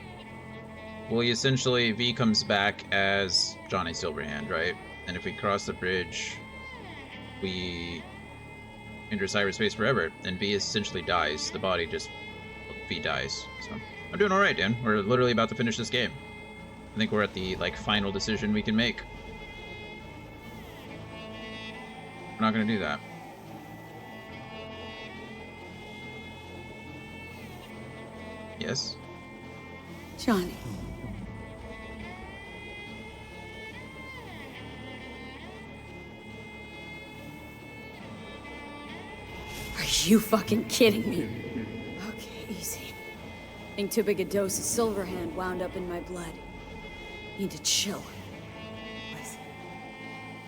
well, essentially V comes back as Johnny Silverhand, right? And if we cross the bridge, we enter cyberspace forever, and V essentially dies. The body just, V dies. So I'm doing all right, Dan. We're literally about to finish this game. I think we're at the final decision we can make. We're not gonna do that. Yes? Johnny. Are you fucking kidding me? Okay, easy. I think too big a dose of Silverhand wound up in my blood. Need to chill. Listen.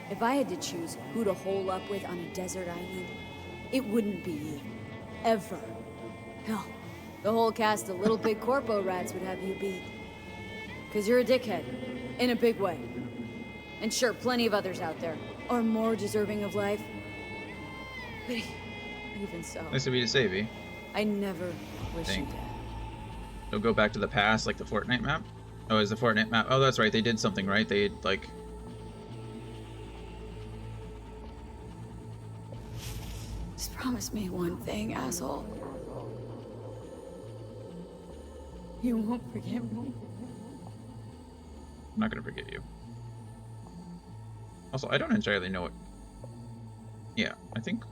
If I had to choose who to hole up with on a desert island, it wouldn't be you. Ever. Hell, the whole cast of Little Big Corpo rats would have you beat. Cause you're a dickhead. In a big way. And sure, plenty of others out there are more deserving of life. But even so, Nice of you to say, V. I never wish you Thank- dead. They'll go back to the past, like the Fortnite map? Oh, is the Fortnite map? Oh, that's right. They did something, right? They, like... Just promise me one thing, asshole. You won't forget me. I'm not gonna forget you. Also, I don't entirely know what... Yeah, I think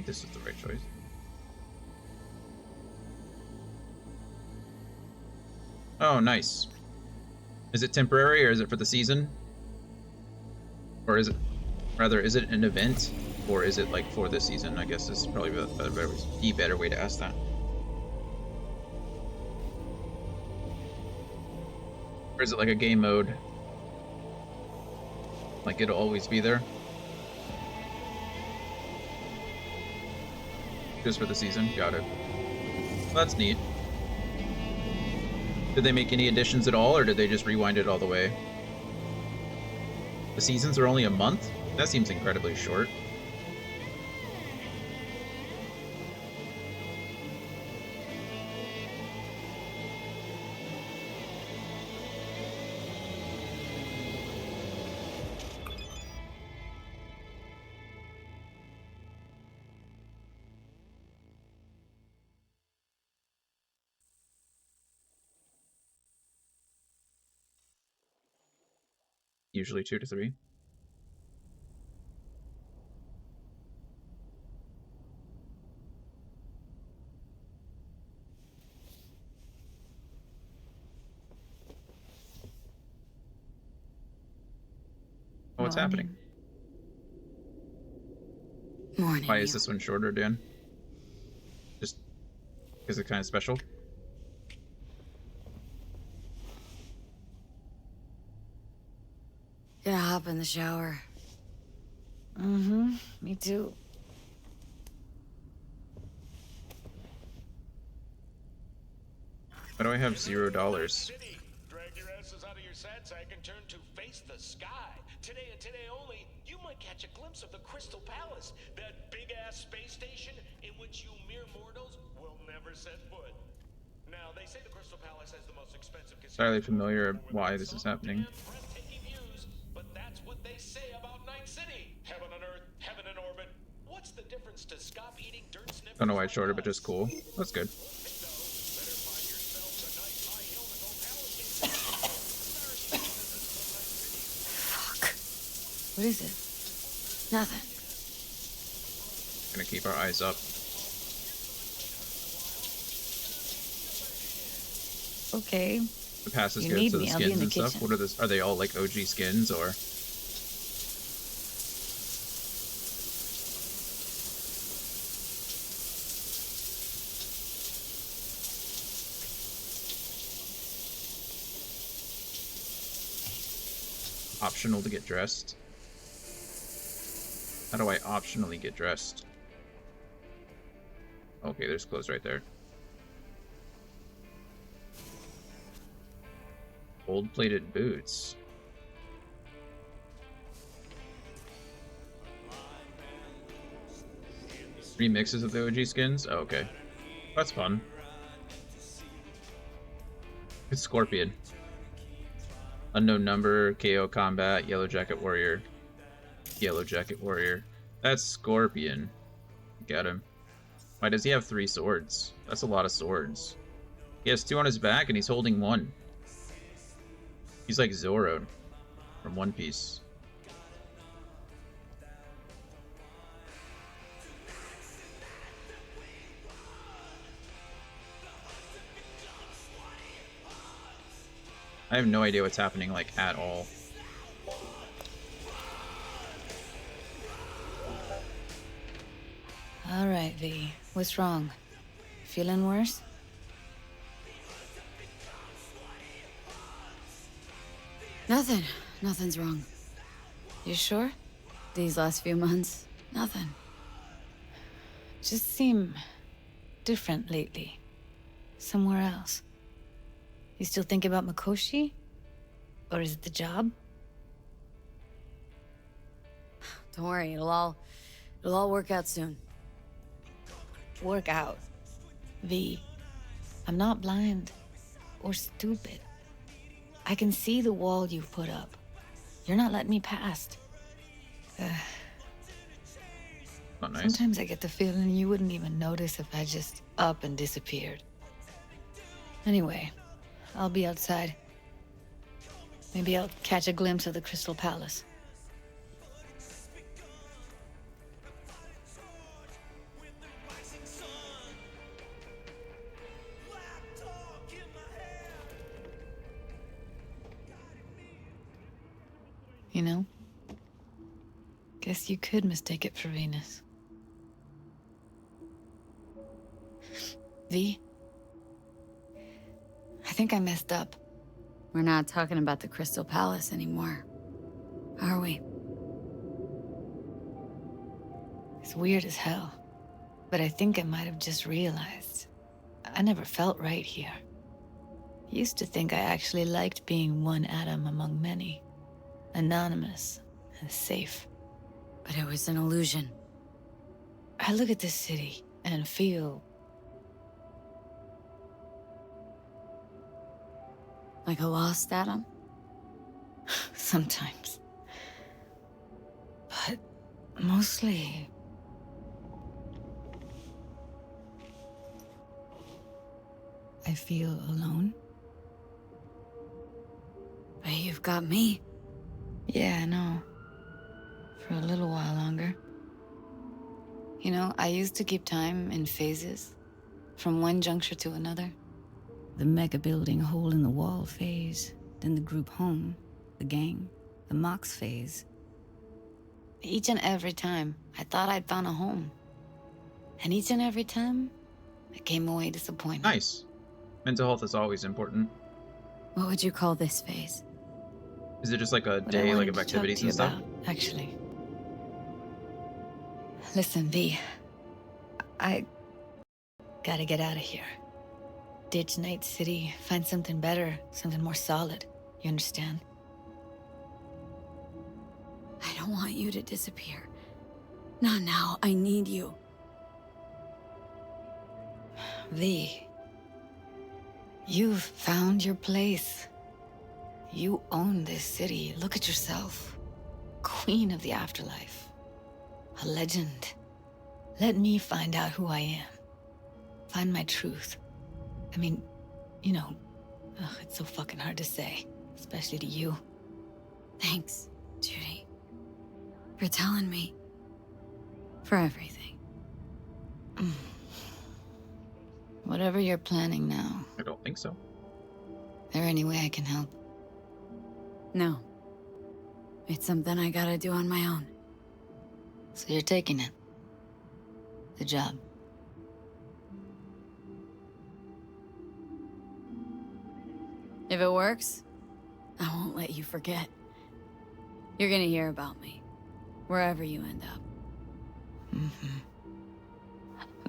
this is the right choice. Oh, nice. Is it temporary or is it for the season? Or is it... Rather, is it an event? Or is it, like, for the season? I guess is probably the better way to ask that. Or is it like a game mode? Like it'll always be there? Just for the season? Got it. Well, that's neat. Did they make any additions at all, or did they just rewind it all the way? The seasons are only a month? That seems incredibly short. Usually 2 to 3. Oh, what's happening? Morning. Why is this one shorter, Dan? Just because it's kind of special? Gonna hop in the shower. Me too. Why do I have $0? Drag your asses out of your sad sack and turn to face the sky. Today and today only, you might catch a glimpse of the Crystal Palace, that big-ass space station in which you mere mortals will never set foot. Now, they say the Crystal Palace has the most expensive casino. Entirely familiar why this is happening. Breathtaking views, but that's what they say about Night City. Heaven on Earth, heaven in orbit. What's the difference to Scop eating dirt sniffers? Don't know why it's shorter, but just cool. That's good. What is it? Nothing. Gonna keep our eyes up. Okay. The pass is You good, need so the me. I'll be in skins the and stuff. kitchen. What are this? Are they all like OG skins or? Optional to get dressed? How do I optionally get dressed? Okay, there's clothes right there. Gold-plated boots. Remixes of the OG skins? Oh, okay. That's fun. It's Scorpion. Unknown number, KO combat, Yellow Jacket Warrior. Yellow Jacket Warrior. That's Scorpion. Got him. Why does he have 3 swords? That's a lot of swords. He has 2 on his back and he's holding 1. He's like Zoro from One Piece. I have no idea what's happening, like, at all. All right, V. What's wrong? Feeling worse? Nothing. Nothing's wrong. You sure? These last few months? Nothing. Just seem different lately. Somewhere else. You still think about Mikoshi? Or is it the job? Don't worry, it'll all work out soon. Work out? V, I'm not blind or stupid. I can see the wall you've put up. You're not letting me past. Not nice. Sometimes I get the feeling you wouldn't even notice if I just up and disappeared. Anyway, I'll be outside. Maybe I'll catch a glimpse of the Crystal Palace. You know? Guess you could mistake it for Venus. V? I think I messed up. We're not talking about the Crystal Palace anymore, are we? It's weird as hell. But I think I might have just realized I never felt right here. Used to think I actually liked being one atom among many. Anonymous and safe. But it was an illusion. I look at this city and feel... like a lost atom? sometimes. But mostly... I feel alone. But you've got me. Yeah, I know. For a little while longer. You know, I used to keep time in phases, from one juncture to another. The mega building hole in the wall phase, then the group home, the gang, the Mox phase. Each and every time, I thought I'd found a home. And each and every time, I came away disappointed. Nice. Mental health is always important. What would you call this phase? Is it just like a What day I like wanted of to talk activities to you and stuff? about, actually. Listen, V. I gotta get out of here. Ditch Night City, find something better, something more solid. You understand? I don't want you to disappear. Not now. I need you. V. You've found your place. You own this city. Look at yourself. Queen of the afterlife. A legend. Let me find out who I am. Find my truth. I mean, you know, it's so fucking hard to say, especially to you. Thanks, Judy. For telling me. For everything. Whatever you're planning now. I don't think so. There any way I can help? No. It's something I gotta do on my own. So you're taking it. The job. If it works, I won't let you forget. You're gonna hear about me, wherever you end up.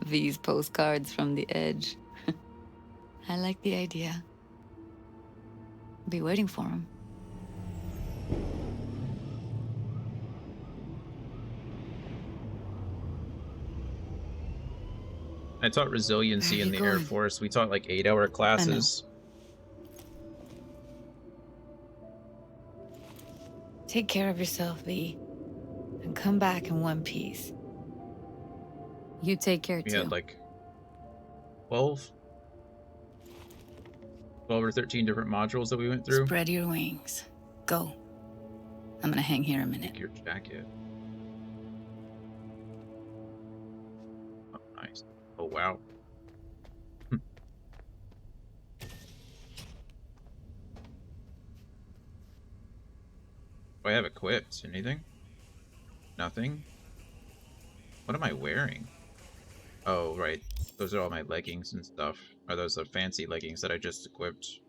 V's postcards from the edge. I like the idea. Be waiting for him. I taught resiliency in the Air Force. We taught like 8-hour classes. Take care of yourself, V. And come back in one piece. You take care We too. had like 12 or 13 different modules that we went through. Spread your wings. Go. I'm gonna hang here a minute. Your jacket. Oh, nice. Oh, wow. Do I have equipped? Anything? Nothing? What am I wearing? Oh, right. Those are all my leggings and stuff. Are those the fancy leggings that I just equipped?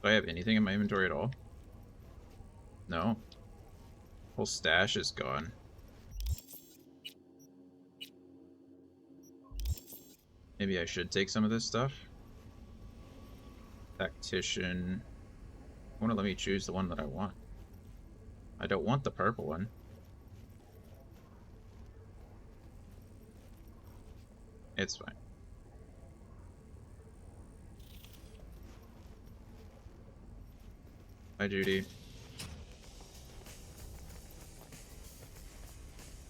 Do I have anything in my inventory at all? No. Whole stash is gone. Maybe I should take some of this stuff. Tactician. Won't it let me choose the one that I want? I don't want the purple one. It's fine. Hi, Judy.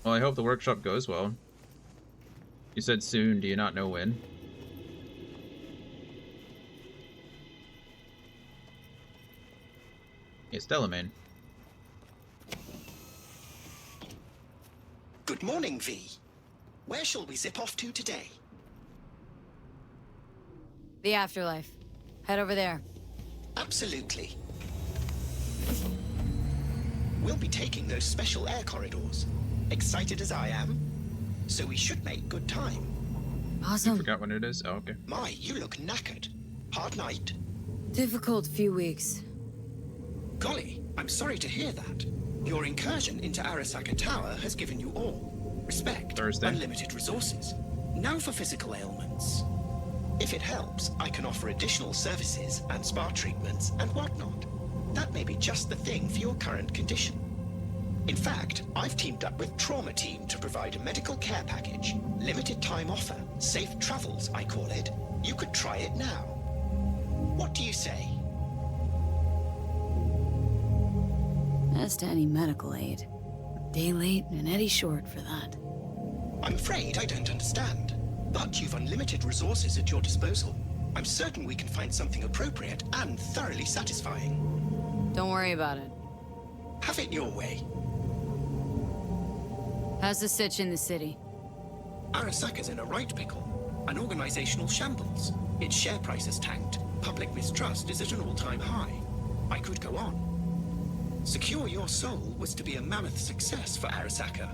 Well, I hope the workshop goes well. You said soon, do you not know when? It's Delamain. Good morning, V. Where shall we zip off to today? The afterlife. Head over there. Absolutely. We'll be taking those special air corridors. Excited as I am. So we should make good time. Awesome. I forgot when it is? Oh, okay. My, you look knackered. Hard night? Difficult few weeks. Golly, I'm sorry to hear that. Your incursion into Arasaka Tower has given you all respect, unlimited resources. Now for physical ailments. If it helps, I can offer additional services and spa treatments and whatnot. That may be just the thing for your current condition. In fact, I've teamed up with Trauma Team to provide a medical care package. Limited time offer. Safe travels, I call it. You could try it now. What do you say? As to any medical aid, day late and Eddie short for that. I'm afraid I don't understand. But you've unlimited resources at your disposal. I'm certain we can find something appropriate and thoroughly satisfying. Don't worry about it. Have it your way. How's the sitch in the city? Arasaka's in a right pickle. An organizational shambles. Its share price has tanked. Public mistrust is at an all-time high. I could go on. Secure Your Soul was to be a mammoth success for Arasaka.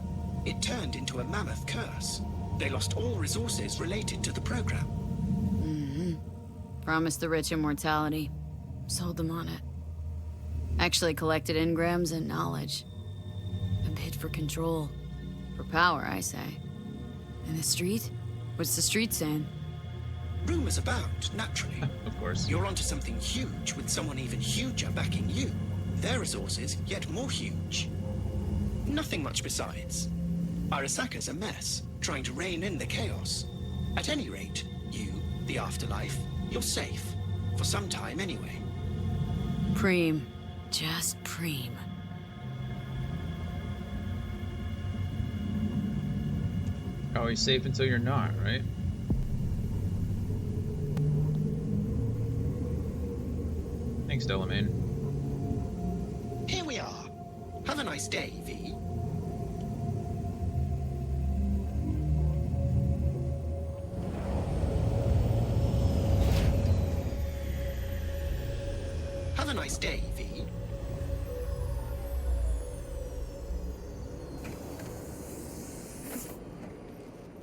It turned into a mammoth curse. They lost all resources related to the program. Mm-hmm. Promised the rich immortality. Sold them on it. Actually collected engrams and knowledge. A bid for control. For power, I say. And the street? What's the street saying? Rumors about, naturally. Of course. You're onto something huge with someone even huger backing you. Their resources, yet more huge. Nothing much besides. Arasaka's a mess, trying to rein in the chaos. At any rate, you, the afterlife, you're safe. For some time anyway. Preem. Just preem. Always safe until you're not, right? Thanks, Delamain. Here we are. Have a nice day, V. Have a nice day, V.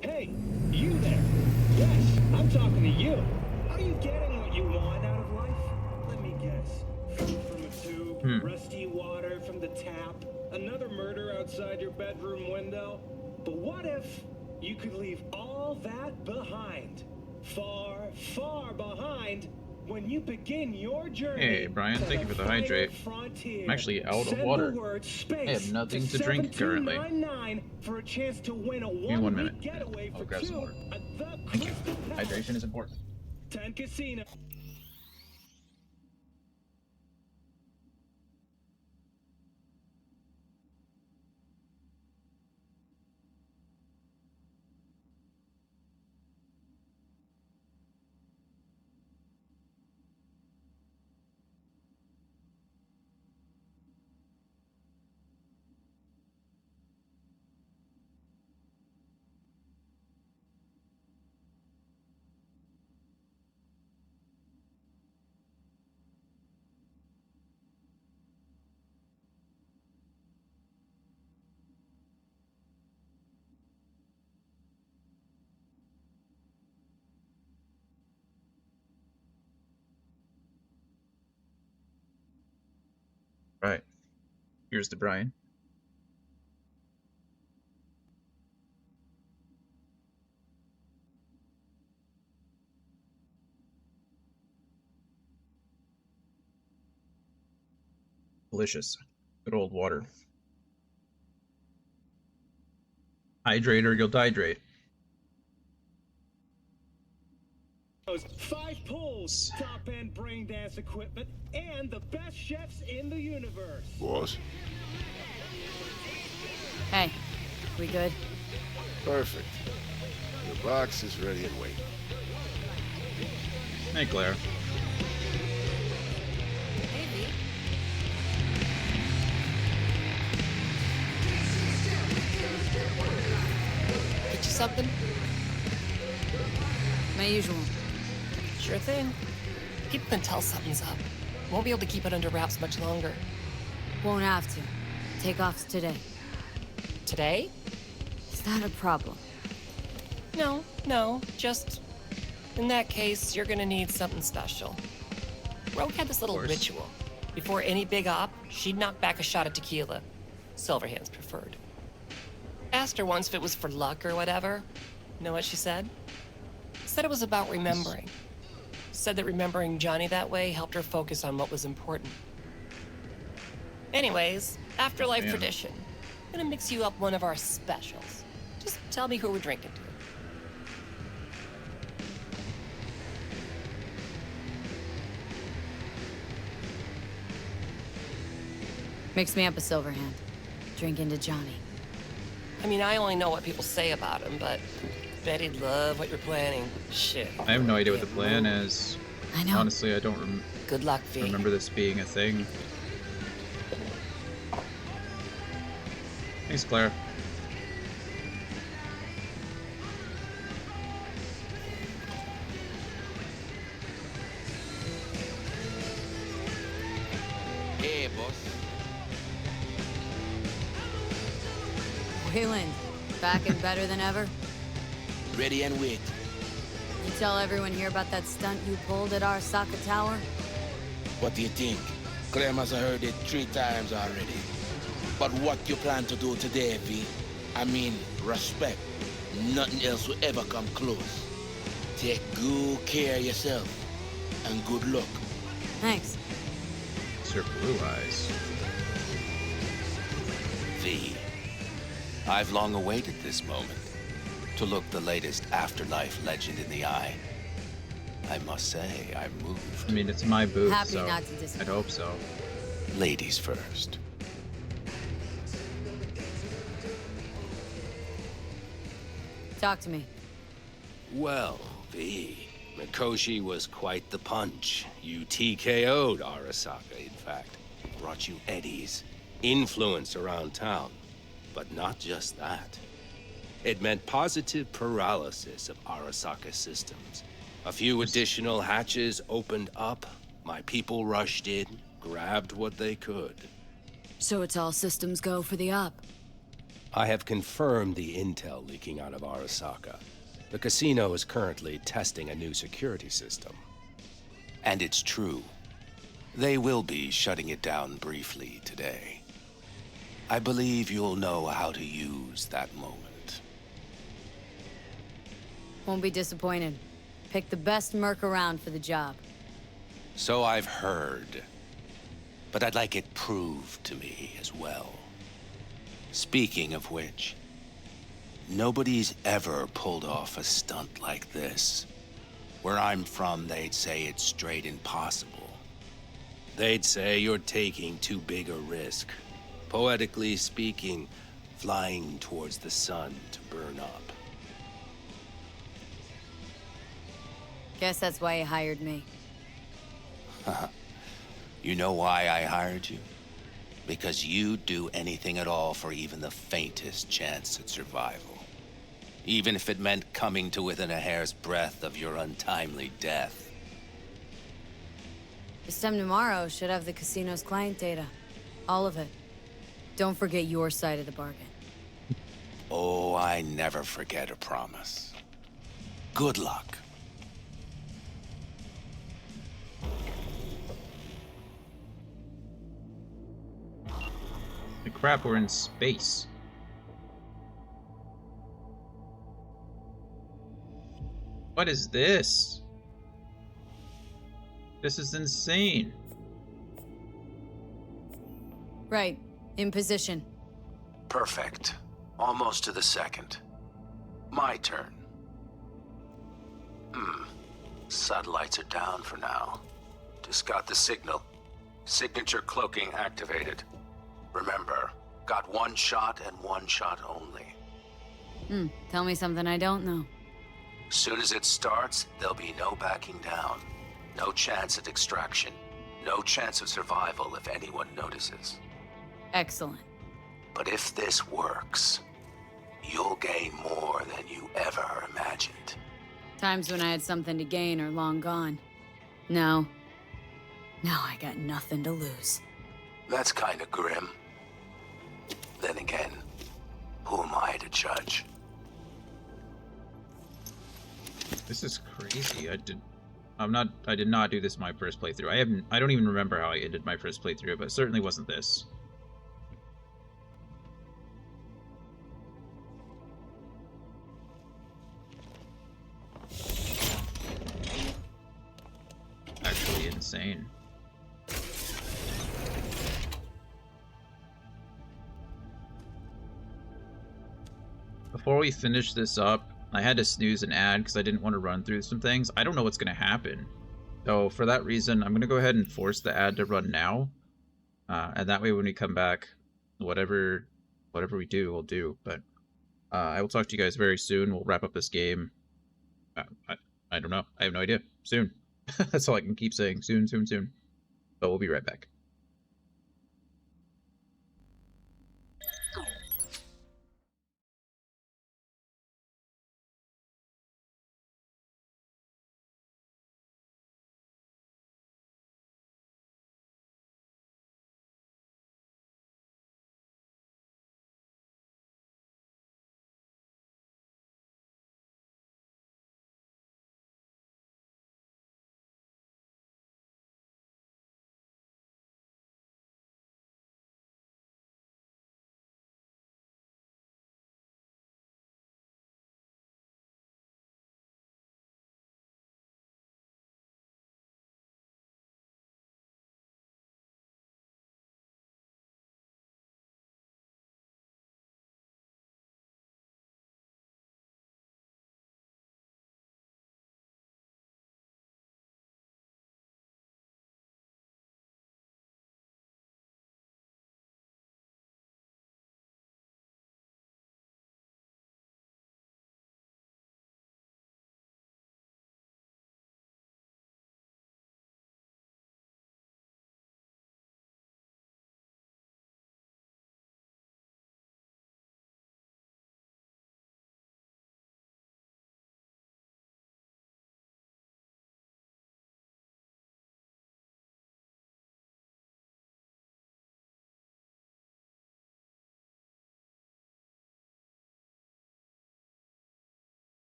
Hey, you there. Yes, I'm talking to you. Are you getting what you want out of life? Let me guess. Food from a tube, rusty water from the tap, another murder outside your bedroom window. But what if you could leave all that behind? Far, far behind when you begin your journey. Hey, Brian, thank you for the hydrate. I'm actually out of water. I have nothing to drink currently. For a chance to win a Give me 1 minute. I'll grab some water. Thank you. Hydration is important. 10 Casino. Right. Here's the Brian. Delicious. Good old water. Hydrate or you'll dehydrate. 5 pulls, top-end brain dance equipment, and the best chefs in the universe. Boss. Hey, we good? Perfect. The box is ready and waiting. Hey, Claire. Get you something? My usual. Sure thing. People can tell something's up. Won't be able to keep it under wraps much longer. Won't have to. Takeoff's today. Today? Is that a problem? No. Just... in that case, you're gonna need something special. Rogue had this little ritual. Before any big op, she'd knock back a shot of tequila. Silverhand's preferred. Asked her once if it was for luck or whatever. Know what she said? Said it was about remembering. Said that remembering Johnny that way helped her focus on what was important. Anyways, afterlife tradition. Gonna mix you up one of our specials. Just tell me who we're drinking to. Mix me up a Silverhand. Drink into Johnny. I mean, I only know what people say about him, but bet he'd love what you're planning. Shit. I have no idea what the plan is. I know. Honestly, I don't Good luck, V. remember this being a thing. Thanks, Claire. Hey, boss. Wayland, back and better than ever? Ready and wait. You tell everyone here about that stunt you pulled at Arasaka Tower? What do you think? Clem has heard it 3 times already. But what you plan to do today, V? I mean, respect. Nothing else will ever come close. Take good care of yourself. And good luck. Thanks. It's her blue eyes. V. I've long awaited this moment. To look the latest afterlife legend in the eye. I must say, I'm moved. I mean, it's my booth, Happy so not to disagree. I'd hope so. Ladies first. Talk to me. Well, V. Mikoshi was quite the punch. You TKO'd Arasaka, in fact. Brought you eddies. Influence around town. But not just that. It meant positive paralysis of Arasaka systems. A few additional hatches opened up. My people rushed in, grabbed what they could. So it's all systems go for the op. I have confirmed the intel leaking out of Arasaka. The casino is currently testing a new security system. And it's true. They will be shutting it down briefly today. I believe you'll know how to use that moment. Won't be disappointed. Pick the best merc around for the job. So I've heard. But I'd like it proved to me as well. Speaking of which, nobody's ever pulled off a stunt like this. Where I'm from, they'd say it's straight impossible. They'd say you're taking too big a risk. Poetically speaking, flying towards the sun to burn up. Guess that's why you hired me. You know why I hired you? Because you'd do anything at all for even the faintest chance at survival. Even if it meant coming to within a hair's breadth of your untimely death. This time tomorrow should have the casino's client data. All of it. Don't forget your side of the bargain. Oh, I never forget a promise. Good luck. The crap, we're in space. What is this? This is insane. Right. In position. Perfect. Almost to the second. My turn. Satellites are down for now. Just got the signal. Signature cloaking activated. Remember, got one shot and one shot only. Tell me something I don't know. Soon as it starts, there'll be no backing down. No chance at extraction. No chance of survival if anyone notices. Excellent. But if this works, you'll gain more than you ever imagined. Times when I had something to gain are long gone. No. Now I got nothing to lose. That's kinda grim. Then again, who am I to judge? This is crazy. I did not do this my first playthrough. I don't even remember how I ended my first playthrough, but it certainly wasn't this. Actually insane. Before we finish this up, I had to snooze an ad because I didn't want to run through some things. I don't know what's going to happen. So for that reason, I'm going to go ahead and force the ad to run now. And that way when we come back, whatever we do, we'll do. But I will talk to you guys very soon. We'll wrap up this game. I don't know. I have no idea. Soon. That's all I can keep saying. Soon, soon, soon. But we'll be right back.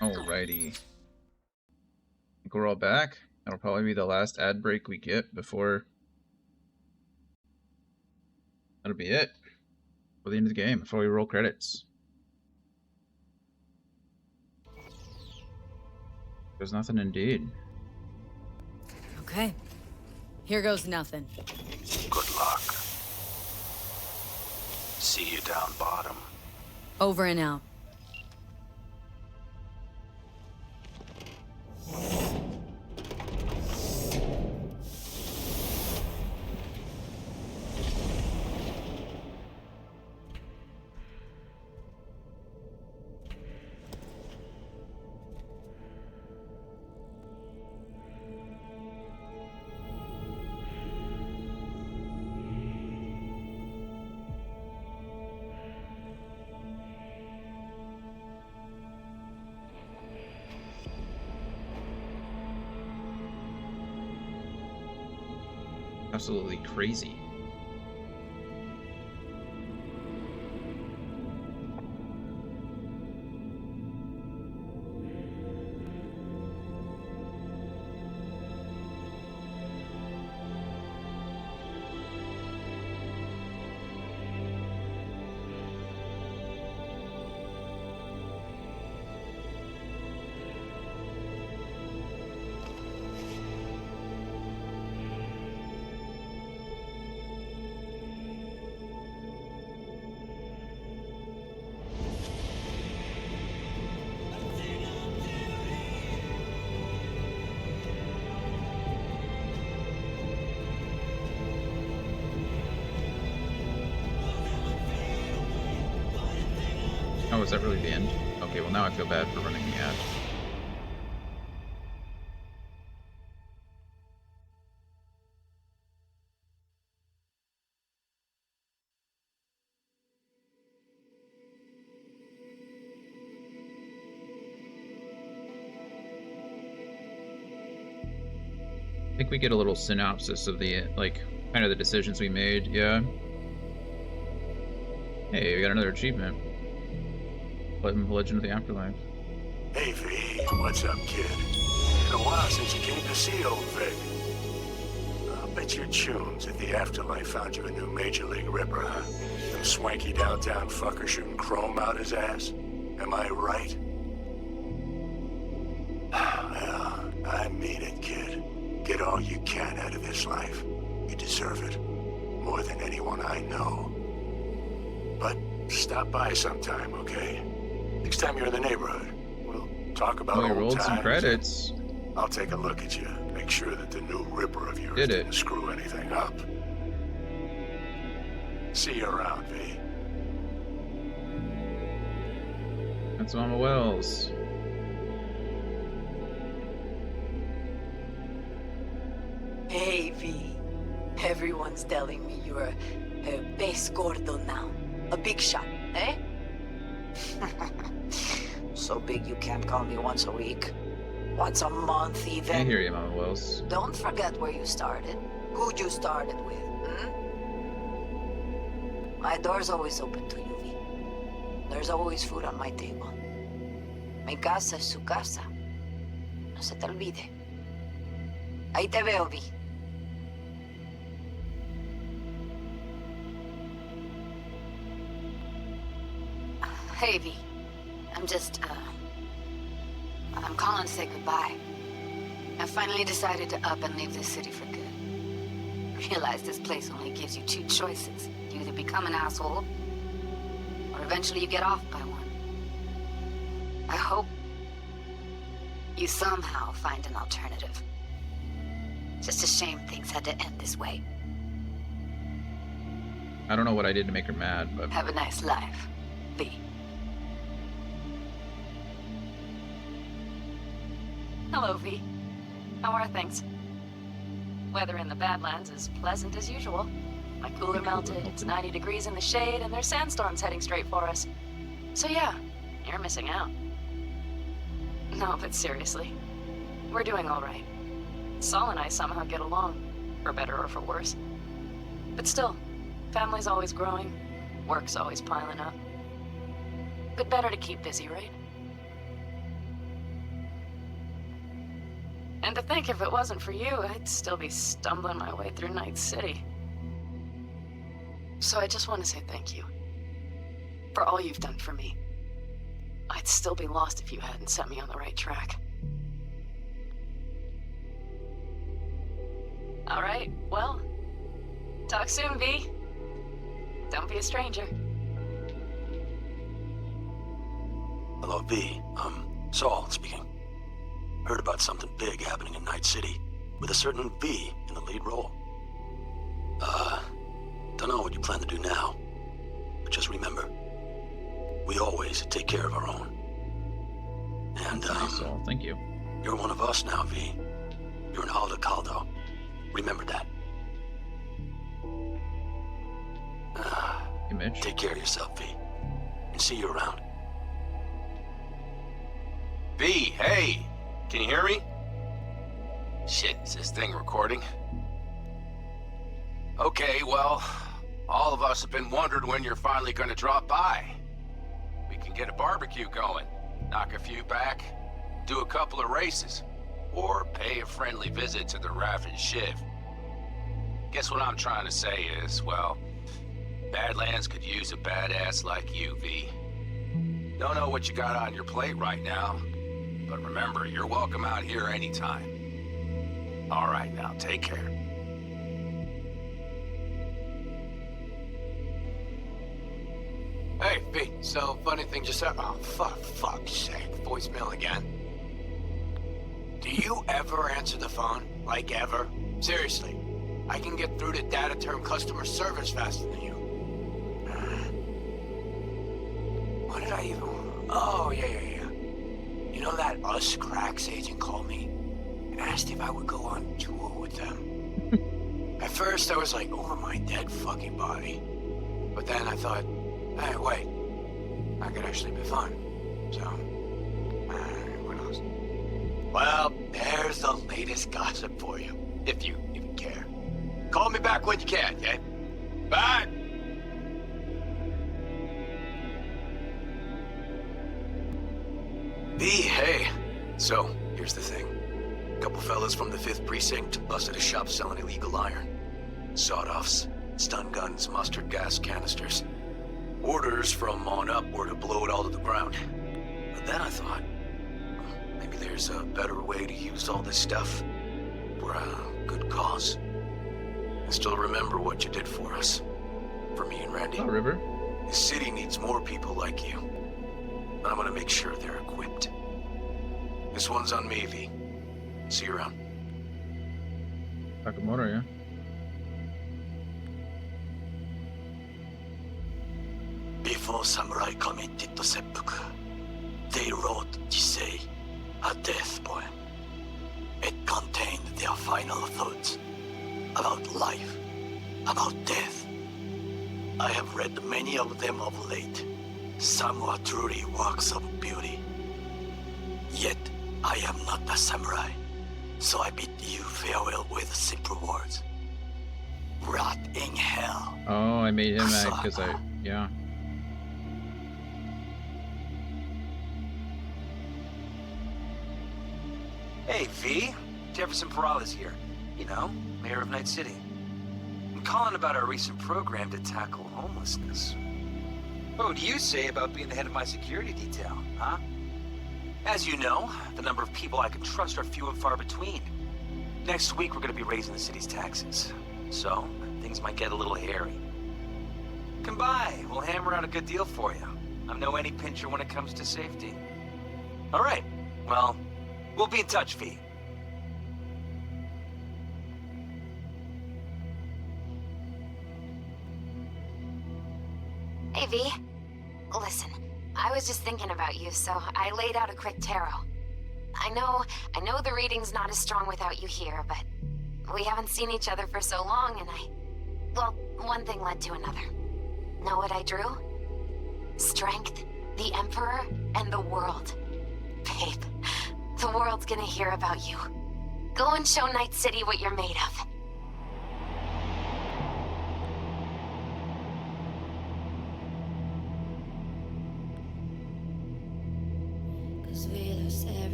Alrighty. I think we're all back. That'll probably be the last ad break we get before... That'll be it. For the end of the game, before we roll credits. There's nothing indeed. Okay. Here goes nothing. Good luck. See you down bottom. Over and out. Absolutely crazy. Oh, is that really the end? Okay, well now I feel bad for running the ad. I think we get a little synopsis of the, like, kind of the decisions we made, yeah. Hey, we got another achievement. Legend of the Afterlife. Hey, V, what's up, kid? Been a while since you came to see old Vic. I'll bet your tunes that the Afterlife found you a new Major League Ripper, huh? Some swanky downtown fucker shooting chrome out his ass. Am I right? Well, I mean it, kid. Get all you can out of this life. You deserve it. More than anyone I know. But stop by sometime, okay? Next time you're in the neighborhood, we'll talk about we old rolled times. some credits. I'll take a look at you. Make sure that the new Ripper of yours didn't screw anything up. See you around, V. That's Mama Wells. Hey, V. Everyone's telling me you're a base gordo now. A big shot, eh? So big you can't call me once a week. Once a month, even. I hear you, Mama Wells. Don't forget where you started. Who'd you started with, hmm? My door's always open to you, V. There's always food on my table. Mi casa es su casa. No se te olvide. Ahí te veo, V. Hey, V. I'm calling to say goodbye. I finally decided to up and leave this city for good. Realize this place only gives you two choices. You either become an asshole, or eventually you get off by one. I hope you somehow find an alternative. Just a shame things had to end this way. I don't know what I did to make her mad, but... Have a nice life, V. Hello, V. How are things? Weather in the Badlands is pleasant as usual. My cooler melted, it's 90 degrees in the shade, and there's sandstorms heading straight for us. So yeah, you're missing out. No, but seriously, we're doing all right. Saul and I somehow get along, for better or for worse. But still, family's always growing, work's always piling up. But better to keep busy, right? And to think if it wasn't for you, I'd still be stumbling my way through Night City. So I just want to say thank you. For all you've done for me. I'd still be lost if you hadn't set me on the right track. All right, well, talk soon, V. Don't be a stranger. Hello, V. Saul speaking. Heard about something big happening in Night City, with a certain V in the lead role. Don't know what you plan to do now, but just remember, we always take care of our own. And, Saul, thank you. You're one of us now, V. You're an Alda Caldo. Remember that. Take care of yourself, V. And see you around. V, hey! Can you hear me? Shit, is this thing recording? Okay, well, all of us have been wondering when you're finally gonna drop by. We can get a barbecue going, knock a few back, do a couple of races, or pay a friendly visit to the Raff and Shiv. Guess what I'm trying to say is, well, Badlands could use a badass like you, V. Don't know what you got on your plate right now, but remember, you're welcome out here anytime. All right, now, take care. Hey, V, so funny thing just happened. Oh, fuck's sake. Voicemail again. Do you ever answer the phone? Like, ever? Seriously. I can get through to data term customer service faster than you. What did I even... Oh, yeah. You know that Us Cracks agent called me and asked if I would go on tour with them? At first, I was like, over my dead fucking body. But then I thought, hey, wait, that could actually be fun. So, who knows? Well, there's the latest gossip for you, if you even care. Call me back when you can, okay? Bye! V, hey. So, here's the thing. A couple fellas from the 5th Precinct busted a shop selling illegal iron. Sawed-offs, stun guns, mustard gas canisters. Orders from on up were to blow it all to the ground. But then I thought, maybe there's a better way to use all this stuff for a good cause. I still remember what you did for us. For me and Randy. Oh, River. The city needs more people like you. And I'm gonna make sure they're equipped. This one's on me, V. See you around. Sakamoto, yeah. Before samurai committed to seppuku, they wrote Jisei, a death poem. It contained their final thoughts about life, about death. I have read many of them of late. Some were truly works of beauty. Yet, I am not a samurai, so I bid you farewell with simple words. Rot in hell. Oh, I made him act because yeah. Hey, V. Jefferson Peralta's here. You know, mayor of Night City. I'm calling about our recent program to tackle homelessness. What would you say about being the head of my security detail, huh? As you know, the number of people I can trust are few and far between. Next week, we're going to be raising the city's taxes. So, things might get a little hairy. Come by. We'll hammer out a good deal for you. I'm no any pincher when it comes to safety. All right. Well, we'll be in touch, V. Hey, V. Listen, I was just thinking about you, so I laid out a quick tarot. I know the reading's not as strong without you here, but we haven't seen each other for so long, and well, one thing led to another. Know what I drew? Strength, the Emperor, and the world. Babe, the world's gonna hear about you. Go and show Night City what you're made of.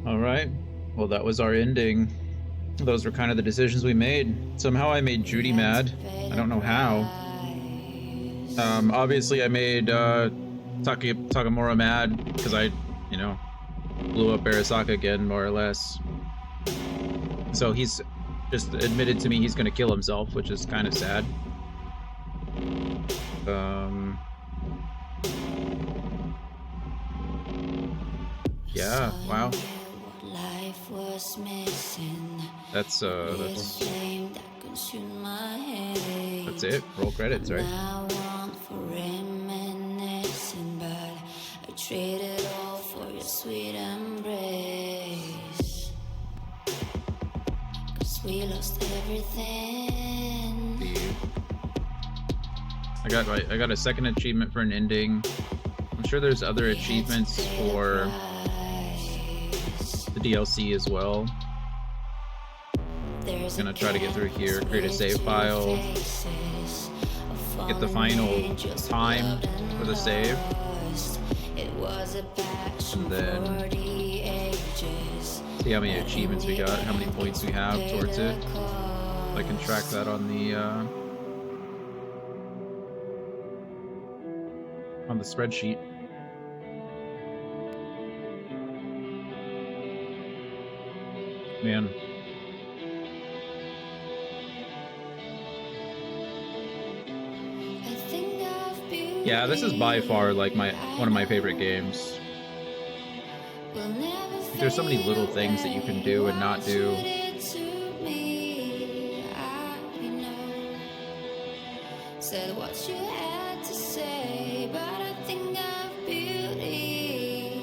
All right. Well, that was our ending. Those were kind of the decisions we made. Somehow I made Judy mad. I don't know how. Obviously I made Takamura mad because I, blew up Arasaka again, more or less. So he's just admitted to me he's gonna kill himself, which is kind of sad. Yeah, wow. That's it. Roll credits, right? Traded all for your sweet embrace. 'Cause we lost everything. I got a second achievement for an ending. I'm sure there's other achievements for the DLC as well. Gonna try to get through here, create a save file, get the final time for the save, and then see how many achievements we got, how many points we have towards it. I can track that on the spreadsheet. Man. Yeah, this is by far like one of my favorite games. There's so many little things that you can do and not do.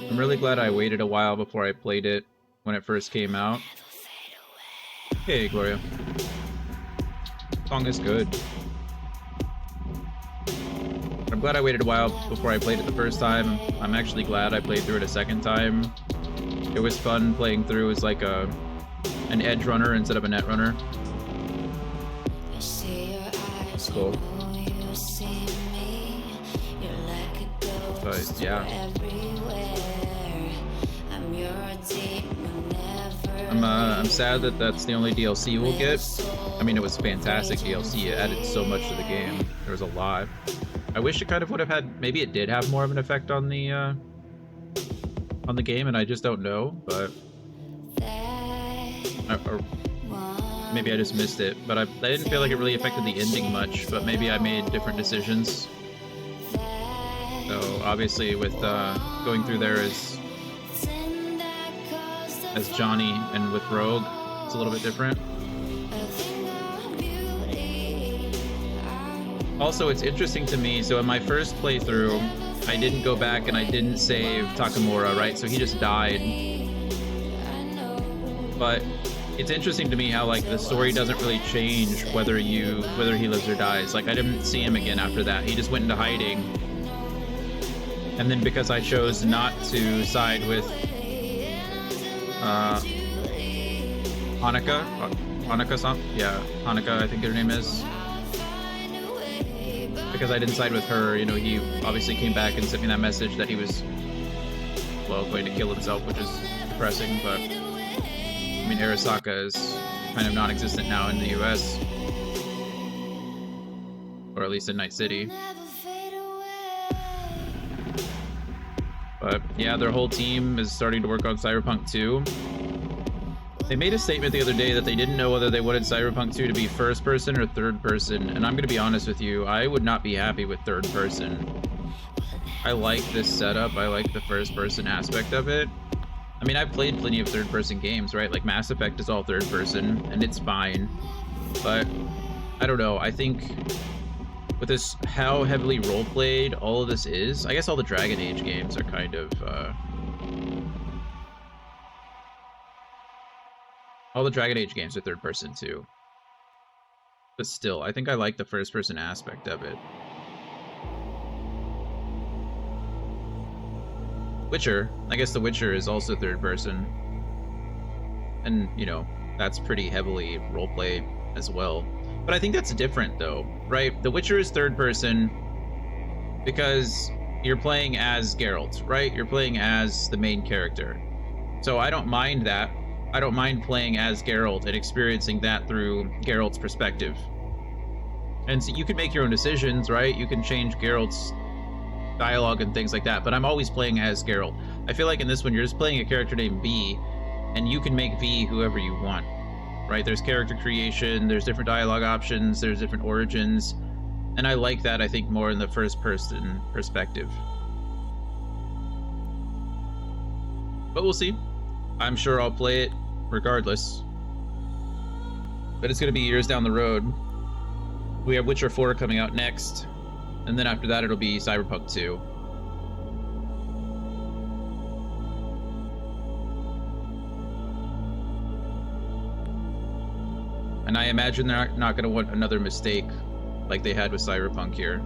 I'm really glad I waited a while before I played it when it first came out. Hey, Gloria. Song is good. I'm glad I waited a while before I played it the first time. I'm actually glad I played through it a second time. It was fun playing through as like an edge runner instead of a net runner. That's cool. But yeah. I'm sad that that's the only DLC we'll get. I mean, it was fantastic DLC. It added so much to the game. There was a lot. I wish it kind of would have had, maybe it did have more of an effect on the game, and I just don't know, but or maybe I just missed it. But I didn't feel like it really affected the ending much, but maybe I made different decisions. So obviously with going through there as Johnny and with Rogue, it's a little bit different. Also, it's interesting to me, so in my first playthrough, I didn't go back and I didn't save Takamura, right? So he just died. But it's interesting to me how like the story doesn't really change whether he lives or dies. Like I didn't see him again after that. He just went into hiding. And then because I chose not to side with Hanukkah, yeah, Hanukkah, I think her name is. Because I didn't side with her, you know, he obviously came back and sent me that message that he was, well, going to kill himself, which is depressing, but I mean, Arasaka is kind of non-existent now in the US, or at least in Night City. But yeah, their whole team is starting to work on Cyberpunk 2. They made a statement the other day that they didn't know whether they wanted Cyberpunk 2 to be first person or third person, and I'm going to be honest with you, I would not be happy with third person. I like this setup, I like the first person aspect of it. I mean, I've played plenty of third person games, right? Like Mass Effect is all third person, and it's fine. But, I don't know, I think with this, how heavily role-played all of this is, I guess all the Dragon Age games are kind of, all the Dragon Age games are third person too. But still, I think I like the first person aspect of it. Witcher, I guess The Witcher is also third person. And, you know, that's pretty heavily roleplay as well. But I think that's different though, right? The Witcher is third person because you're playing as Geralt, right? You're playing as the main character. So I don't mind that. I don't mind playing as Geralt and experiencing that through Geralt's perspective. And so you can make your own decisions, right? You can change Geralt's dialogue and things like that, but I'm always playing as Geralt. I feel like in this one, you're just playing a character named V, and you can make V whoever you want, right? There's character creation, there's different dialogue options, there's different origins, and I like that, I think, more in the first person perspective. But we'll see. I'm sure I'll play it regardless. But it's going to be years down the road. We have Witcher 4 coming out next, and then after that it'll be Cyberpunk 2. And I imagine they're not going to want another mistake like they had with Cyberpunk here.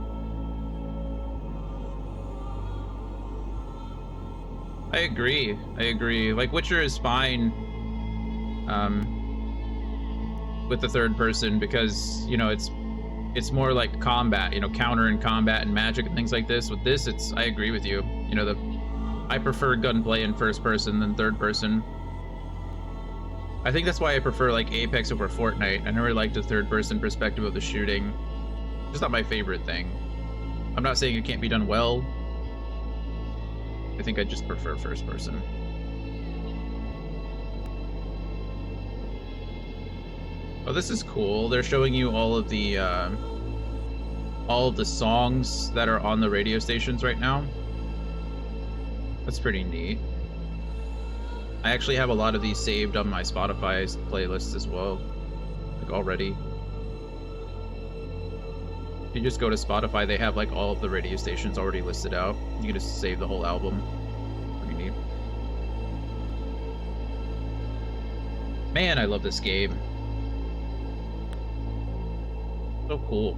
I agree. Like, Witcher is fine. with the third person because, you know, it's more like combat, you know, counter and combat and magic and things like this. With this, I agree with you. You know, I prefer gunplay in first person than third person. I think that's why I prefer like Apex over Fortnite. I never liked the third person perspective of the shooting. It's not my favorite thing. I'm not saying it can't be done well. I think I just prefer first person. Oh, this is cool. They're showing you all of the songs that are on the radio stations right now. That's pretty neat. I actually have a lot of these saved on my Spotify playlists as well, like already. If you just go to Spotify, they have like all of the radio stations already listed out. You can just save the whole album. Pretty neat. Man, I love this game. So cool.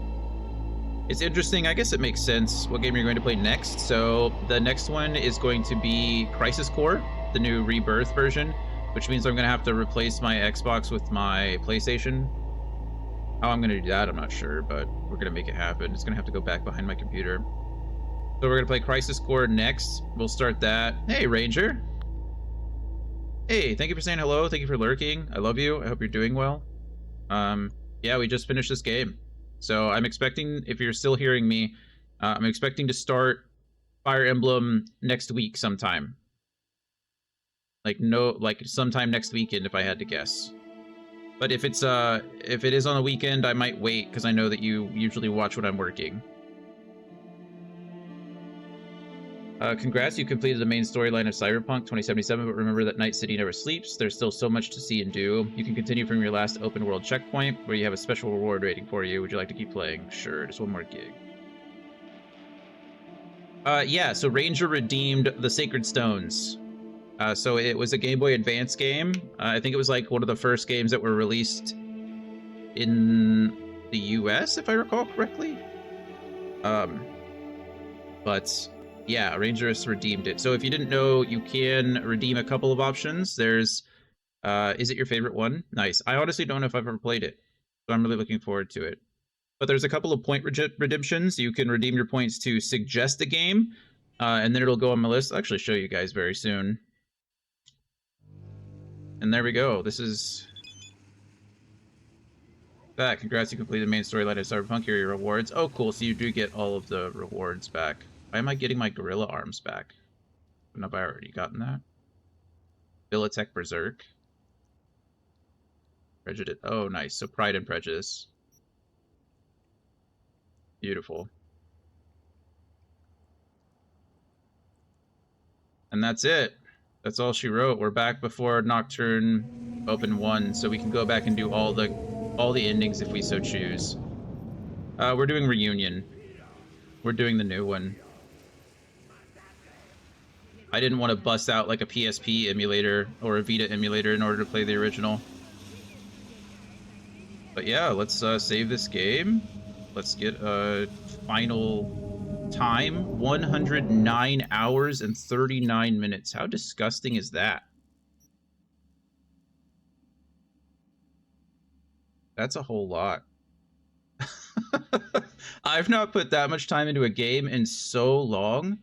It's interesting. I guess it makes sense what game you're going to play next. So the next one is going to be Crisis Core, the new Rebirth version, which means I'm going to have to replace my Xbox with my PlayStation. How I'm going to do that, I'm not sure, but we're going to make it happen. It's going to have to go back behind my computer. So we're going to play Crisis Core next. We'll start that. Hey, Ranger. Hey, thank you for saying hello. Thank you for lurking. I love you. I hope you're doing well. Yeah, we just finished this game. So I'm expecting, if you're still hearing me, I'm expecting to start Fire Emblem next week sometime. Like sometime next weekend if I had to guess. But if it is on the weekend, I might wait because I know that you usually watch when I'm working. Congrats, you completed the main storyline of Cyberpunk 2077, but remember that Night City never sleeps. There's still so much to see and do. You can continue from your last open world checkpoint, where you have a special reward waiting for you. Would you like to keep playing? Sure, just one more gig. Yeah, so Ranger redeemed the Sacred Stones. So it was a Game Boy Advance game. I think it was like one of the first games that were released in the US, if I recall correctly. But yeah, Ranger has redeemed it. So if you didn't know, you can redeem a couple of options. There's, is it your favorite one? Nice. I honestly don't know if I've ever played it, but I'm really looking forward to it. But there's a couple of point redemptions. You can redeem your points to suggest a game, and then it'll go on my list. I'll actually show you guys very soon. And there we go. This is that. Congrats, you completed the main storyline of Cyberpunk. Here are your rewards. Oh, cool. So you do get all of the rewards back. Why am I getting my gorilla arms back? Have I already gotten that? Bilitech Berserk. Prejudice. Oh, nice. So Pride and Prejudice. Beautiful. And that's it. That's all she wrote. We're back before Nocturne Open 1, so we can go back and do all the endings if we so choose. We're doing Reunion. We're doing the new one. I didn't want to bust out like a PSP emulator or a Vita emulator in order to play the original. But yeah, let's save this game. Let's get a final time. 109 hours and 39 minutes. How disgusting is that? That's a whole lot. I've not put that much time into a game in so long.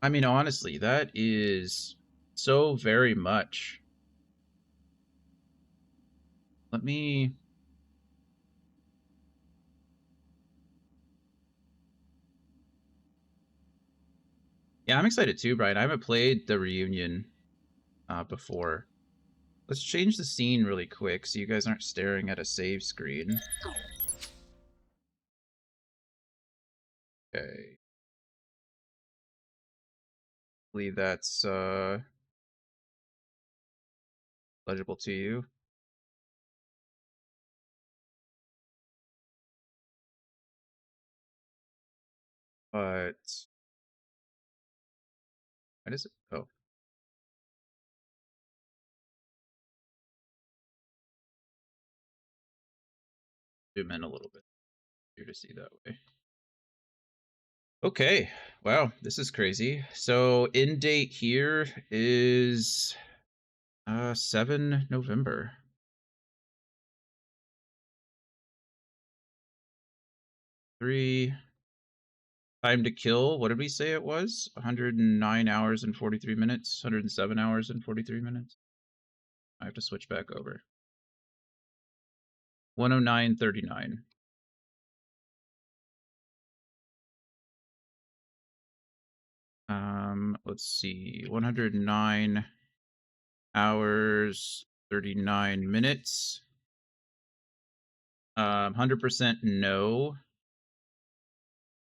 I mean, honestly, that is so very much. Let me... Yeah, I'm excited too, Brian. I haven't played the Reunion before. Let's change the scene really quick so you guys aren't staring at a save screen. Okay. Hopefully that's legible to you. But what is it? Oh. Zoom in a little bit here to see that way. Okay. Wow, this is crazy. So end date here is 7 November. Three. Time to kill, what did we say it was? 109 hours and 43 minutes, 107 hours and 43 minutes. I have to switch back over. 109.39. Let's see, 109 hours, 39 minutes. 100% no.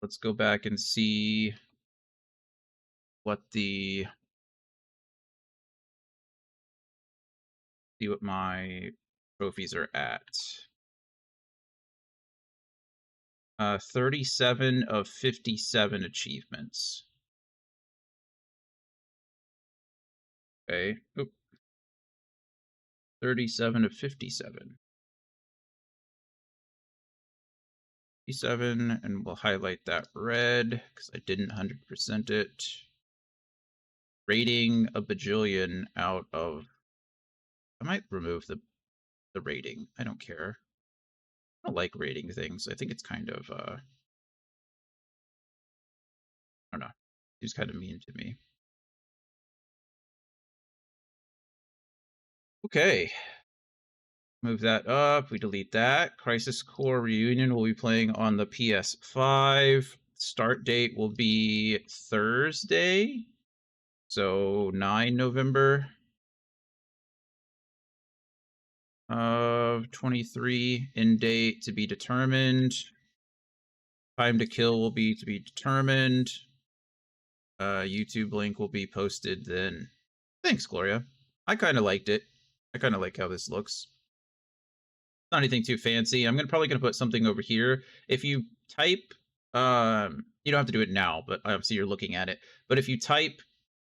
Let's go back and see what my trophies are at. 37 of 57 achievements. Okay. Oop. 37 of 57. 57, and we'll highlight that red because I didn't 100% it. Rating a bajillion out of... I might remove the rating. I don't care. I don't like rating things. I think it's kind of, I don't know. It's kind of mean to me. Okay. Move that up. We delete that. Crisis Core Reunion will be playing on the PS5. Start date will be Thursday. So 9 November of 23. End date to be determined. Time to kill will be to be determined. YouTube link will be posted then. Thanks, Gloria. I kind of liked it. I kind of like how this looks. Not anything too fancy. I'm probably gonna put something over here. If you type, you don't have to do it now, but obviously you're looking at it. But if you type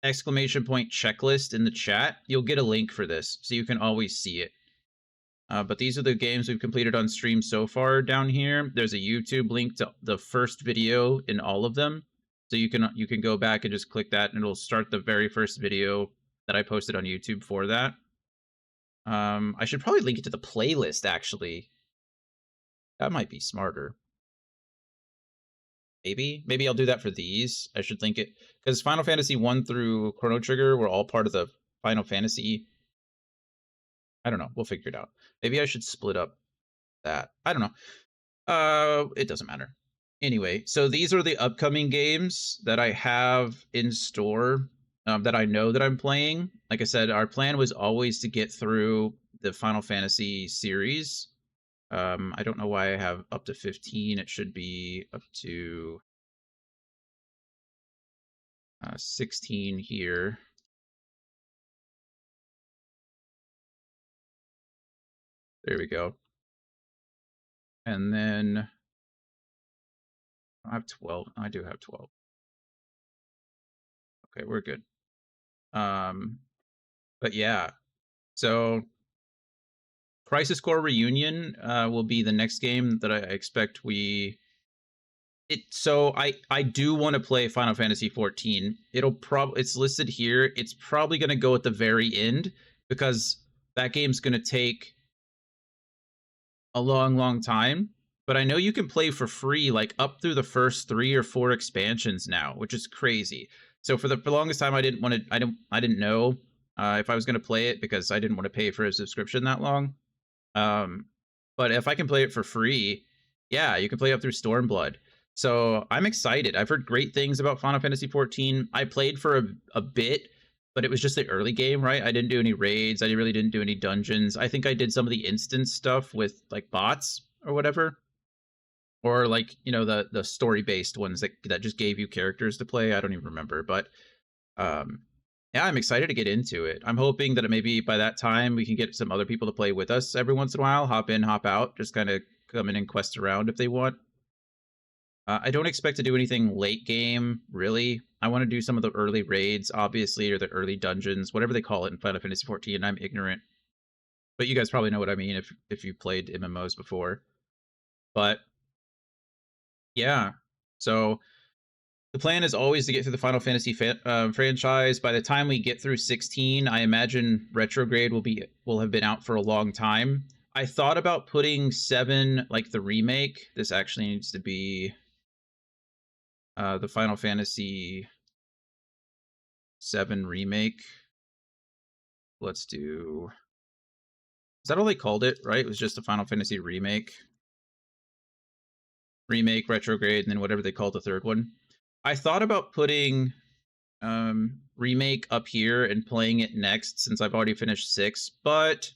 !checklist in the chat, you'll get a link for this, so you can always see it. But these are the games we've completed on stream so far down here. There's a YouTube link to the first video in all of them. So you can go back and just click that and it'll start the very first video that I posted on YouTube for that. I should probably link it to the playlist, actually. That might be smarter. Maybe I'll do that for these. I should link it because Final Fantasy 1 through Chrono Trigger were all part of the Final Fantasy. I don't know. We'll figure it out. Maybe I should split up that. I don't know. It doesn't matter. Anyway, so these are the upcoming games that I have in store that I know that I'm playing. Like I said, our plan was always to get through the Final Fantasy series. I don't know why I have up to 15. It should be up to 16 here. There we go. And then I have 12. I do have 12. Okay, we're good. But yeah, so Crisis Core Reunion will be the next game that I expect so I do want to play Final Fantasy 14. It's listed here. It's probably going to go at the very end because that game's going to take a long time. But I know you can play for free like up through the first 3 or 4 expansions now, which is crazy. So for the longest time I didn't know if I was going to play it because I didn't want to pay for a subscription that long. But if I can play it for free, yeah, you can play up through Stormblood. So I'm excited. I've heard great things about Final Fantasy 14. I played for a bit, but it was just the early game, right? I didn't do any raids. I really didn't do any dungeons. I think I did some of the instance stuff with like bots or whatever. Or like, you know, the story-based ones that just gave you characters to play. I don't even remember, but yeah, I'm excited to get into it. I'm hoping that maybe by that time we can get some other people to play with us every once in a while. Hop in, hop out, just kind of come in and quest around if they want. I don't expect to do anything late game, really. I want to do some of the early raids, obviously, or the early dungeons, whatever they call it in Final Fantasy 14. I'm ignorant. But you guys probably know what I mean if you played MMOs before. But yeah, so The plan is always to get through the Final Fantasy franchise. By the time we get through 16, I imagine Retrograde will have been out for a long time. I thought about putting 7, like the remake. This actually needs to be the Final Fantasy 7 remake. Let's do... Is that all they called it, right? It was just the Final Fantasy remake. Remake, Retrograde, and then whatever they called the third one. I thought about putting remake up here and playing it next since I've already finished 6, but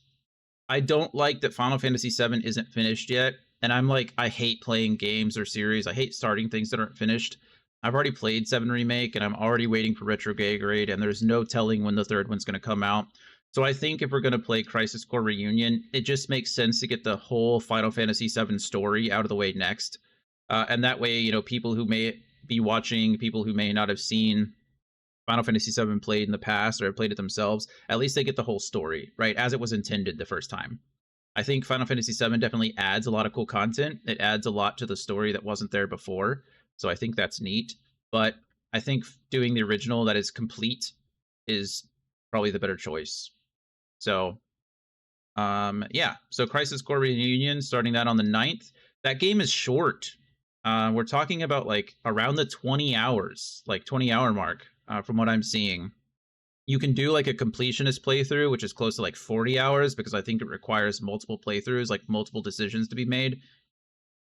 I don't like that Final Fantasy 7 isn't finished yet. And I'm like, I hate playing games or series. I hate starting things that aren't finished. I've already played 7 Remake and I'm already waiting for Retrograde, and there's no telling when the third one's going to come out. So I think if we're going to play Crisis Core Reunion, it just makes sense to get the whole Final Fantasy 7 story out of the way next. And that way, you know, people who may be watching, people who may not have seen Final Fantasy VII played in the past or have played it themselves, at least they get the whole story, right? As it was intended the first time. I think Final Fantasy VII definitely adds a lot of cool content. It adds a lot to the story that wasn't there before. So I think that's neat. But I think doing the original that is complete is probably the better choice. So, yeah. So Crisis Core Reunion, starting that on the 9th. That game is short. We're talking about like around the 20 hours, like 20-hour mark, from what I'm seeing. You can do like a completionist playthrough, which is close to like 40 hours, because I think it requires multiple playthroughs, like multiple decisions to be made.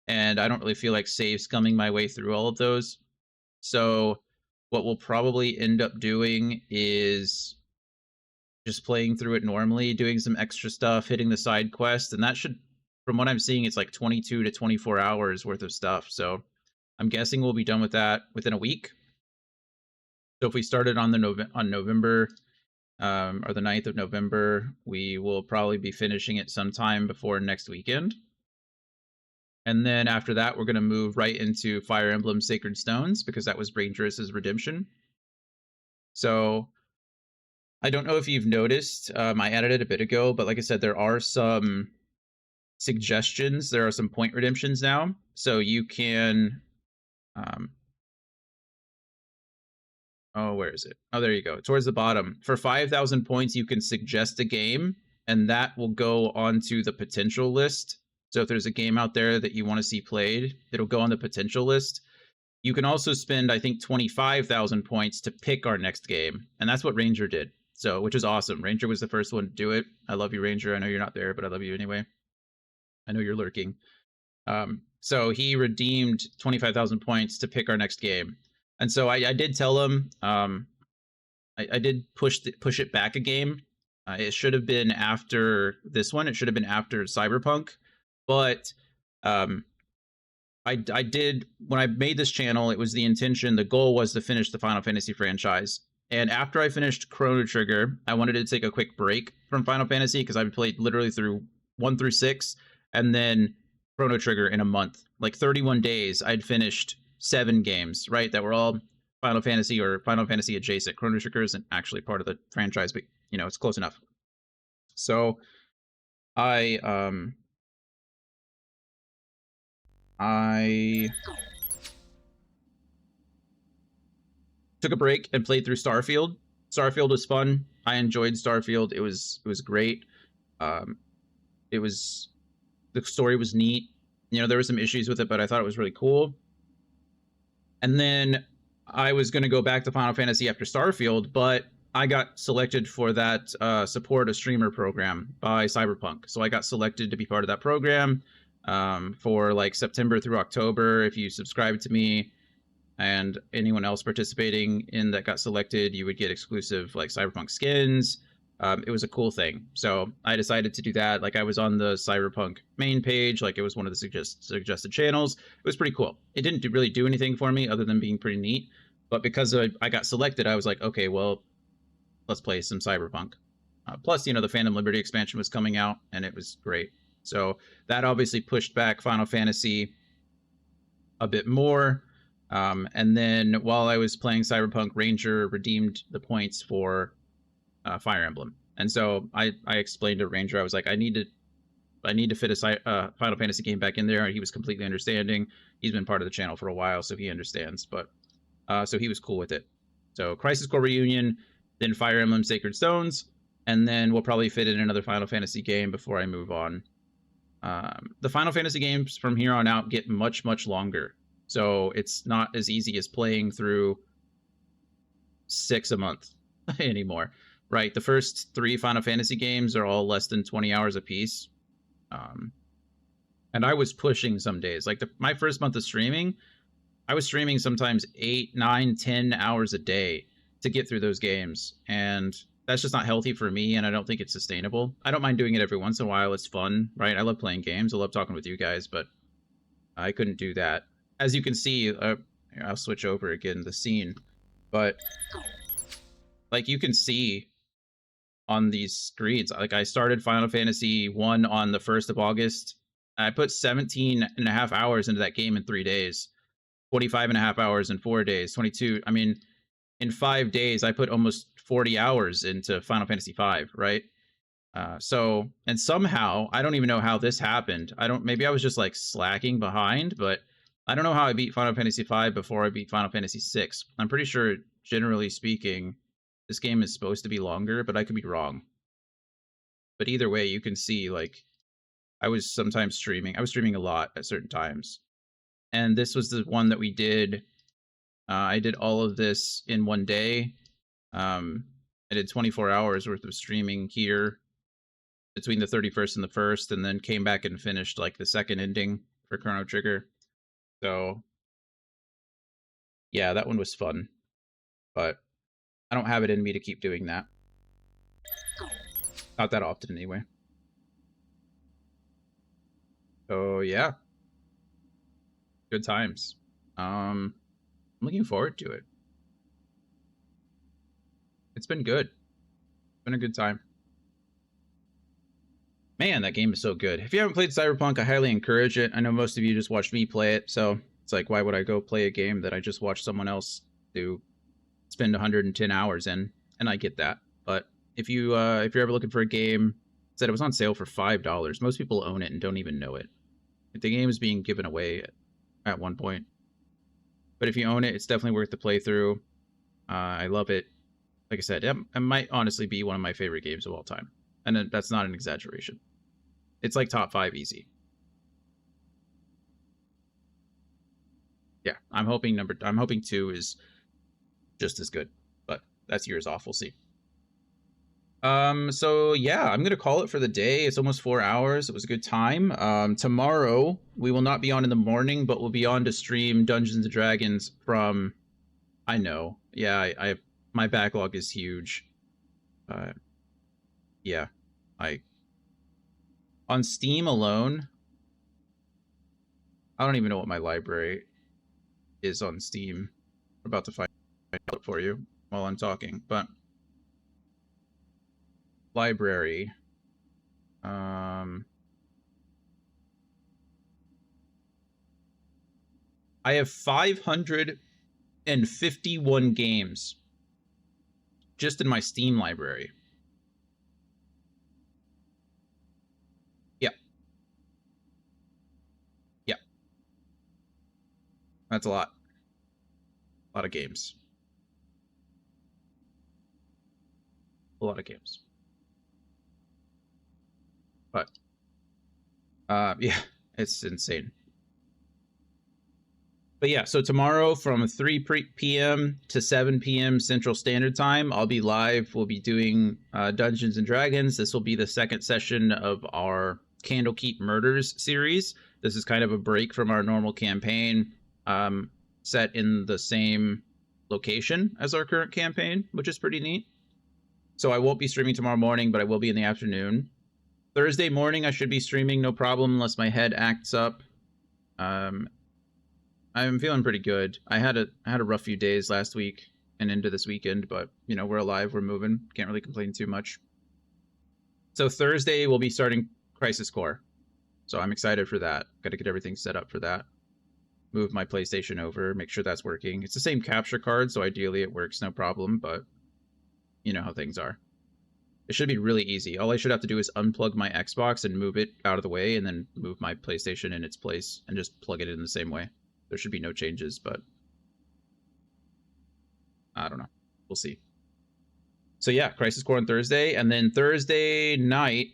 And I don't really feel like save scumming my way through all of those. So what we'll probably end up doing is just playing through it normally, doing some extra stuff, hitting the side quest, and that should, from what I'm seeing, it's like 22 to 24 hours worth of stuff. So I'm guessing we'll be done with that within a week. So if we started on November, or the 9th of November, we will probably be finishing it sometime before next weekend. And then after that, we're going to move right into Fire Emblem Sacred Stones, because that was Rangerous' redemption. So I don't know if you've noticed, I added it a bit ago, but like I said, there are some suggestions. There are some point redemptions now. So you can... oh, where is it? Oh, there you go. Towards the bottom. For 5,000 points, you can suggest a game, and that will go onto the potential list. So if there's a game out there that you want to see played, it'll go on the potential list. You can also spend, I think, 25,000 points to pick our next game, and that's what Ranger did. So, which is awesome. Ranger was the first one to do it. I love you, Ranger. I know you're not there, but I love you anyway. I know you're lurking. So he redeemed 25,000 points to pick our next game. And so I did tell him, I did push it back a game. It should have been after this one. It should have been after Cyberpunk. But I did, when I made this channel, it was the intention, the goal was to finish the Final Fantasy franchise. And after I finished Chrono Trigger, I wanted to take a quick break from Final Fantasy because I've played literally through 1 through 6, and then Chrono Trigger in a month. Like 31 days, I'd finished 7 games, right? That were all Final Fantasy or Final Fantasy adjacent. Chrono Trigger isn't actually part of the franchise, but, you know, it's close enough. So I took a break and played through Starfield. Starfield was fun. I enjoyed Starfield. It was great. It was, the story was neat. You know, there were some issues with it, but I thought it was really cool. And then I was going to go back to Final Fantasy after Starfield, but I got selected for that support a streamer program by Cyberpunk. So I got selected to be part of that program for like September through October. If you subscribe to me and anyone else participating in that got selected, you would get exclusive like Cyberpunk skins. It was a cool thing. So I decided to do that. Like I was on the Cyberpunk main page, like it was one of the suggested channels. It was pretty cool. It didn't really do anything for me other than being pretty neat. But because I got selected, I was like, okay, well, let's play some Cyberpunk. Plus, you know, the Phantom Liberty expansion was coming out and it was great. So that obviously pushed back Final Fantasy a bit more. And then while I was playing Cyberpunk, Ranger redeemed the points for Fire Emblem. And so I explained to Ranger, I was like, I need to fit a Final Fantasy game back in there. And he was completely understanding. He's been part of the channel for a while, so he understands. But So he was cool with it. So Crisis Core Reunion, then Fire Emblem Sacred Stones, and then we'll probably fit in another Final Fantasy game before I move on. The Final Fantasy games from here on out get much, much longer. So it's not as easy as playing through 6 a month anymore, right? The first 3 Final Fantasy games are all less than 20 hours apiece. And I was pushing some days. Like my first month of streaming, I was streaming sometimes 8, 9, 10 hours a day to get through those games. And that's just not healthy for me, and I don't think it's sustainable. I don't mind doing it every once in a while. It's fun, right? I love playing games. I love talking with you guys, but I couldn't do that. As you can see, I'll switch over again, the scene. But, like, you can see on these screens, like, I started Final Fantasy 1 on the 1st of August. I put 17 and a half hours into that game in 3 days. 25 and a half hours in 4 days, 22. I mean, in 5 days, I put almost 40 hours into Final Fantasy V, right? So, and somehow, I don't even know how this happened. Maybe I was just like slacking behind, but I don't know how I beat Final Fantasy V before I beat Final Fantasy VI. I'm pretty sure, generally speaking, this game is supposed to be longer, but I could be wrong. But either way, you can see, like, I was sometimes streaming. I was streaming a lot at certain times. And this was the one that we did. I did all of this in 1 day. I did 24 hours worth of streaming here between the 31st and the 1st, and then came back and finished like the second ending for Chrono Trigger. So yeah, that one was fun, but I don't have it in me to keep doing that. Not that often anyway. So yeah, good times. I'm looking forward to it. It's been good. It's been a good time. Man, that game is so good. If you haven't played Cyberpunk, I highly encourage it. I know most of you just watched me play it, so it's like, why would I go play a game that I just watched someone else do spend 110 hours in? And I get that. But if you're ever looking for a game, said it was on sale for $5. Most people own it and don't even know it. The game is being given away at one point. But if you own it, it's definitely worth the playthrough. I love it. Like I said, it might honestly be one of my favorite games of all time. And that's not an exaggeration. It's like top 5 easy. Yeah, I'm hoping 2 is just as good, but that's yours off. We'll see. So yeah, I'm gonna call it for the day. It's almost 4 hours. It was a good time. Tomorrow we will not be on in the morning, but we'll be on to stream Dungeons and Dragons from. I know. Yeah, my backlog is huge. Yeah, on Steam alone, I don't even know what my library is on Steam. I'm about to find out for you while I'm talking, but library. I have 551 games just in my Steam library. Yeah. Yeah. That's a lot. A lot of games. A lot of games. But yeah, it's insane. But yeah, so tomorrow from 3 p.m. to 7 p.m. Central Standard Time, I'll be live. We'll be doing Dungeons and Dragons. This will be the second session of our Candlekeep Murders series. This is kind of a break from our normal campaign, set in the same location as our current campaign, which is pretty neat. So I won't be streaming tomorrow morning, but I will be in the afternoon. Thursday morning, I should be streaming, no problem, unless my head acts up. I'm feeling pretty good. I had a rough few days last week and into this weekend, but you know, we're alive, we're moving. Can't really complain too much. So Thursday we'll be starting Crisis Core. So I'm excited for that. Got to get everything set up for that. Move my PlayStation over, make sure that's working. It's the same capture card, so ideally it works no problem, but you know how things are. It should be really easy. All I should have to do is unplug my Xbox and move it out of the way, and then move my PlayStation in its place and just plug it in the same way. There should be no changes, but I don't know. We'll see. So yeah, Crisis Core on Thursday, and then Thursday night,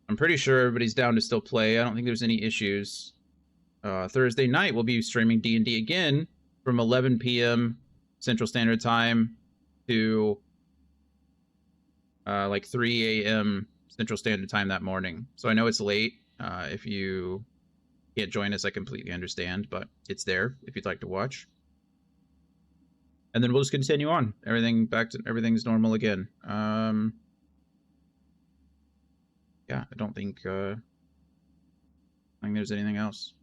I'm pretty sure everybody's down to still play. I don't think there's any issues. Thursday night, we'll be streaming D&D again from 11 p.m. Central Standard Time to like 3 a.m. Central Standard Time that morning. So I know it's late. If you can't join us, I completely understand, but it's there if you'd like to watch. And then we'll just continue on. Everything's normal again. Yeah, I don't think there's anything else.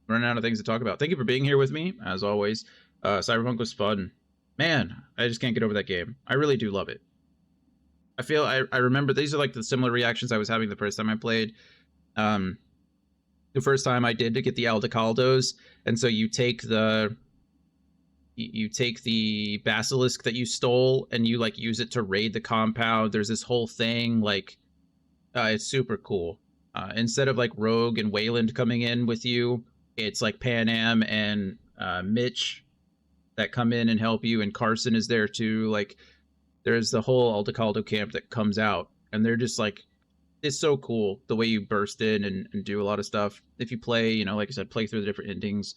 Running out of things to talk about. Thank you for being here with me, as always. Cyberpunk was fun. Man, I just can't get over that game. I really do love it. I remember these are like the similar reactions I was having the first time I played. The first time I did to get the Aldecaldos, and so you take the basilisk that you stole and you like use it to raid the compound. There's this whole thing, like it's super cool. Instead of like Rogue and Wayland coming in with you, it's like Panam and Mitch that come in and help you, and Carson is there too. Like there's the whole Aldecaldo camp that comes out, and they're just like, it's so cool the way you burst in and do a lot of stuff. If you play, you know, like I said, play through the different endings.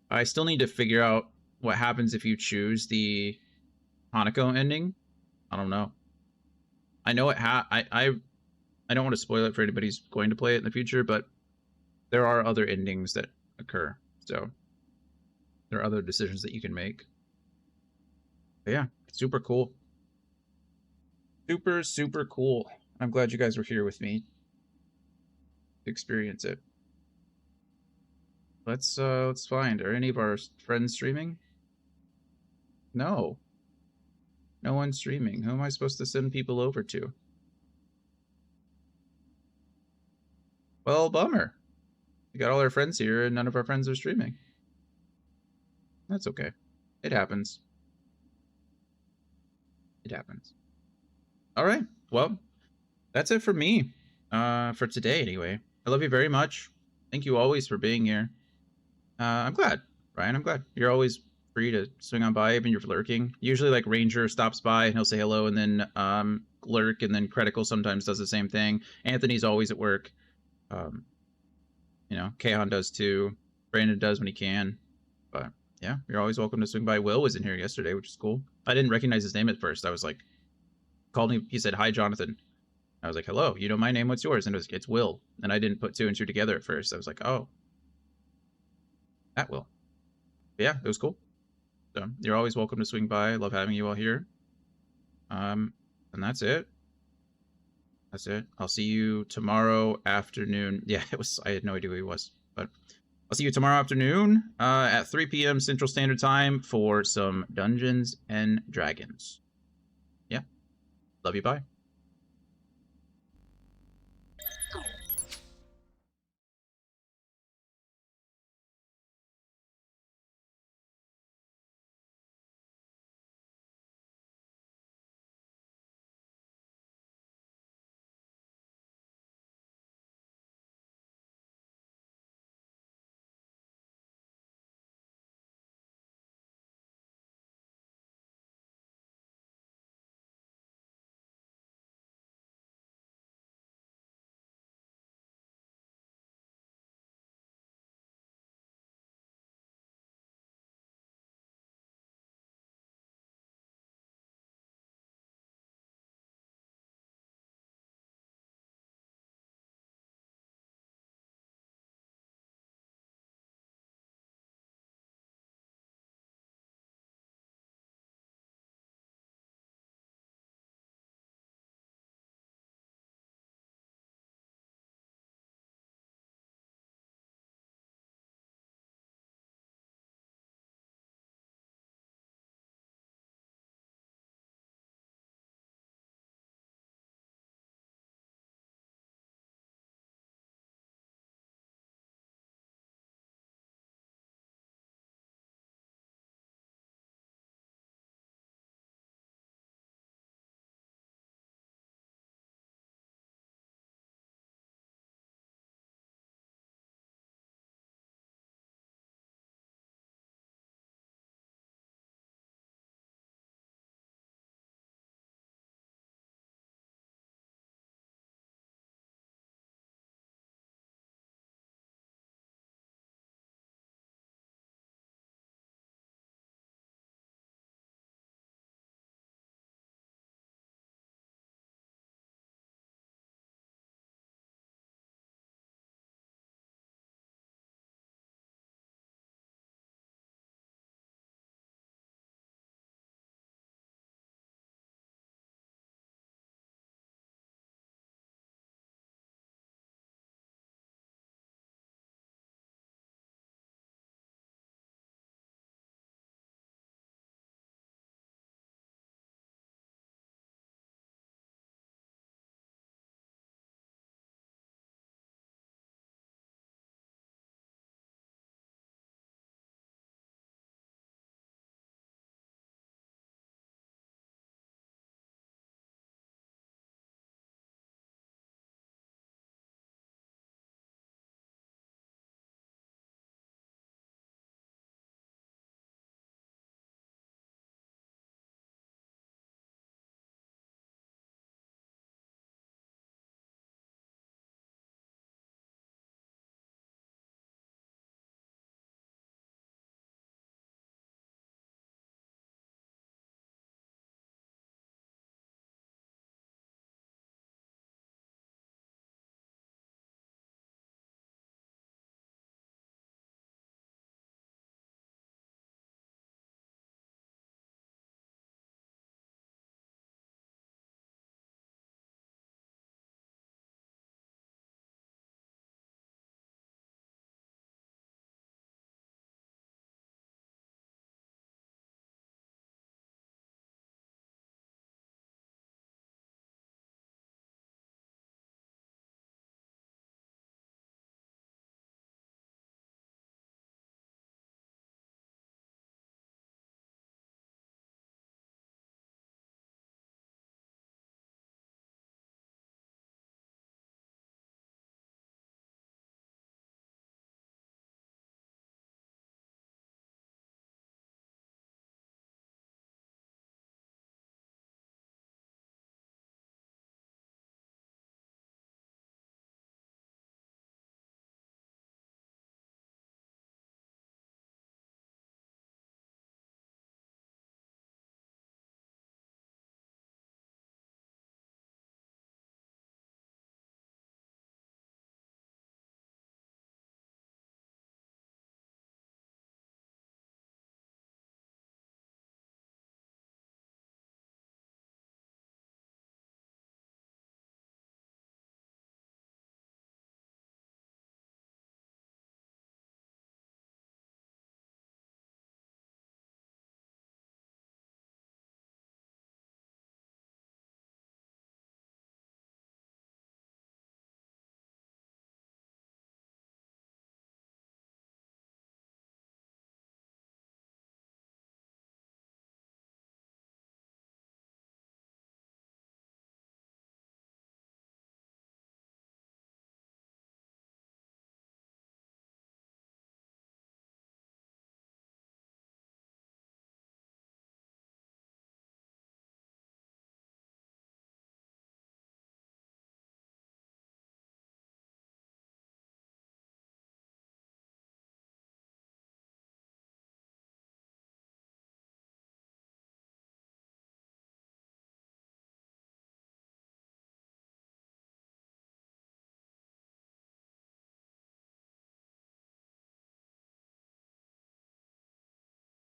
I still need to figure out what happens if you choose the Hanako ending. I don't know. I know it I don't want to spoil it for anybody who's going to play it in the future, but there are other endings that occur. So there are other decisions that you can make. But yeah, super cool. Super, super cool. I'm glad you guys were here with me to experience it. Let's find. Are any of our friends streaming? No. No one's streaming. Who am I supposed to send people over to? Well, bummer. We got all our friends here and none of our friends are streaming. That's okay. It happens. It happens. All right. Well, that's it for me. For today, anyway. I love you very much. Thank you always for being here. I'm glad, Ryan. I'm glad. You're always free to swing on by, even if you're lurking. Usually, like, Ranger stops by and he'll say hello, and then lurk, and then Critical sometimes does the same thing. Anthony's always at work. You know, Kahan does too. Brandon does when he can. But yeah, you're always welcome to swing by. Will was in here yesterday, which is cool. I didn't recognize his name at first. I was like, called him. He said, "Hi, Jonathan." I was like, "Hello, you know my name? What's yours?" And it's Will. And I didn't put two and two together at first. I was like, "Oh, that Will." But yeah, it was cool. So you're always welcome to swing by. I love having you all here. And that's it. That's it. I'll see you tomorrow afternoon. Yeah, I had no idea who he was, but I'll see you tomorrow afternoon at 3 p.m. Central Standard Time for some Dungeons and Dragons. Yeah. Love you. Bye.